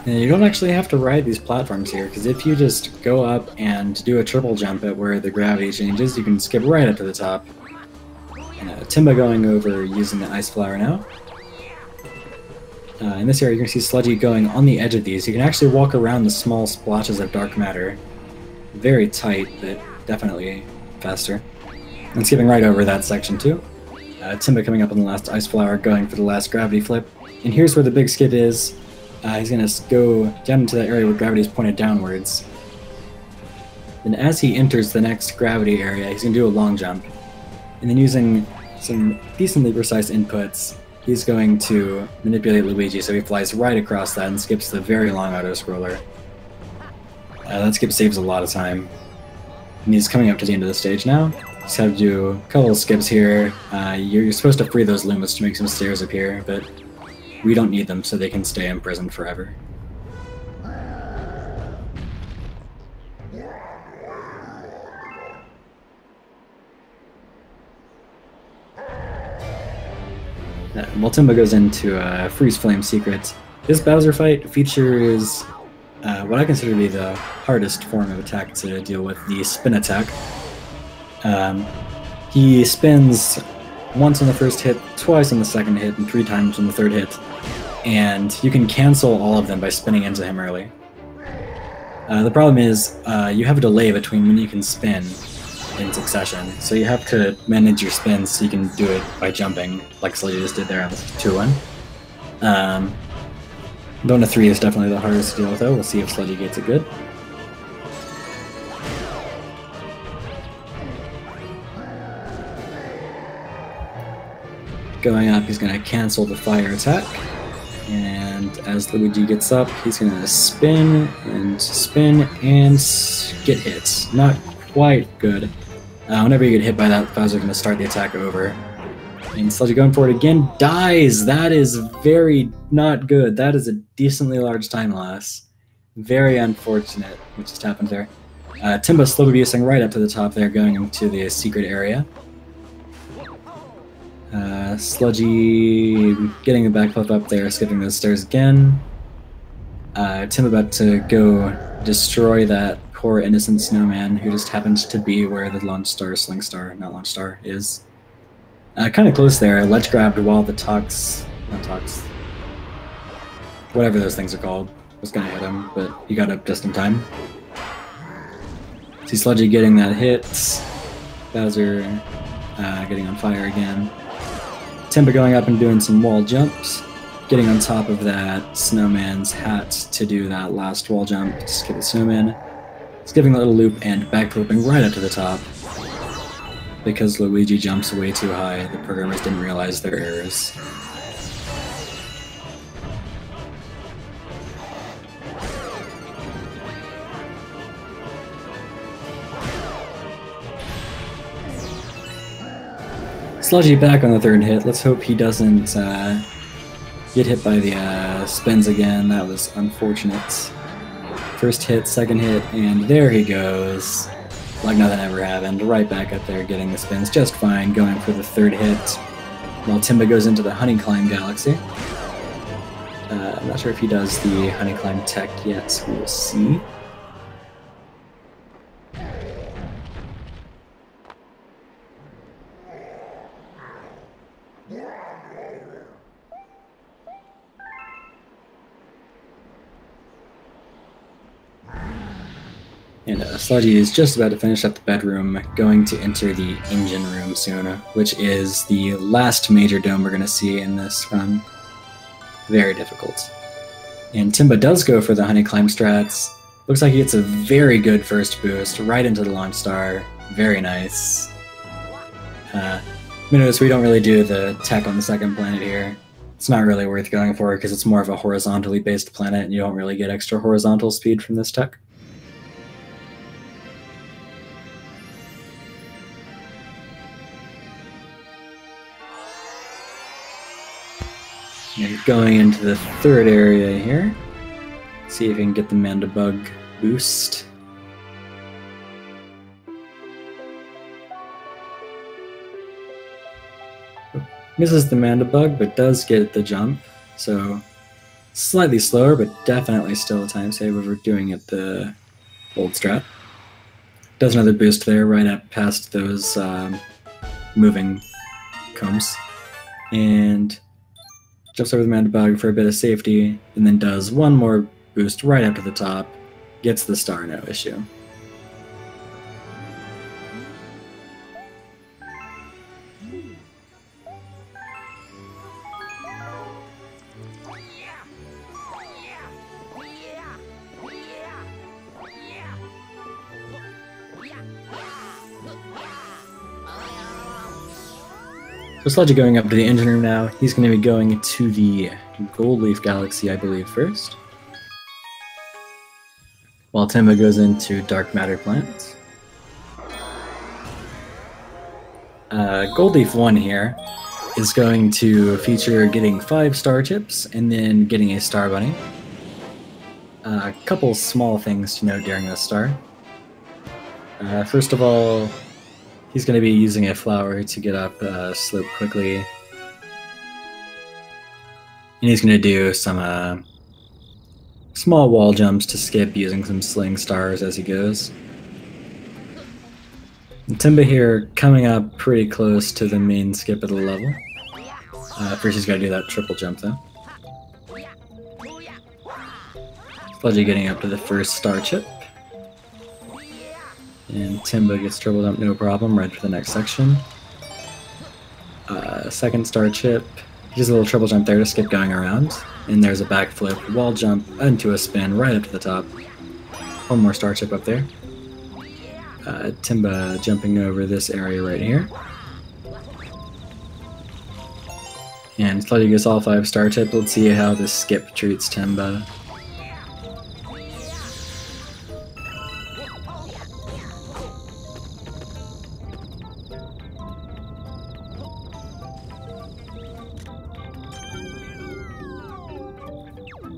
And you don't actually have to ride these platforms here, because if you just go up and do a triple jump at where the gravity changes, you can skip right up to the top. And Timba going over using the Ice Flower now. In this area, you're going to see Sludgy going on the edge of these. You can actually walk around the small splotches of dark matter. Very tight, but definitely faster. And skipping right over that section too. Timba coming up on the last Ice Flower, going for the last gravity flip. And here's where the big skip is. He's going to go down into that area where gravity is pointed downwards. Then as he enters the next gravity area, he's going to do a long jump. And then using some decently precise inputs, he's going to manipulate Luigi so he flies right across that and skips the very long auto-scroller. That skip saves a lot of time. And he's coming up to the end of the stage now. Just have to do a couple of skips here. You're supposed to free those Lumas to make some stairs appear, but we don't need them so they can stay imprisoned forever. While Timba goes into Freeze Flame Secret, this Bowser fight features what I consider to be the hardest form of attack to deal with, the spin attack. He spins once on the first hit, twice on the second hit, and 3 times on the third hit, and you can cancel all of them by spinning into him early. The problem is you have a delay between when you can spin in succession, so you have to manage your spins so you can do it by jumping, like Sludgy just did there on the 2-1. Dona 3 is definitely the hardest to deal with, though. We'll see if Sludgy gets it good. Going up, he's going to cancel the fire attack, and as Luigi gets up, he's going to spin and get hit. Not quite good. Whenever you get hit by that, Bowser's going to start the attack over. And Sludgy going for it again, dies! That is very not good. That is a decently large time loss. Very unfortunate what just happened there. Timba slow abusing right up to the top there, going into the secret area. Sludgy getting a backflip up there, skipping those stairs again. Tim about to go destroy that poor innocent snowman who just happens to be where the launch star, sling star, not launch star, is. Kind of close there. Ledge grabbed while the whatever those things are called, was gonna hit him, but he got up just in time. See Sludgy getting that hit. Bowser getting on fire again. Timba going up and doing some wall jumps, getting on top of that snowman's hat to do that last wall jump to skip the snowman, skipping a little loop and backflipping right up to the top. Because Luigi jumps way too high, the programmers didn't realize their errors. Sludgy back on the third hit. Let's hope he doesn't get hit by the spins again. That was unfortunate. First hit, second hit, and there he goes. Like nothing ever happened. Right back up there getting the spins just fine, going for the third hit. While Timba goes into the Honeyclimb Galaxy. I'm not sure if he does the Honeyclimb tech yet. We will see. And Sludgy is just about to finish up the bedroom, going to enter the engine room soon, which is the last major dome we're going to see in this run. Very difficult. And Timba does go for the Honeyclimb strats. Looks like he gets a very good first boost right into the launch star. Very nice. Notice we don't really do the tech on the second planet here. It's not really worth going for because it's more of a horizontally based planet and you don't really get extra horizontal speed from this tech. And going into the third area here. See if we can get the Mandibug boost. Misses the Mandibug, but does get the jump. So slightly slower, but definitely still a time save over doing it the old strat. Does another boost there, right up past those moving combs. And jumps over the Mandibug for a bit of safety, and then does one more boost right up to the top. Gets the star, no issue. So Sludgy going up to the engine room now. He's going to be going to the Gold Leaf Galaxy, I believe, first. While Timba goes into Dark Matter Plant. Gold Leaf 1 here is going to feature getting 5 star chips and then getting a star bunny. A couple small things to note during this star. First of all, he's going to be using a flower to get up slope quickly. And he's going to do some small wall jumps to skip using some sling stars as he goes. And Timba here coming up pretty close to the main skip of the level. First he's got to do that triple jump though. Sludgy getting up to the first star chip. And Timba gets triple jump no problem right to the next section. Second star chip. He does a little triple jump there to skip going around. And there's a backflip, wall jump into a spin right up to the top. One more star chip up there. Timba jumping over this area right here. And Sludgy gets all 5 star chips. Let's see how this skip treats Timba.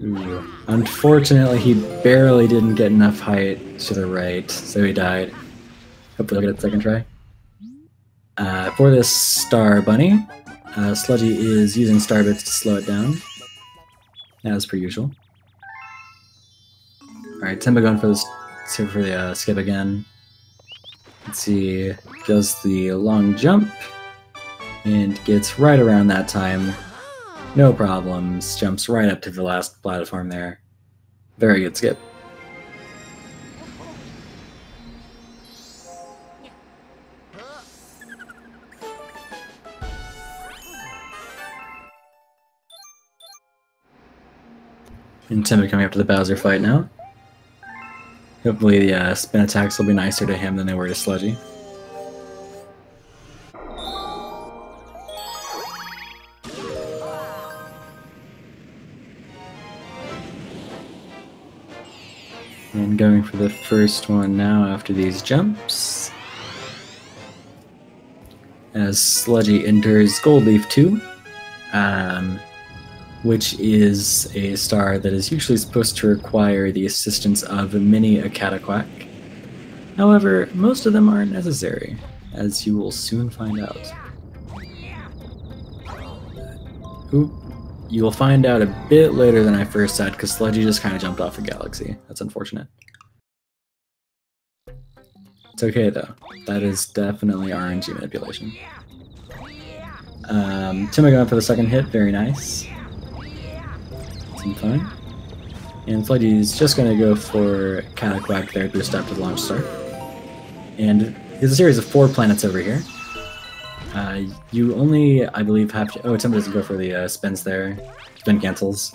Ooh. Unfortunately, he barely didn't get enough height to the right, so he died. Hopefully he'll get a second try. For this star bunny, Sludgy is using star bits to slow it down, as per usual. Alright, Timba going for the skip again. Let's see, does the long jump, and gets right around that time. No problems, jumps right up to the last platform there. Very good skip. And Timba coming up to the Bowser fight now. Hopefully the spin attacks will be nicer to him than they were to Sludgy. And going for the first one now after these jumps. As Sludgy enters Gold Leaf 2. Which is a star that is usually supposed to require the assistance of many a Cataquack. However, most of them aren't necessary, as you will soon find out. You will find out a bit later than I first said, because Sludgy just kind of jumped off a galaxy. That's unfortunate. It's okay though. That is definitely RNG manipulation. Timba going for the second hit, very nice. Fine. And Sludgy's just going to go for Cataquack there, boost up to the launch star. And there's a series of 4 planets over here. You only, I believe, have to... Oh, Timba doesn't go for the spins there. Spin cancels.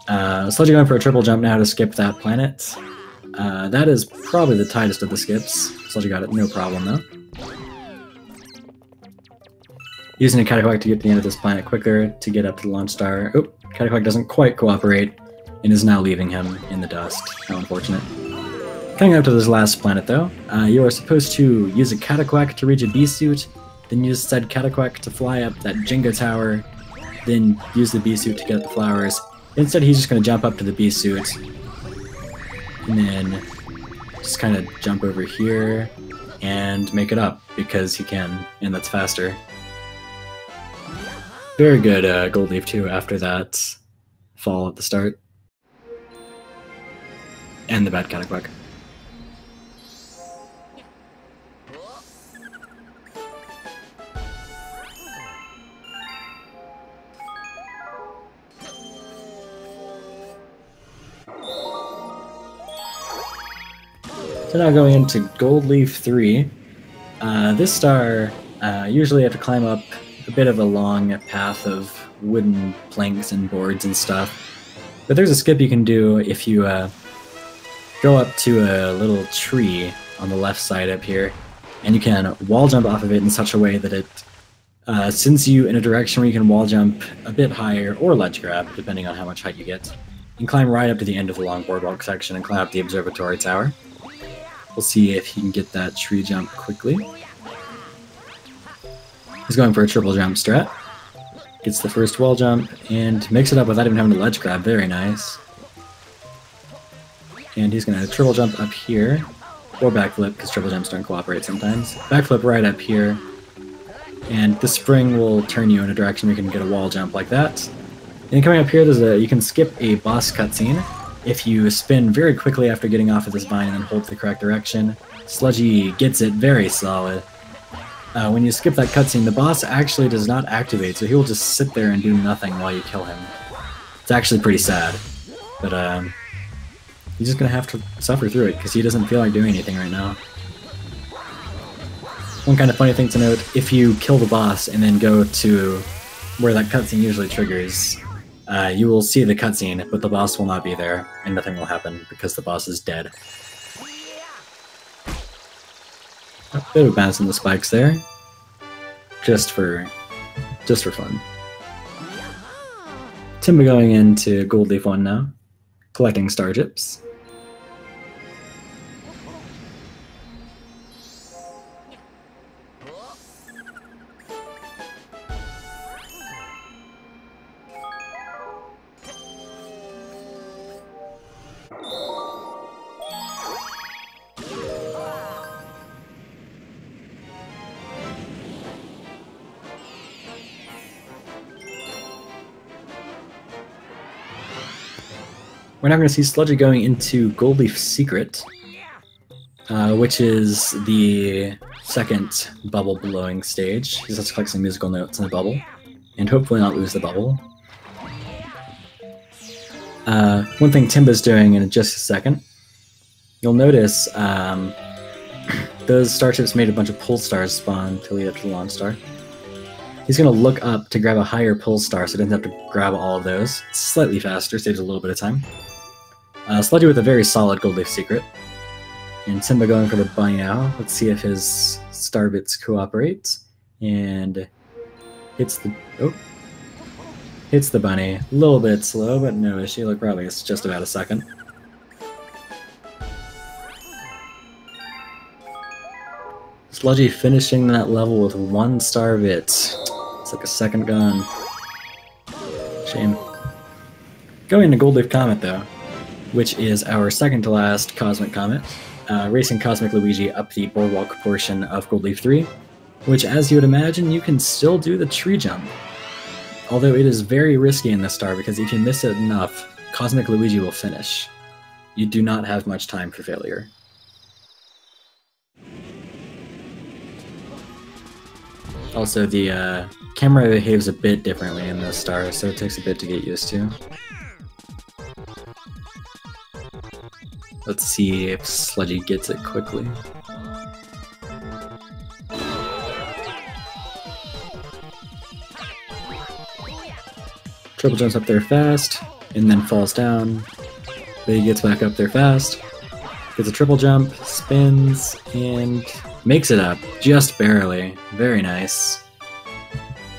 Sludgy going for a triple jump now to skip that planet. That is probably the tightest of the skips. Sludgy got it, no problem though. Using a Cataquack to get to the end of this planet quicker to get up to the launch star. Oh, Cataquack doesn't quite cooperate and is now leaving him in the dust. How unfortunate. Coming up to this last planet though, you are supposed to use a Cataquack to reach a B-suit, then use said Cataquack to fly up that Jenga tower, then use the B-suit to get the flowers. Instead he's just going to jump up to the B-suit, and then just kind of jump over here and make it up, because he can, and that's faster. Very good Gold Leaf 2 after that fall at the start. And the bad Cataquack. So now going into Gold Leaf 3. This star, usually you have to climb up a bit of a long path of wooden planks and boards and stuff. But there's a skip you can do if you go up to a little tree on the left side up here, and you can wall jump off of it in such a way that it Sends you in a direction where you can wall jump a bit higher or ledge grab, depending on how much height you get. You can climb right up to the end of the long boardwalk section and climb up the observatory tower. We'll see if he can get that tree jump quickly. He's going for a triple jump strat. Gets the first wall jump and makes it up without even having to ledge grab. Very nice. And he's going to triple jump up here, or backflip, because triple jumps don't cooperate sometimes. Backflip right up here, and the spring will turn you in a direction where you can get a wall jump like that. And coming up here, you can skip a boss cutscene if you spin very quickly after getting off of this vine and then hold the correct direction. Sludgy gets it very solid. When you skip that cutscene, the boss actually does not activate, so he will just sit there and do nothing while you kill him. It's actually pretty sad, but he's just gonna have to suffer through it because he doesn't feel like doing anything right now. One kind of funny thing to note, if you kill the boss and then go to where that cutscene usually triggers, you will see the cutscene, but the boss will not be there, and nothing will happen because the boss is dead. A bit of bounce in the spikes there, just for fun. Timba going into Gold Leaf 1 now, collecting star chips. We're now going to see Sludgy going into Gold Leaf Secret, which is the second bubble blowing stage. He has to collect some musical notes in the bubble, and hopefully not lose the bubble. One thing Timba's doing in just a second, you'll notice those star chips made a bunch of pull stars spawn to lead up to the launch star. He's going to look up to grab a higher pull star so he doesn't have to grab all of those. It's slightly faster, saves a little bit of time. Sludgy with a very solid Gold Leaf Secret. And Timba going for the bunny now. Let's see if his star bits cooperate. And hits the bunny. A little bit slow, but no issue. Look, probably it's just about a second. Sludgy finishing that level with 1 star bit. It's like a second gone. Shame. Going into Gold Leaf Comet though, which is our second to last Cosmic Comet, racing Cosmic Luigi up the boardwalk portion of Gold Leaf 3, which, as you would imagine, you can still do the tree jump. Although it is very risky in this star because if you miss it enough, Cosmic Luigi will finish. You do not have much time for failure. Also, the camera behaves a bit differently in this star, so it takes a bit to get used to. Let's see if Sludgy gets it quickly. Triple jumps up there fast, and then falls down. But he gets back up there fast, gets a triple jump, spins, and makes it up, just barely. Very nice.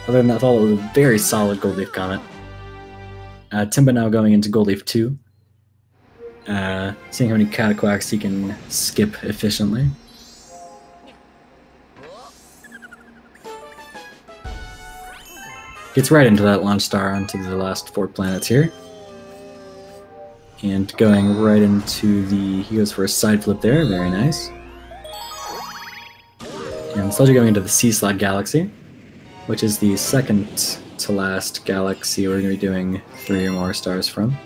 Other than that, it was a very solid Gold Leaf Comet. Timba now going into Gold Leaf 2. Seeing how many cataquacks he can skip efficiently. Gets right into that launch star onto the last 4 planets here. And going right into he goes for a side flip there, very nice. And Sludgy going into the Slud Galaxy, which is the second to last galaxy we're going to be doing 3 or more stars from.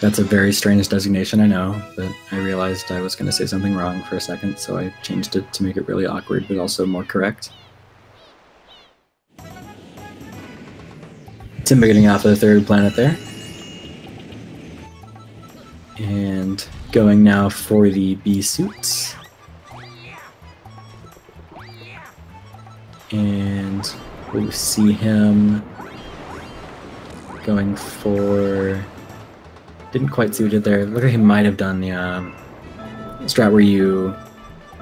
That's a very strange designation, I know, but I realized I was going to say something wrong for a second, so I changed it to make it really awkward, but also more correct. Timba getting off the 3rd planet there. And going now for the bee suits. And we see him going for... Didn't quite see what he did there. Look like he might have done the strat where you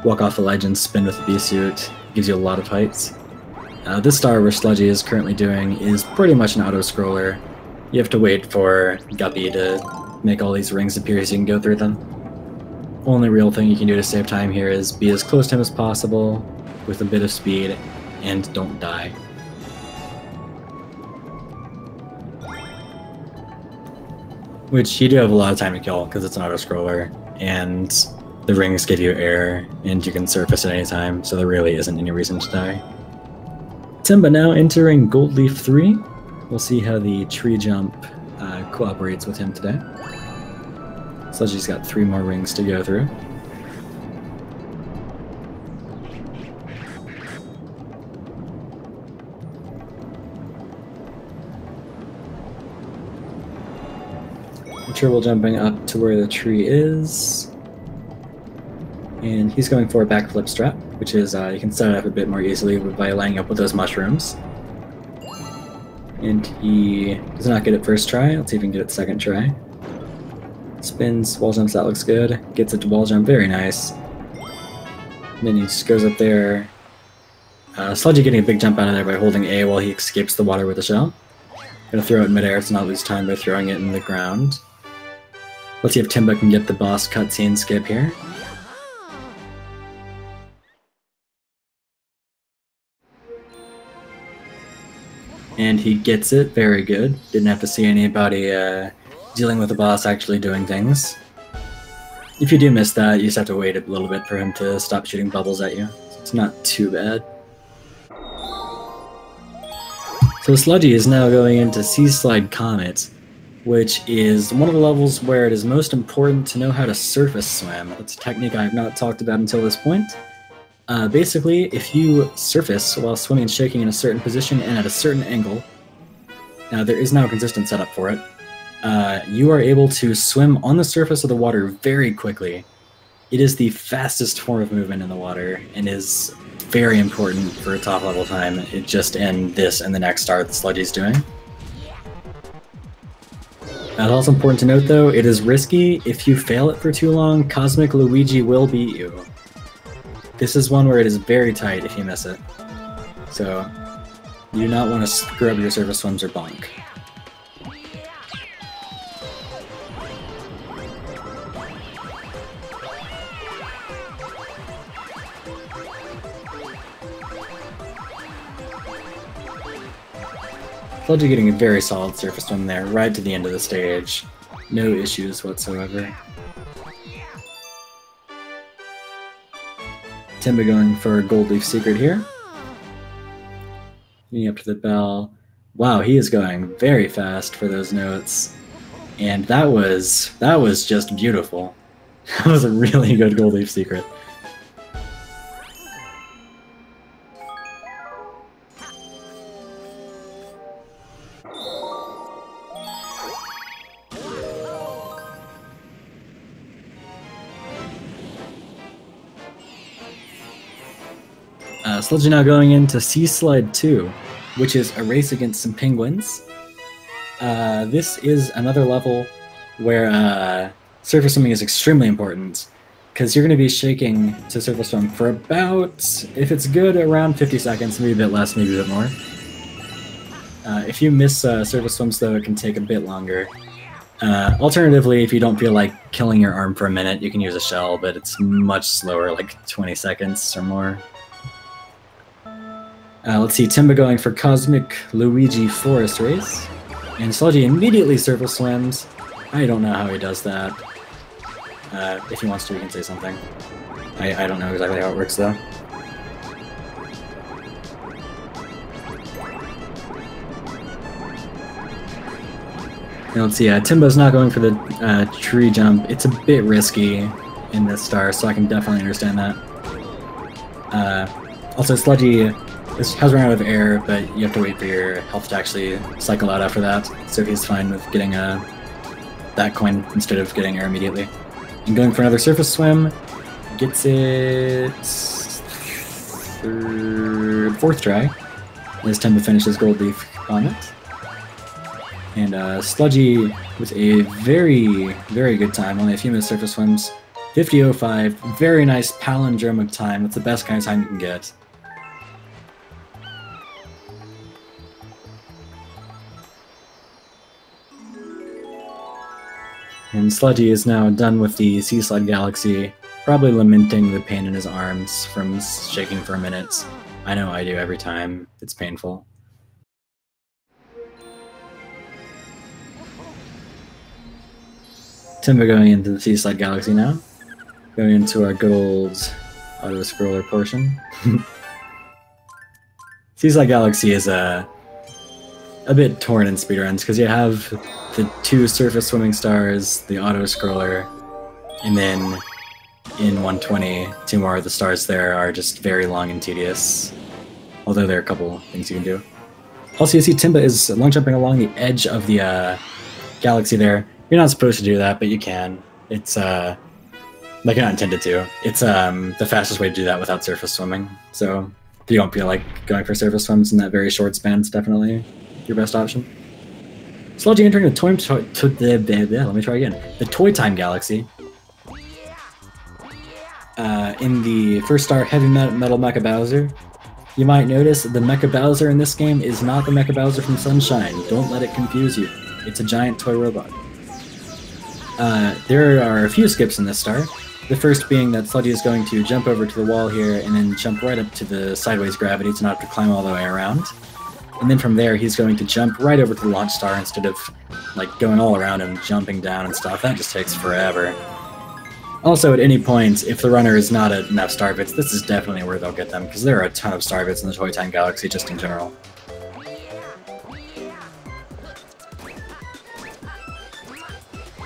walk off the ledge and spin with the bee suit. Gives you a lot of heights. This star where Sludgy is currently doing is pretty much an auto-scroller. You have to wait for Guppy to make all these rings appear so you can go through them. Only real thing you can do to save time here is be as close to him as possible with a bit of speed, and don't die. Which you do have a lot of time to kill because it's an auto-scroller, and the rings give you air, and you can surface at any time, so there really isn't any reason to die. Timba now entering Gold Leaf 3. We'll see how the tree jump cooperates with him today. Sludgy's got 3 more rings to go through. Triple jumping up to where the tree is. And he's going for a backflip strat, which is you can set it up a bit more easily by lining up with those mushrooms. And he does not get it first try. Let's see if he can get it second try. Spins, wall jumps, that looks good. Gets it to wall jump, very nice. And then he just goes up there. Sludgy getting a big jump out of there by holding A while he escapes the water with a shell. Gonna throw it in midair to not lose time by throwing it in the ground. Let's see if Timba can get the boss cutscene skip here. And he gets it, very good. Didn't have to see anybody dealing with the boss actually doing things. If you do miss that, you just have to wait a little bit for him to stop shooting bubbles at you. So it's not too bad. So Sludgy is now going into Sea Slide Comet, which is one of the levels where it is most important to know how to surface swim. It's a technique I have not talked about until this point. Basically, if you surface while swimming and shaking in a certain position and at a certain angle, now there is now a consistent setup for it, you are able to swim on the surface of the water very quickly. It is the fastest form of movement in the water and is very important for a top level time. It just in this and the next star that Sludgy's doing. It's also important to note though, it is risky. If you fail it for too long, Cosmic Luigi will beat you. This is one where it is very tight if you miss it. So, you do not want to screw up your surface swims or bonk. Sludgy getting a very solid surface swim there, right to the end of the stage. No issues whatsoever. Timba going for a Gold Leaf Secret here. Getting up to the bell. Wow, he is going very fast for those notes. And that was just beautiful. That was a really good Gold Leaf Secret. Sludgy now going into Sea Slide 2, which is a race against some penguins. This is another level where surface swimming is extremely important, because you're going to be shaking to surface swim for about, if it's good, around 50 seconds, maybe a bit less, maybe a bit more. If you miss surface swims though, it can take a bit longer. Alternatively, if you don't feel like killing your arm for a minute, you can use a shell, but it's much slower, like 20 seconds or more. Let's see, Timba going for Cosmic Luigi Forest Race. And Sludgy immediately surface swims. I don't know how he does that. If he wants to, he can say something. I don't know exactly how it works, though. And let's see, Timba's not going for the tree jump. It's a bit risky in this star, so I can definitely understand that. Also, Sludgy has run out of air, but you have to wait for your health to actually cycle out after that, so he's fine with getting that coin instead of getting air immediately. And going for another surface swim, gets it fourth try. It's time to finish his Gold Leaf Comet. And Sludgy with a very, very good time, only a few minutes surface swims. 50.05, very nice palindromic time. That's the best kind of time you can get. And Sludgy is now done with the Sea Slud Galaxy, probably lamenting the pain in his arms from shaking for minutes. I know I do every time. It's painful. Timba going into the Sea Slud Galaxy now. Going into our good old auto-scroller portion. Sea Slud Galaxy is a bit torn in speedruns, because you have the 2 surface swimming stars, the auto-scroller, and then in 120, 2 more of the stars there are just very long and tedious, although there are a couple things you can do. Also, you see Timba is long jumping along the edge of the galaxy there. You're not supposed to do that, but you can. It's, like, you're not intended to. It's the fastest way to do that without surface swimming, so if you don't feel like going for surface swims in that very short span, it's definitely your best option. Sludgy entering the the Toy Time Galaxy. In the first star, Heavy Metal Mecha Bowser. You might notice the Mecha Bowser in this game is not the Mecha Bowser from Sunshine. Don't let it confuse you. It's a giant toy robot. There are a few skips in this star. The first being that Sludgy is going to jump over to the wall here and then jump right up to the sideways gravity to not have to climb all the way around. And then from there, he's going to jump right over to the launch star instead of like going all around and jumping down and stuff. That just takes forever. Also, at any point, if the runner is not at enough star bits, this is definitely where they'll get them, because there are a ton of star bits in the Toy Time Galaxy just in general.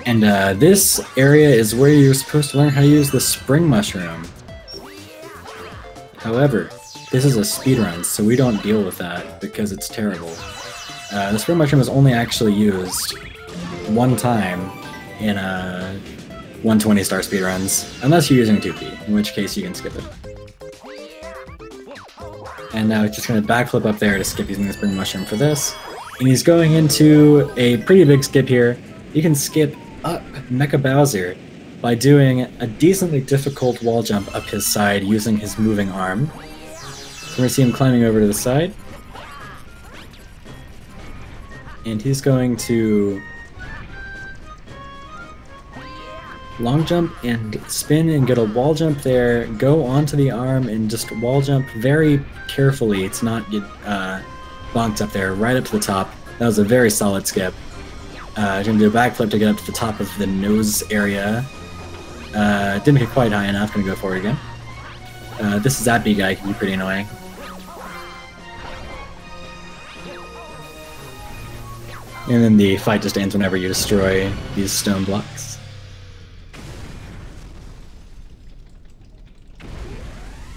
And this area is where you're supposed to learn how to use the Spring Mushroom. However, this is a speedrun, so we don't deal with that because it's terrible. The Spring Mushroom is only actually used one time in 120 star speedruns, unless you're using 2P, in which case you can skip it. And now he's just going to backflip up there to skip using the Spring Mushroom for this. And he's going into a pretty big skip here. You can skip up Mecha Bowser by doing a decently difficult wall jump up his side using his moving arm. We're going to see him climbing over to the side. And he's going to long jump and spin and get a wall jump there, go onto the arm and just wall jump very carefully to not get bonked up there, right up to the top. That was a very solid skip. He's going to do a backflip to get up to the top of the nose area. Didn't make it quite high enough, going to go for it again. This Zappy guy can be pretty annoying. And then the fight just ends whenever you destroy these stone blocks.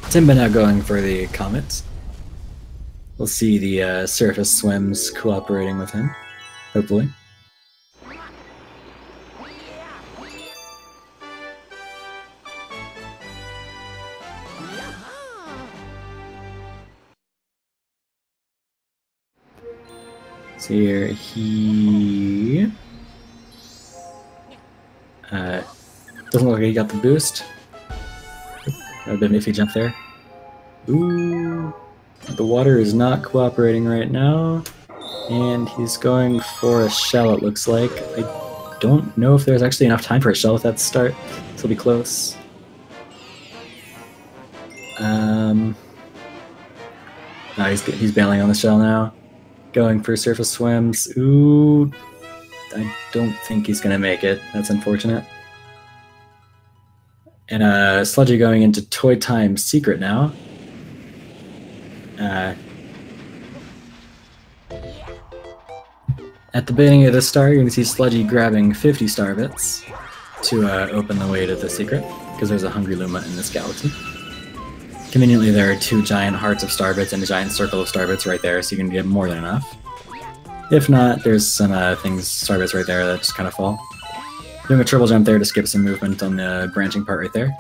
Timba now going for the comets. We'll see the surface swims cooperating with him, hopefully. So here, he doesn't look like he got the boost. Got a bit of an iffy jump there. Ooh, the water is not cooperating right now, and he's going for a shell, it looks like. I don't know if there's actually enough time for a shell at that start. This will be close. No, he's bailing on the shell now. Going for surface swims. Ooh, I don't think he's gonna make it. That's unfortunate. And Sludgy going into Toy Time Secret now. At the beginning of the star, you're gonna see Sludgy grabbing 50 star bits to open the way to the secret, because there's a Hungry Luma in this galaxy. Conveniently, there are 2 giant hearts of starbits and a giant circle of starbits right there, so you can get more than enough. If not, there's some starbits right there that just kind of fall. Doing a triple jump there to skip some movement on the branching part right there.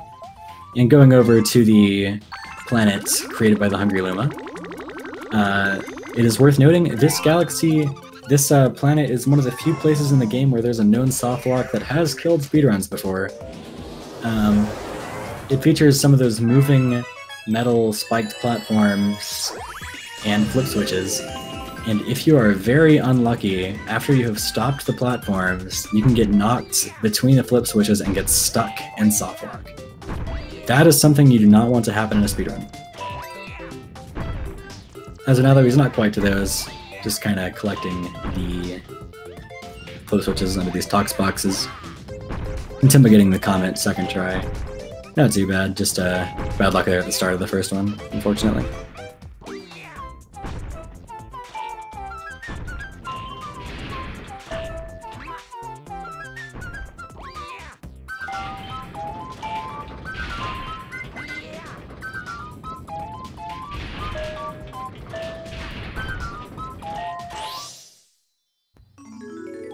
And going over to the planet created by the Hungry Luma. It is worth noting, this galaxy, this planet is one of the few places in the game where there's a known soft lock that has killed speedruns before. It features some of those moving metal spiked platforms and flip switches. And if you are very unlucky, after you have stopped the platforms, you can get knocked between the flip switches and get stuck in soft lock. That is something you do not want to happen in a speedrun. As of now, though, he's not quite to those, just kind of collecting the flip switches under these tox boxes. And Timba getting the comment second try. Not too bad, just bad luck there at the start of the first one, unfortunately.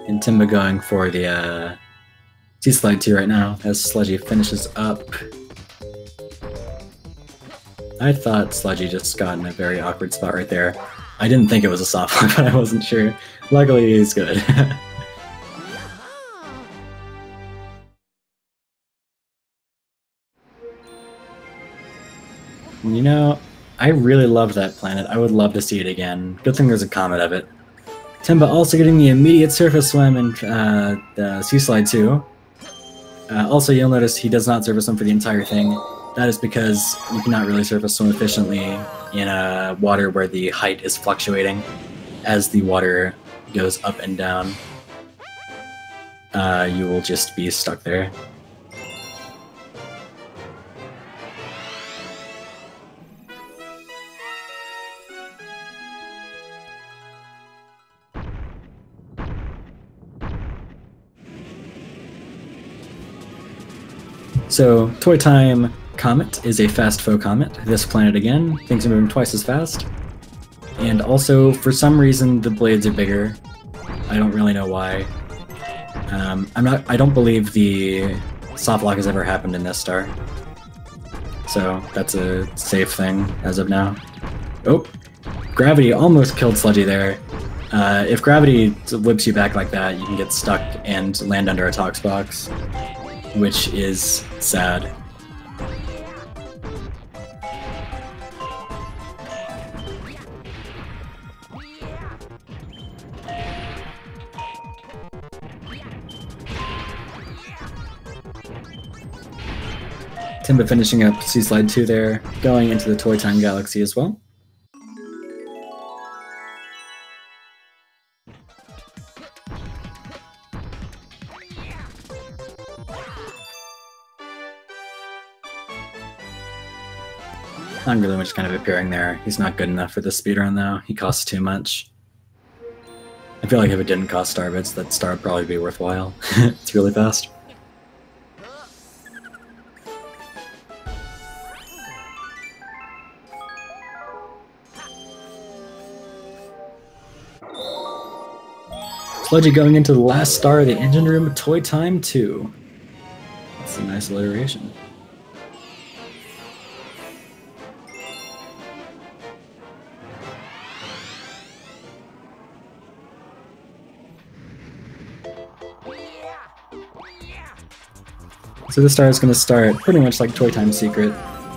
And Timba going for the T-Slide 2 right now, as Sludgy finishes up. I thought Sludgy just got in a very awkward spot right there. I didn't think it was a soft lock, but I wasn't sure. Luckily, he's good. You know, I really loved that planet. I would love to see it again. Good thing there's a comment of it. Timba also getting the immediate surface swim in the Sea-Slide 2. Also, you'll notice he does not surface swim for the entire thing. That is because you cannot really surface swim efficiently in water where the height is fluctuating as the water goes up and down. You will just be stuck there. So, Toy Time Comet is a fast foe comet. This planet again, things are moving twice as fast. And also, for some reason, the blades are bigger. I don't really know why. I don't believe the soft lock has ever happened in this star. So, that's a safe thing as of now. Oh! Gravity almost killed Sludgy there. If gravity whips you back like that, you can get stuck and land under a tox box, which is sad. Timba finishing up Sea-Slide 2 there, going into the Toy Time Galaxy as well. Angrelum just kind of appearing there. He's not good enough for this speedrun though. He costs too much. I feel like if it didn't cost star bits, that star would probably be worthwhile. It's really fast. Sludgy going into the last star of the engine room, Toy Time 2. That's a nice alliteration. So this star is going to start pretty much like Toy Time Secret,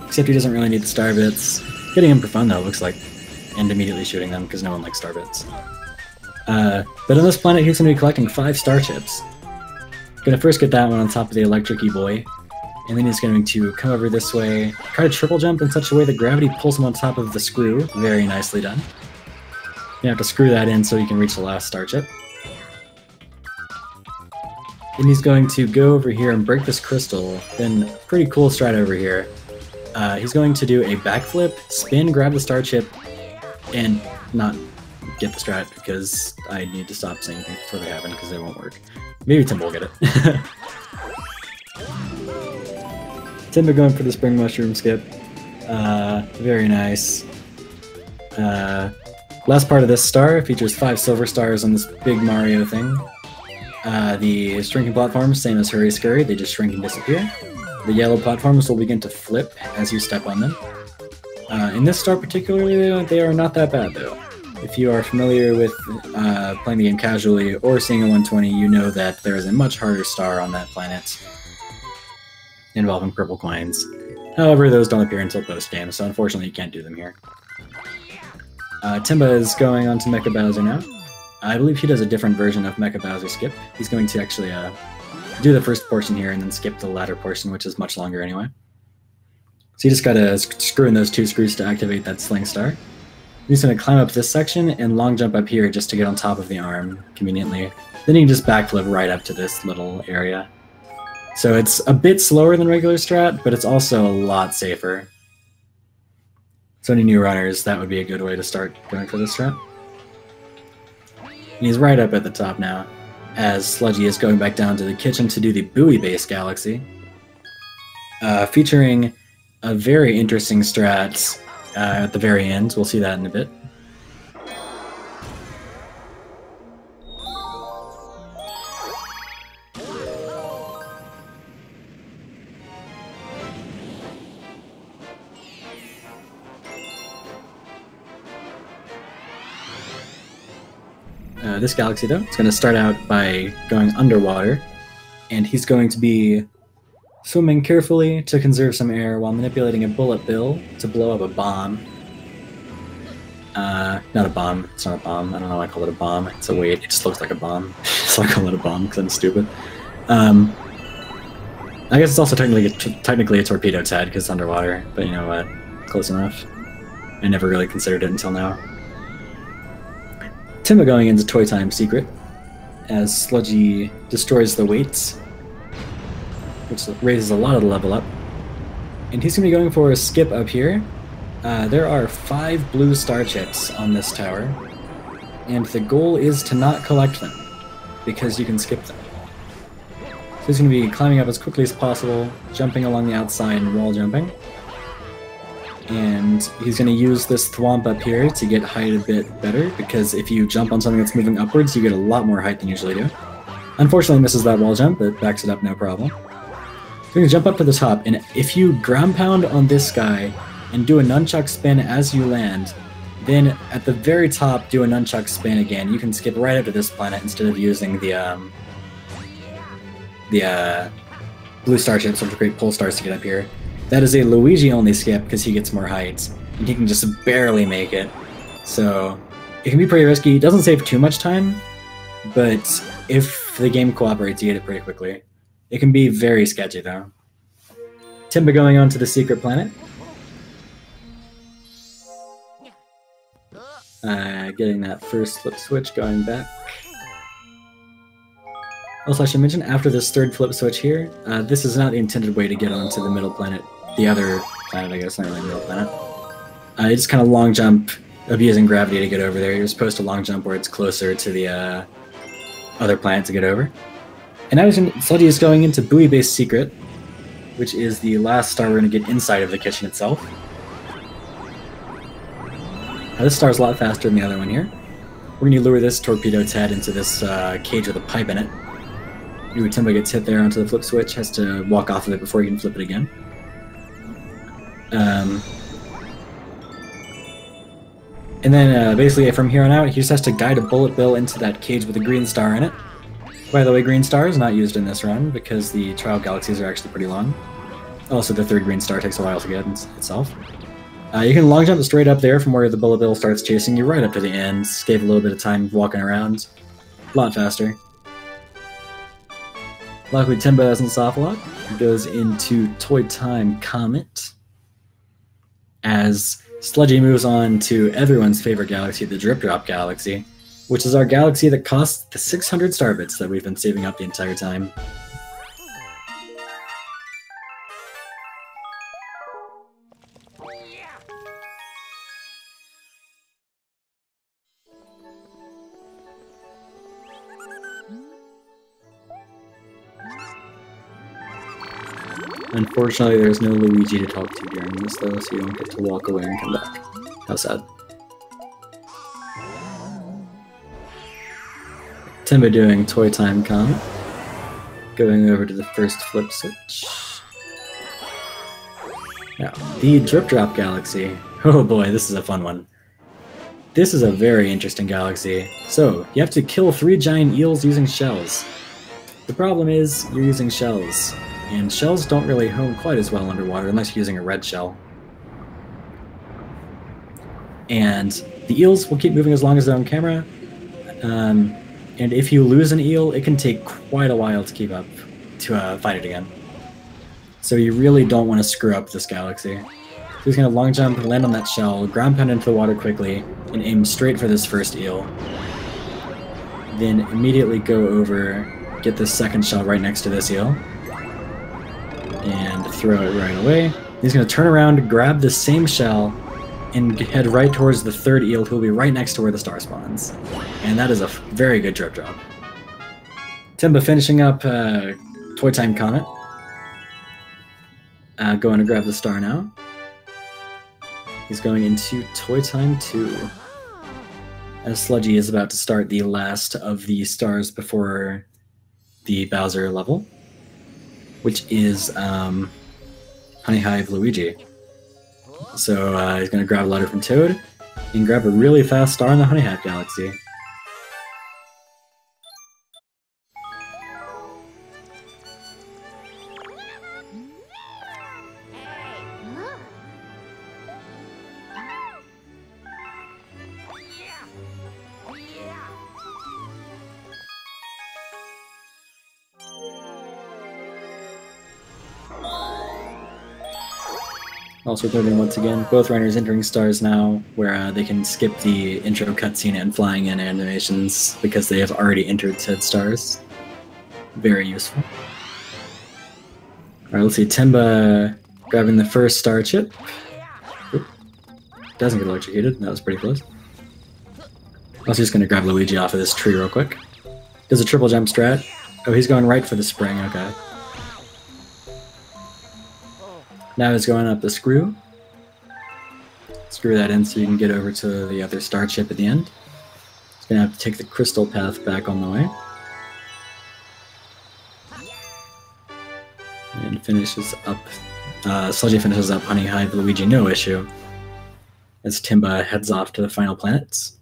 except he doesn't really need the star bits. Getting him for fun though, looks like, and immediately shooting them because no one likes star bits. But on this planet he's going to be collecting 5 star chips. Gonna first get that one on top of the electric-y boy, and then he's going to come over this way, try to triple jump in such a way that gravity pulls him on top of the screw. Very nicely done. You have to screw that in so you can reach the last star chip. Then he's going to go over here and break this crystal. Then, pretty cool strat over here. He's going to do a backflip, spin, grab the star chip, and not get the strat because I need to stop saying things before they happen because they won't work. Maybe Timba will get it. Timba going for the spring mushroom skip. Very nice. Last part of this star features 5 silver stars on this big Mario thing. The shrinking platforms, same as Hurry Scurry, they just shrink and disappear. The yellow platforms will begin to flip as you step on them. In this star particularly, they are not that bad though. If you are familiar with playing the game casually or seeing a 120, you know that there is a much harder star on that planet involving purple coins. However, those don't appear until post-game, so unfortunately you can't do them here. Timba is going on to Mecha Bowser now. I believe he does a different version of Mecha Bowser skip. He's going to actually do the first portion here and then skip the latter portion, which is much longer anyway. So you just gotta screw in those 2 screws to activate that Sling Star. He's gonna climb up this section and long jump up here just to get on top of the arm conveniently. Then you can just backflip right up to this little area. So it's a bit slower than regular strat, but it's also a lot safer. So any new runners, that would be a good way to start going for this strat. And he's right up at the top now, as Sludgy is going back down to the kitchen to do the buoy-based galaxy, featuring a very interesting strat at the very end. We'll see that in a bit. This galaxy, though, is going to start out by going underwater, and he's going to be swimming carefully to conserve some air while manipulating a bullet bill to blow up a bomb. Not a bomb. It's not a bomb. I don't know why I call it a bomb. It's a weight. It just looks like a bomb. So I call it a bomb because I'm stupid. I guess it's also technically a torpedo's head because it's underwater, but you know what? Close enough. I never really considered it until now. Timba going into Toy Time Secret as Sludgy destroys the weights, which raises a lot of the level up. And he's going to be going for a skip up here. There are 5 blue star chips on this tower, and the goal is to not collect them, because you can skip them. So he's going to be climbing up as quickly as possible, jumping along the outside and wall jumping. And he's going to use this thwomp up here to get height a bit better, because if you jump on something that's moving upwards, you get a lot more height than you usually do. Unfortunately, misses that wall jump, but backs it up no problem. So you're going to jump up to the top, and if you ground pound on this guy and do a nunchuck spin as you land, then at the very top do a nunchuck spin again. You can skip right up to this planet instead of using the blue star chips, which are great pull stars to get up here. That is a Luigi-only skip because he gets more height, and he can just barely make it. So it can be pretty risky. It doesn't save too much time, but if the game cooperates, you get it pretty quickly. It can be very sketchy, though. Timba going on to the secret planet. Getting that first flip switch going back. Also, I should mention, after this third flip switch here, this is not the intended way to get onto the middle planet. The other planet, I guess, not really middle planet. You just kind of long jump, abusing gravity to get over there. You're supposed to long jump where it's closer to the other planet to get over. And now Sludgy is going into buoy-based secret, which is the last star we're going to get inside of the kitchen itself. Now this star's a lot faster than the other one here. We're going to lure this torpedo's head into this cage with a pipe in it. Timba gets hit there onto the flip switch, has to walk off of it before he can flip it again. And then basically from here on out, he just has to guide a bullet bill into that cage with a green star in it. By the way, green star is not used in this run because the trial galaxies are actually pretty long. Also, the third green star takes a while to get itself. You can long jump straight up there from where the bullet bill starts chasing you right up to the end. Save a little bit of time walking around. A lot faster. Luckily, Timba doesn't soft lock. He goes into Toy Time Comet as Sludgy moves on to everyone's favorite galaxy, the Drip Drop Galaxy, which is our galaxy that costs the 600 star bits that we've been saving up the entire time. Unfortunately, there's no Luigi to talk to during this, though, so you don't get to walk away and come back. How sad. Timba doing Toy Time Comet. Going over to the first flip switch. Now, the Drip Drop Galaxy. Oh boy, this is a fun one. This is a very interesting galaxy. So, you have to kill 3 giant eels using shells. The problem is, you're using shells. And shells don't really home quite as well underwater unless you're using a red shell. And the eels will keep moving as long as they're on camera. And if you lose an eel, it can take quite a while to keep up to fight it again. So you really don't want to screw up this galaxy. So he's going to long jump, land on that shell, ground pound into the water quickly, and aim straight for this first eel. Then immediately go over, get this second shell right next to this eel, and throw it right away. He's going to turn around, grab the same shell, and head right towards the third eel, who will be right next to where the star spawns. And that is a very good drip drop. Timba finishing up Toy Time Comet. Going to grab the star now. He's going into Toy Time 2. As Sludgy is about to start the last of the stars before the Bowser level, which is Honey Hive Luigi. So he's going to grab a letter from Toad and grab a really fast star in the Honey Hive Galaxy. Also noting once again, both runners entering stars now, where they can skip the intro cutscene and flying in animations because they have already entered said stars. Very useful. Alright, let's see, Timba grabbing the first star chip. Oop. Doesn't get electrocuted, that was pretty close. Also just going to grab Luigi off of this tree real quick. Does a triple jump strat. Oh, he's going right for the spring, okay. Now he's going up the screw. Screw that in so you can get over to the other star chip at the end. He's going to have to take the crystal path back on the way. And finishes up... Sludgy finishes up Honey Hive Luigi, no issue. As Timba heads off to the final planets.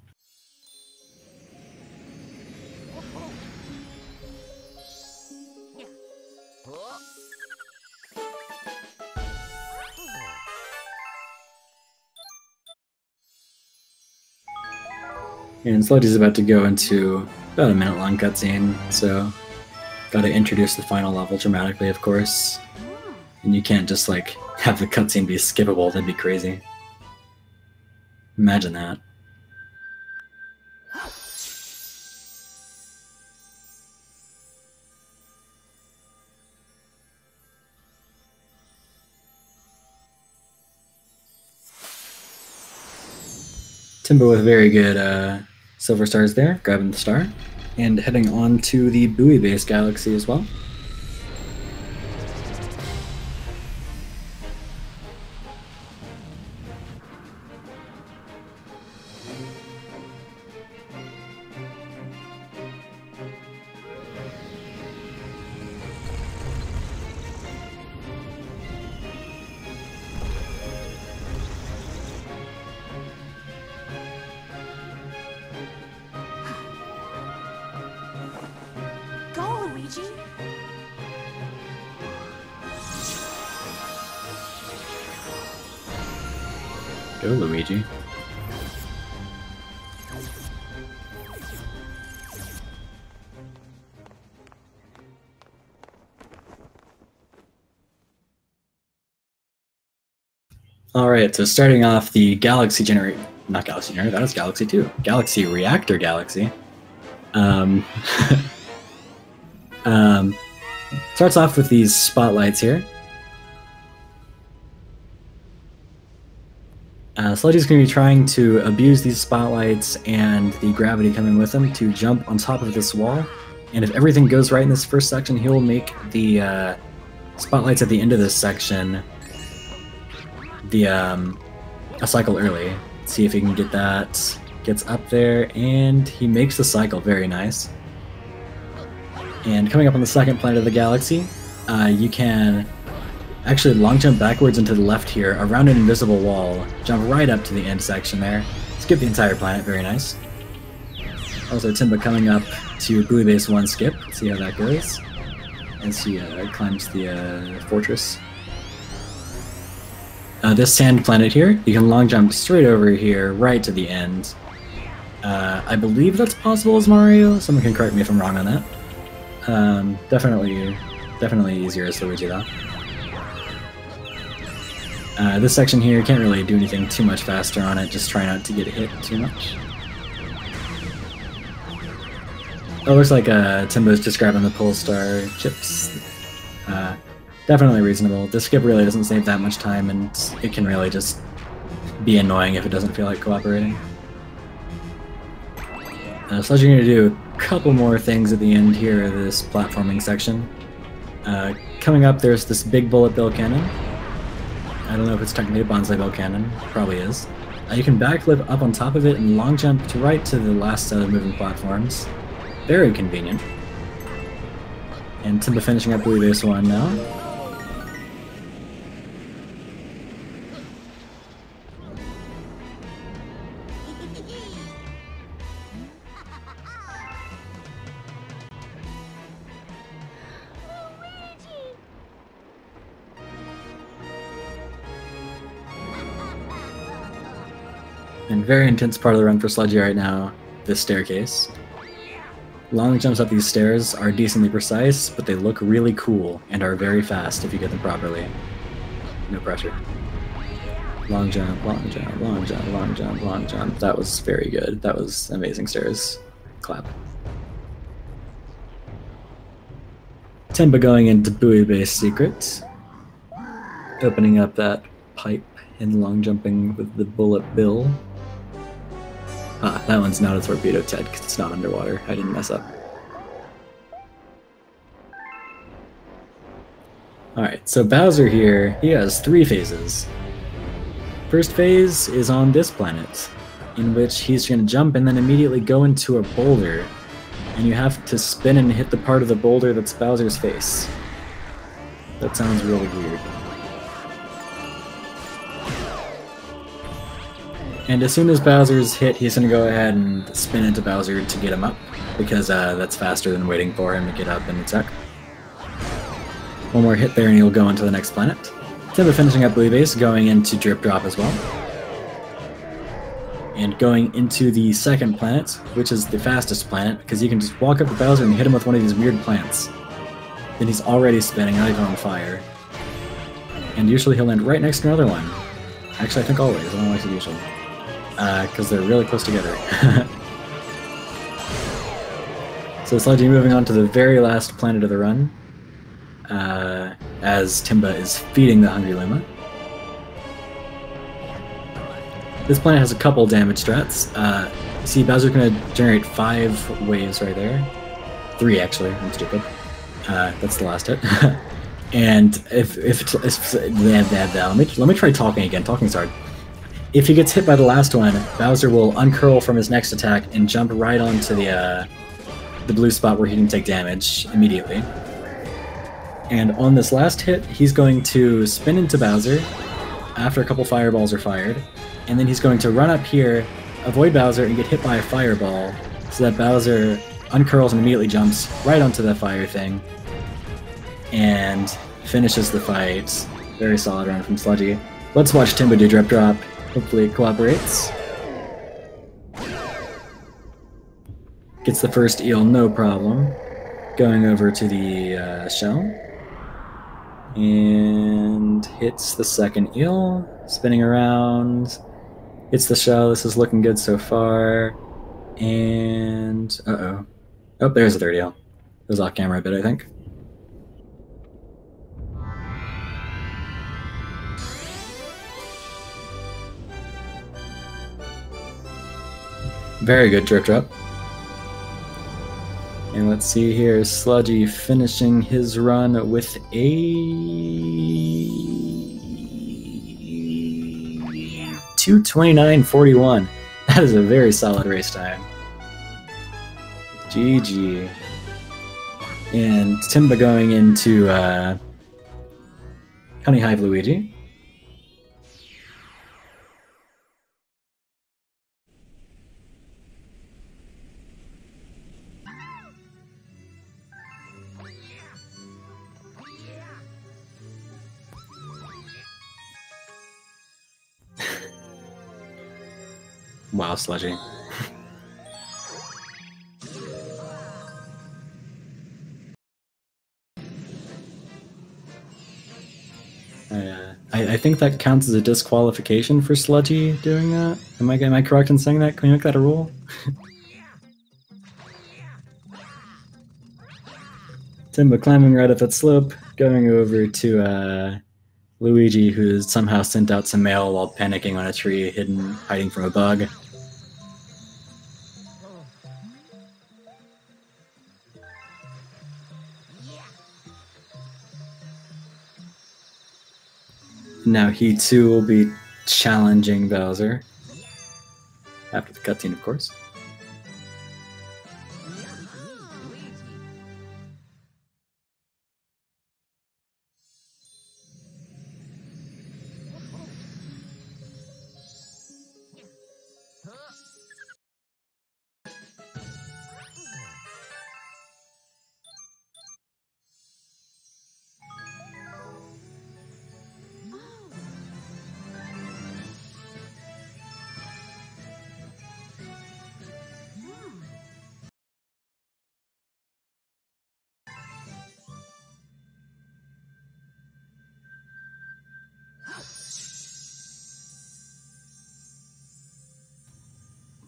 And Sludgy's about to go into about a minute-long cutscene, so gotta introduce the final level dramatically, of course. And you can't just, like, have the cutscene be skippable, that'd be crazy. Imagine that. Timba with very good silver stars there, grabbing the star, and heading on to the buoy base galaxy as well. Go, Luigi. Alright, so starting off the Galaxy Generator, not Galaxy Generator, that was Galaxy 2. Galaxy Reactor Galaxy. Starts off with these spotlights here. Sludgy's going to be trying to abuse these spotlights and the gravity coming with them to jump on top of this wall. And if everything goes right in this first section, he'll make the spotlights at the end of this section a cycle early. Let's see if he can get that. Gets up there, and he makes the cycle. Very nice. And coming up on the second planet of the galaxy, you can actually long jump backwards into the left here, around an invisible wall, jump right up to the end section there, skip the entire planet, very nice. Also Timba coming up to buoy base 1 skip, see how that goes, as he climbs the fortress. This sand planet here, you can long jump straight over here, right to the end. I believe that's possible as Mario. Someone can correct me if I'm wrong on that. Definitely easier as Luigi though. This section here, can't really do anything too much faster on it, just try not to get hit too much. Oh, looks like Timba's just grabbing the Polestar chips. Definitely reasonable. This skip really doesn't save that much time, and it can really just be annoying if it doesn't feel like cooperating. So you're going to do a couple more things at the end here of this platforming section. Coming up, there's this big bullet bill cannon. I don't know if it's technically a bonsai bill cannon. Probably is. You can backflip up on top of it and long jump to right to the last set of moving platforms. Very convenient. And Timba finishing up Blue Base 1 now. And very intense part of the run for Sludgy right now, this staircase. Long jumps up these stairs are decently precise, but they look really cool and are very fast if you get them properly. No pressure. Long jump, long jump, long jump, long jump, long jump. That was very good. That was amazing stairs. Clap. Timba going into Buoy Base Secret. Opening up that pipe and long jumping with the bullet bill. Ah, that one's not a torpedo, Ted, because it's not underwater. I didn't mess up. Alright, so Bowser here, he has 3 phases. First phase is on this planet, in which he's going to jump and then immediately go into a boulder, and you have to spin and hit the part of the boulder that's Bowser's face. That sounds really weird. And as soon as Bowser's hit, he's going to go ahead and spin into Bowser to get him up, because that's faster than waiting for him to get up and attack. One more hit there and he'll go into the next planet. Timba finishing up Blue Base, going into Drip Drop as well. And going into the second planet, which is the fastest planet, because you can just walk up to Bowser and hit him with one of these weird plants. Then he's already spinning, not even on fire. And usually he'll land right next to another one. Actually, I think always, I don't like it usually. Because they're really close together. So Sludgy moving on to the very last planet of the run, as Timba is feeding the Hungry Luma. This planet has a couple damage strats. You see Bowser's going to generate 5 waves right there. 3 actually, I'm stupid. That's the last hit. And let me try talking again, talking's hard. If he gets hit by the last one, Bowser will uncurl from his next attack and jump right onto the blue spot where he can take damage immediately. And on this last hit, he's going to spin into Bowser after a couple fireballs are fired, and then he's going to run up here, avoid Bowser, and get hit by a fireball, so that Bowser uncurls and immediately jumps right onto the fire thing, and finishes the fight. Very solid run from Sludgy. Let's watch Timba do Drip Drop. Hopefully it cooperates. Gets the first eel, no problem. Going over to the shell. And hits the second eel. Spinning around. Hits the shell. This is looking good so far. And... uh-oh. Oh, there's the third eel. It was off camera a bit, I think. Very good Drip Drop. And let's see here, Sludgy finishing his run with a 2:29.41. That is a very solid race time. GG. And Timba going into Honey Hive Luigi. Wow, Sludgy. I think that counts as a disqualification for Sludgy doing that. Am I correct in saying that? Can we make that a rule? Timba climbing right up that slope, going over to Luigi, who's somehow sent out some mail while panicking on a tree, hiding from a bug. Now he too will be challenging Bowser. After the cutscene, of course.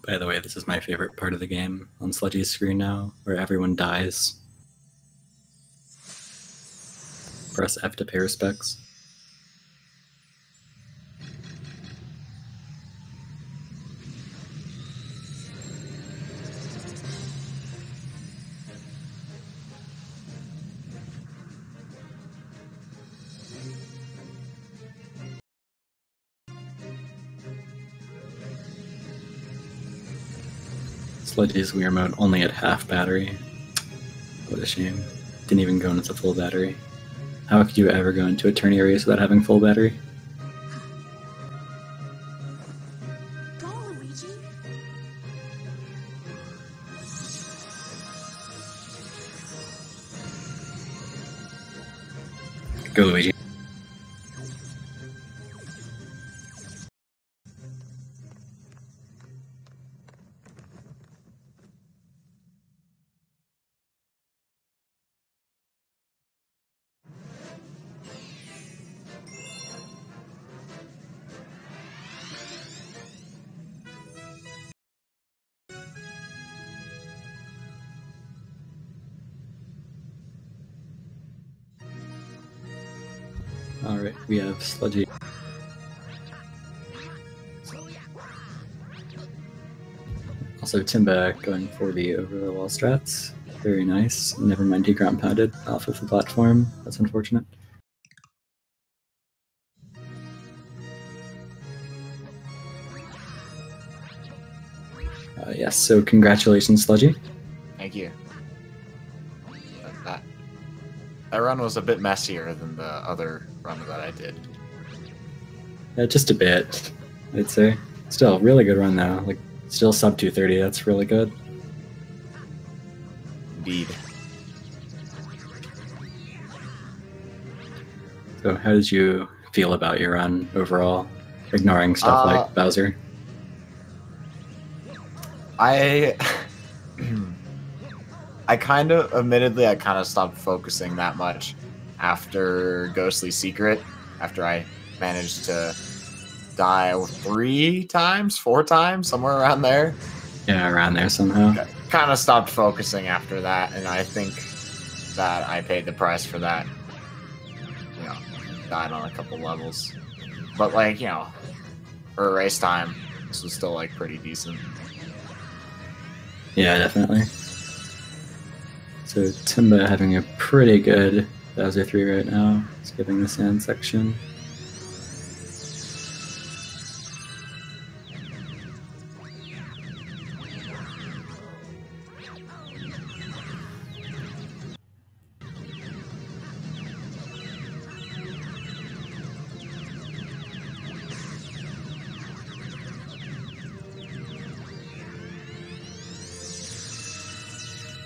By the way, this is my favorite part of the game on Sludgy's screen now, where everyone dies. Press F to pay respects. Sludgy's Wii remote only at half battery. What a shame. Didn't even go into full battery. How could you ever go into a tourney race without having full battery? Go, Luigi. Go, Luigi. Alright, we have Sludgy. Also Timba going for the over-the-wall strats. Very nice. Never mind he ground pounded off of the platform. That's unfortunate. Yes, so congratulations, Sludgy. Thank you. That run was a bit messier than the other run that I did. Just a bit, I'd say. Still, really good run though. Like, still sub 230, that's really good. Indeed. So how did you feel about your run overall, ignoring stuff like Bowser? I kind of, admittedly, I kind of stopped focusing that much after Ghostly Secret, after I managed to die 3 times, 4 times, somewhere around there. Yeah, around there somehow. Kind of stopped focusing after that, and I think that I paid the price for that. You know, died on a couple levels. But, like, you know, for a race time, this was still, like, pretty decent. Yeah, definitely. So Timba having a pretty good Bowser 3 right now, skipping the sand section.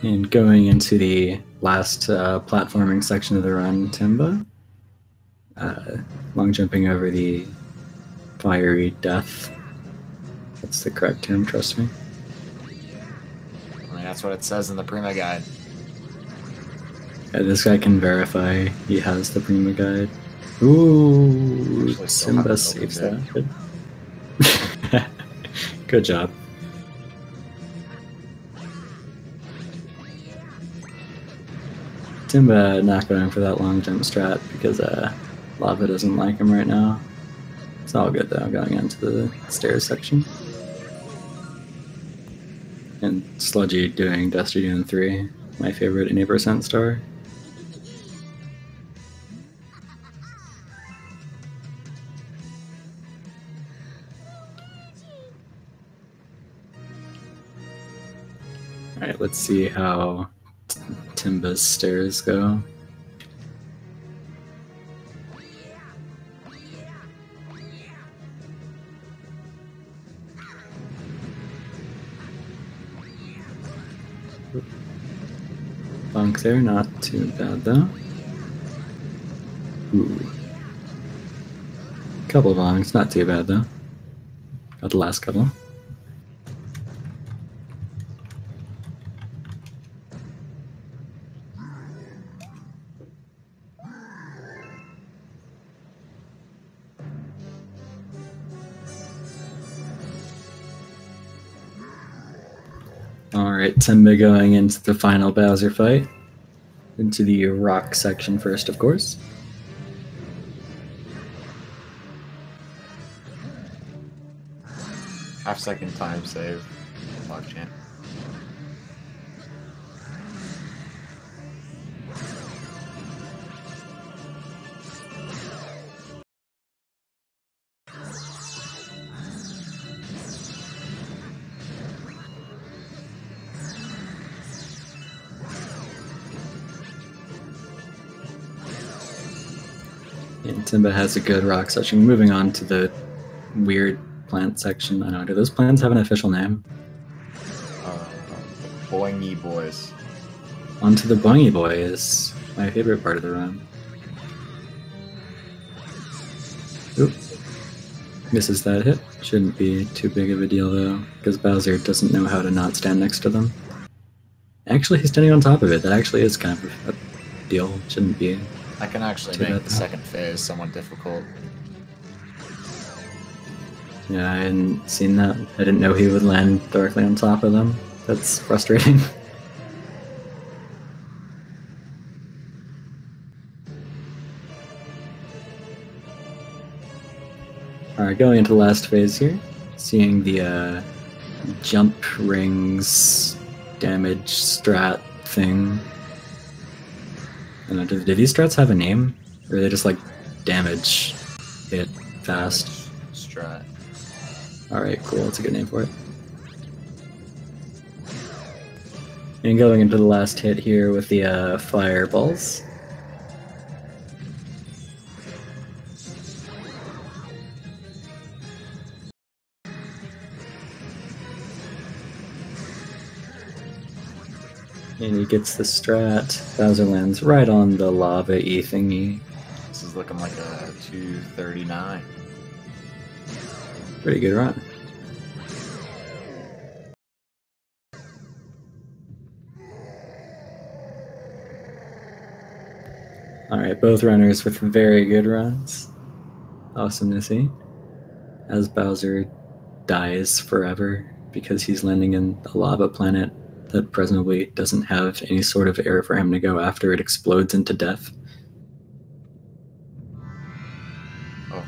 And going into the last platforming section of the run, Timba, long jumping over the fiery death. That's the correct term, trust me. I mean, that's what it says in the Prima guide. Yeah, this guy can verify he has the Prima guide. Ooh, Actually, still haven't Timba saves opened that. Good. Good job. Timba not going for that long jump strat because Lava doesn't like him right now. It's all good though, going into the stairs section. And Sludgy doing Dusty Dune 3, my favorite 80% star. Alright, let's see how Timba's stairs go. Bunk there, not too bad though. Ooh. Couple of bonks, not too bad though. Got the last couple. Alright, Timba going into the final Bowser fight. Into the rock section first, of course. Half-second time save. Block champ. And Timba has a good rock section. Moving on to the weird plant section. I don't know, do those plants have an official name? Boingy Boys. Onto the Bungy Boys, my favorite part of the run. Oop. Misses that hit. Shouldn't be too big of a deal though, because Bowser doesn't know how to not stand next to them. Actually, he's standing on top of it. That actually is kind of a deal. Shouldn't be. I can actually make the second phase somewhat difficult. Yeah, I hadn't seen that. I didn't know he would land directly on top of them. That's frustrating. Alright, going into the last phase here. Seeing the jump rings damage strat thing. I don't know, do these strats have a name? Or are they just like damage hit fast? Strat. Alright, cool, that's a good name for it. And going into the last hit here with the fireballs. And he gets the strat. Bowser lands right on the lava-y thingy. This is looking like a 239. Pretty good run. Alright, both runners with very good runs. Awesome to see. As Bowser dies forever because he's landing in a lava planet that presumably doesn't have any sort of air for him to go after it explodes into death. Oh.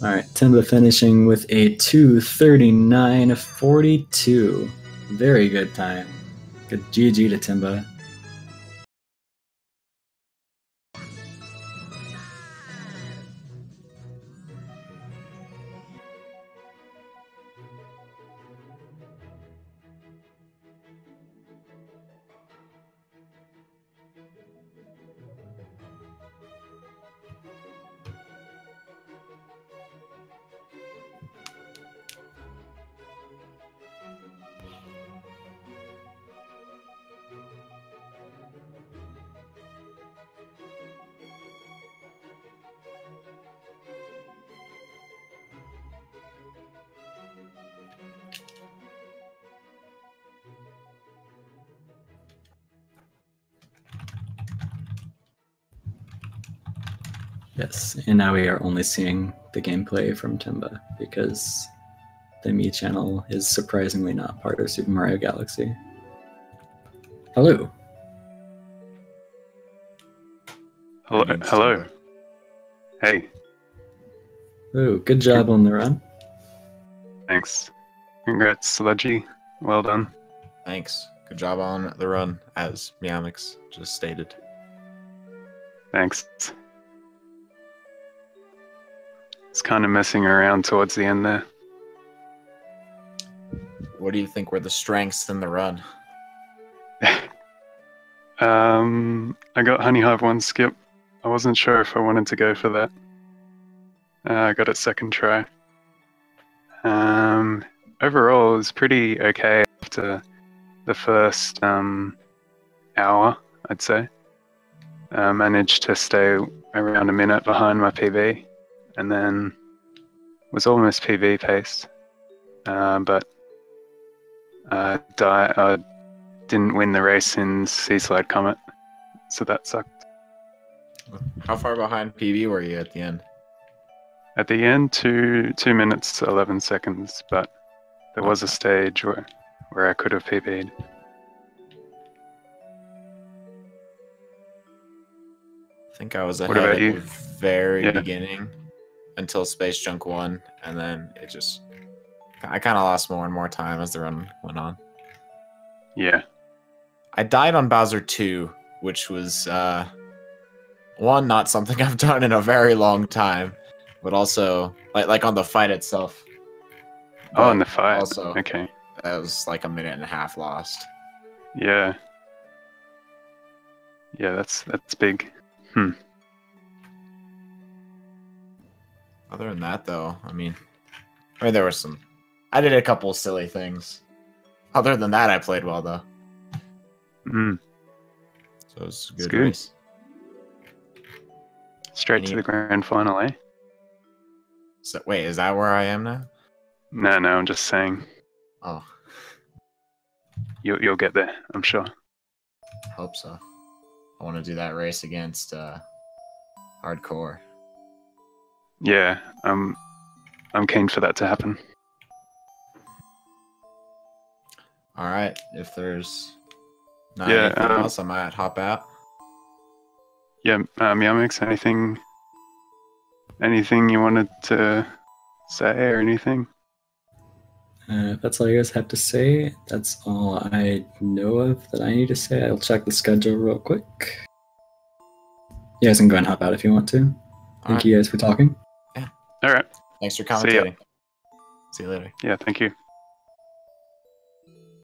Alright, Timba finishing with a 2:39.42. Very good time. Good GG to Timba. Yes, and now we are only seeing the gameplay from Timba because the Me channel is surprisingly not part of Super Mario Galaxy. Hello. Hello. Greetings, Hello. Timba. Hey, Oh, good job on the run. thanks. Congrats, Sludgy. Well done. Thanks. Good job on the run, as Meowmix just stated. Thanks. It's kind of messing around towards the end there. What do you think were the strengths in the run? I got Honey Hive 1 skip. I wasn't sure if I wanted to go for that. I got it second try. Overall, it was pretty okay after the first hour, I'd say. Managed to stay around a minute behind my PB, and then was almost PB paced, but I didn't win the race in Seaslide Comet, so that sucked. How far behind PB were you at the end? At the end, 2 minutes 11 seconds, but there was a stage where I could have PB'd. I think I was What ahead about at you? the very Yeah. beginning until Space Junk 1, and then I kind of lost more and more time as the run went on. Yeah. I died on Bowser 2, which was, one, not something I've done in a very long time, but also, like on the fight itself. Oh, in the fight. Also, Okay. that was like a minute and a half lost. Yeah. Yeah, that's big. Other than that, though, I mean, there were some. I did a couple silly things. Other than that, I played well, though. Mm. So it was a It's good good. race. Straight to the grand final, eh? So wait, is that where I am now? No, I'm just saying. Oh, You'll get there, I'm sure. hope so. I want to do that race against Hardcore. Yeah, I'm keen for that to happen. All right, if there's not Yeah, anything else, I might hop out. Yeah, Meowmix, anything you wanted to say or anything? If that's all you guys have to say, that's all I know of that I need to say. I'll check the schedule real quick. You guys can go and hop out if you want to. Thank you guys for talking. All right. Thanks for See ya. commentating. See you later. Yeah, thank you.